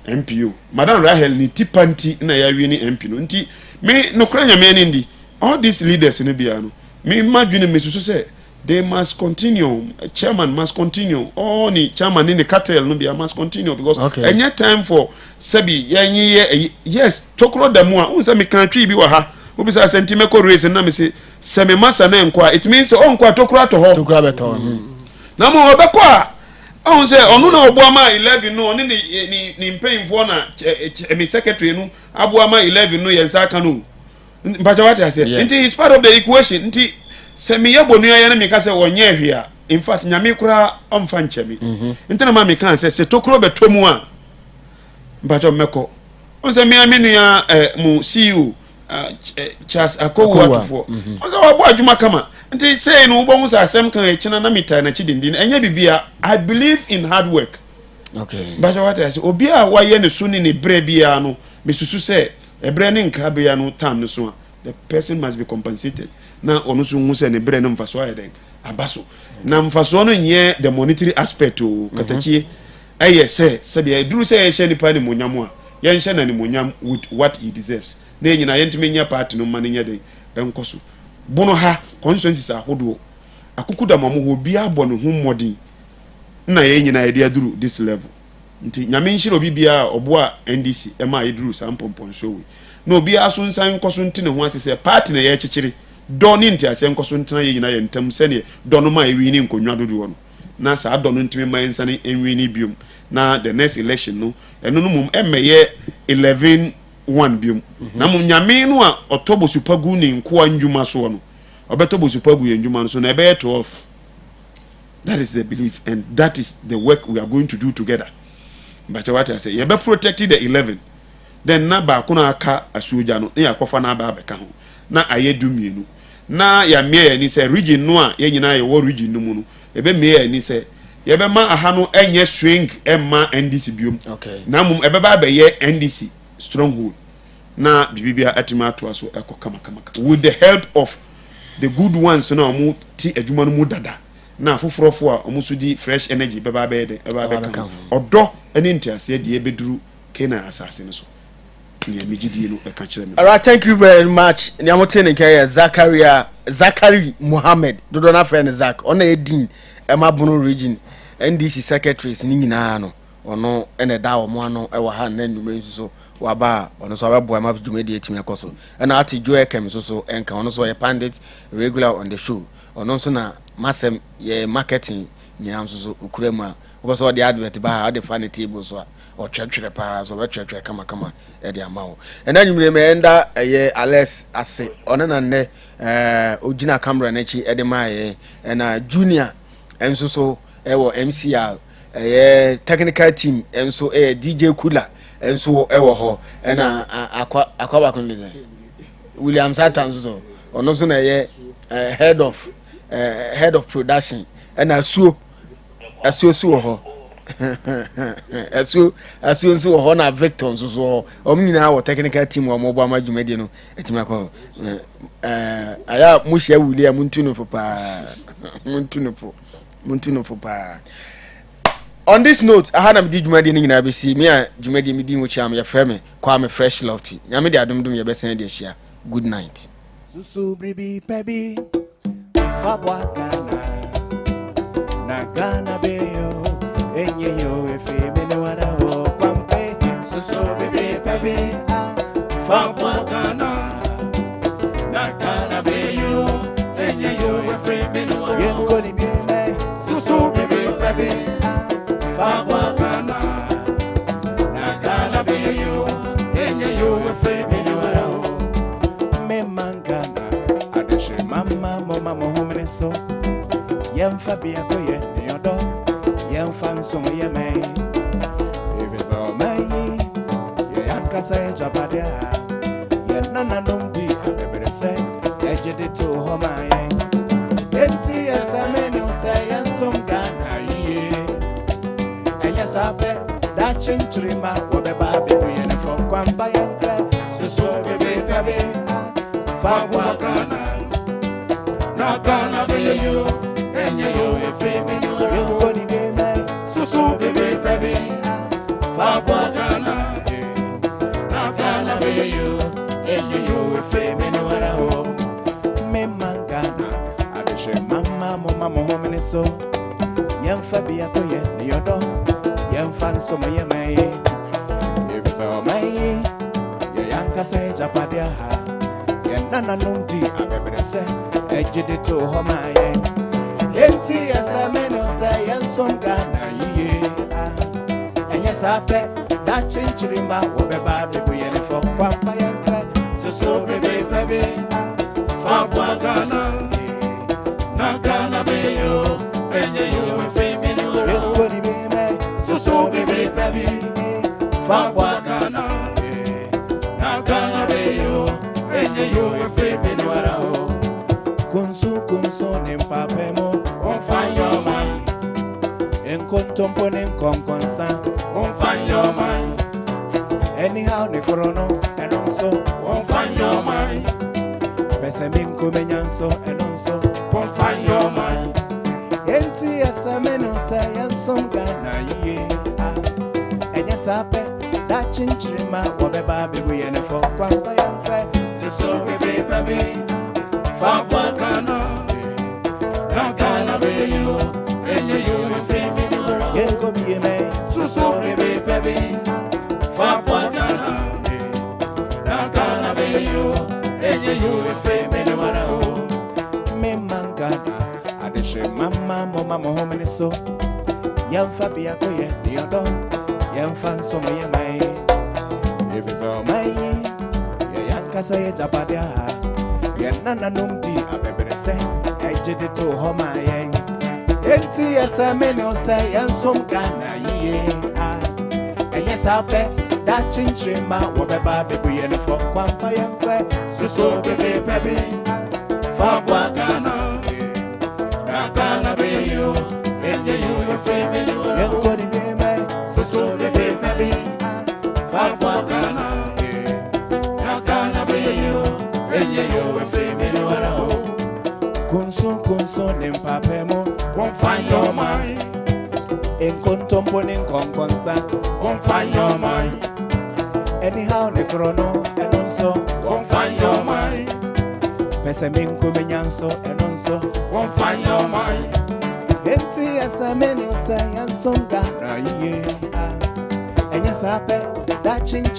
MPO Madam Rahel ni tipanti na yawi ni MP no nti me no kranya me ndi all these leaders no bia no me imagine me susu se they must continue. Chairman must continue. Oh, ni chairman ni cartel no be must continue because any time for Sebi yes tokro damwa unsa me kan twi bi wa ha obi sa sentimeko race na me se seme masa na enko it means on kwa tokro to ho tokro beto na mo obeko a on say onu na obo ama 11 no ni mpanyimfo na me secretary no abo ama 11 no yensa aka no mpacha what I say nti is part of the equation nti se me yebonu ya na me ka se wonye hwea in fact nyame kura omfa nchemi ntena ma me kan se tokro betomu a mpacha meko on se me amenu ya mu CEO Charles Akowu atufo on se wabo adwuma kama nti say no bo hu sa asem kan echina na mita na chidindin enya bibia I believe in hard work but what I say obi a waye ne suni ne bre bia no mesusu se ebre ne nka bia no tam no so the person must be compensated na onu so hu se ne bre ne mfaso ayeden abaso na mfaso no nye the monetary aspect o katachie aye se bia duru se ye hye nipa ne monyam a ye nhye na ne monyam with what he deserves na nyina yentime nya party no ma ne nya den enkoso bono ha consensus ahodo akukuda mamo ho bia abono hu modin na ye nyina ye dia duru this level nti nyame nhire obi bia obo a NDC ema ye duru sampompon show we na obi aso nsan koso ntine ho asese party na ye kyekere dɔ ne ntiasɛ nkɔ so ntena yɛ nyina yɛ ntam sɛneɛ dɔ no ma ɛwi ne nkonnwa dodoɔ no na saa dɔ no ntumi ma ɛnsane ɛnwi ne biom na the next election no ɛno no mom ɛmɛyɛ 11-1 biom na mom nyame no a ɔtɔ bosupa gu ne nkoa ndwuma soɔ no ɔbɛtɔ bosupa gu yɛ ndwuma no so na ɛbɛyɛ 12. That is the belief and that is the work we are going to do together. But what I say, you be protected the 11. Then na ba kuna aka asuja no ya kofa na ba beka ho. Na aye du mienu. Na ya mie ni say region no a ye nyina ye wo region no mu no. E be mie ni say ye be ma aha no enye swing emma NDC biom. Okay. Na mum e be ba be ye NDC stronghold. Na bibibia atima to aso ekokama kama. With the help of the good ones na mu ti adwuma no mu dada. Na foforo a omuso di fresh energy beba be de eba be kan odo ene ntiase de ebeduru Kena asase no so ne amigidie no e ka kire me. All right, thank you very much. Ni amote ne kai Zakari Mohammed dodo na friend Zak ona edin Emabunu region NDC secretaries ni nyina no ono ene da omo ano e wa ha na nnuma nsuso waba ono so ababo ma dwumadi etimi akoso na ati Joe Kem so enka ono so ye pandit regular on the show ono so na masem ye marketing nyina nsuso ukuremu a oboso de advert ba ha de fan table so a o twetwere pa so be twetwere kama e de amawo na nyumre me enda ye Alex ase ono na ne ogina camera na chi e de ma ye na junior ensuso e wo MCR technical team enso DJ Kula enso e wo ho na akwa ba kun design William Satan so ono so na head of production and asuo si wo ho asuo so wo ho na Victor so omnyina wo technical team wo mo bo amadwumadi no etima ko aya muhia William muntuno papa muntuno papa. On this note, I had a Jumadi in ABC. Me and Jumadi Midi, which I'm your friend, KWAME Fresh Lofty. Yamidi Adum your best in this year. Good night. Susu bribi pebi Fabwa Gana Nagana beyo Enye yo efe menewada ho Kwampe Susu bribi pebi Fabwa Gana Nagana beyo Enye yo efe menewada ho Yenkoni bime Susu bribi pebi Fabwa Gana Nagana beyo Enye yo efe menewada ho Mangana adeshe mama mama mohomene so yemfa bia koye ne yodo yemfa nso mo yeme evezo mai ye yankasa ejabade ha ye nana nomdi abebere se ejede to ho maye enti esamene se yensom gana ye enya sabe da chinchirima obeba bebu ye ne fon kwamba yanka so bebe bebe Fabwa Gana Nagana beyo Enye yo efe menewada Yenkoni beme Susu bebe bebe Fabwa Gana Nagana beyo Enye yo efe menewada ho Memangana Adeshe mama mama mohomene so Yemfa biya koye ni yodo Yemfa nso mo yeme Evisa omayi Ye yankasa ejapade ha Nana nomdi abebere se ejide to ho maye enti esameno se yensom gana yiye enye sape da chinchirimba obeba bebu yene fo kwampa yankra so bebe bebe Fabwa Gana Nagana beyo enye yo efe menewada yenkoni beme so bebe bebe Fabwa Gana Nagana beyo enye yo efe menewada ho kunsu nempapemo onfanyo man enkontompo nenkonkonsa onfanyo man anyhow ne korono enonso onfanyo man peseminko menyanso enonso onfanyo man enti esameno sa yansom gana ye enye sape da chinchirima wobeba bebu yene fo kwamba yankwe so bebe bebe Fabwa Gana Nagana beyo Enye yo efe menewada Yenko biyeme Susu bebe bebe Fabwa Gana Nagana beyo Enye yo efe menewada mama mo home so yam fa bia ko ye de odo yam fan so mo ye mai if it's all mai ye yankasa ye japadia ye nana numti abebere se ejede to ho ma ye enti esa me no say yan som Ghana ye enye sape da chinchima wo beba bebu ye no for kwampa yankwe so bebe bebe fa kwa Ghana Ghana be you enye you family yanko di be mai so bebe bebe fa kwa Ghana Ghana be you enye you family wala ho kunso nempapemo won't find your mind in contemponing conconsa won't find your mind anyhow ne chrono and also won't find your mind pesemin kumenyanso and also won't find your mind empty as a many say and some Ghana ye and yes I bet that change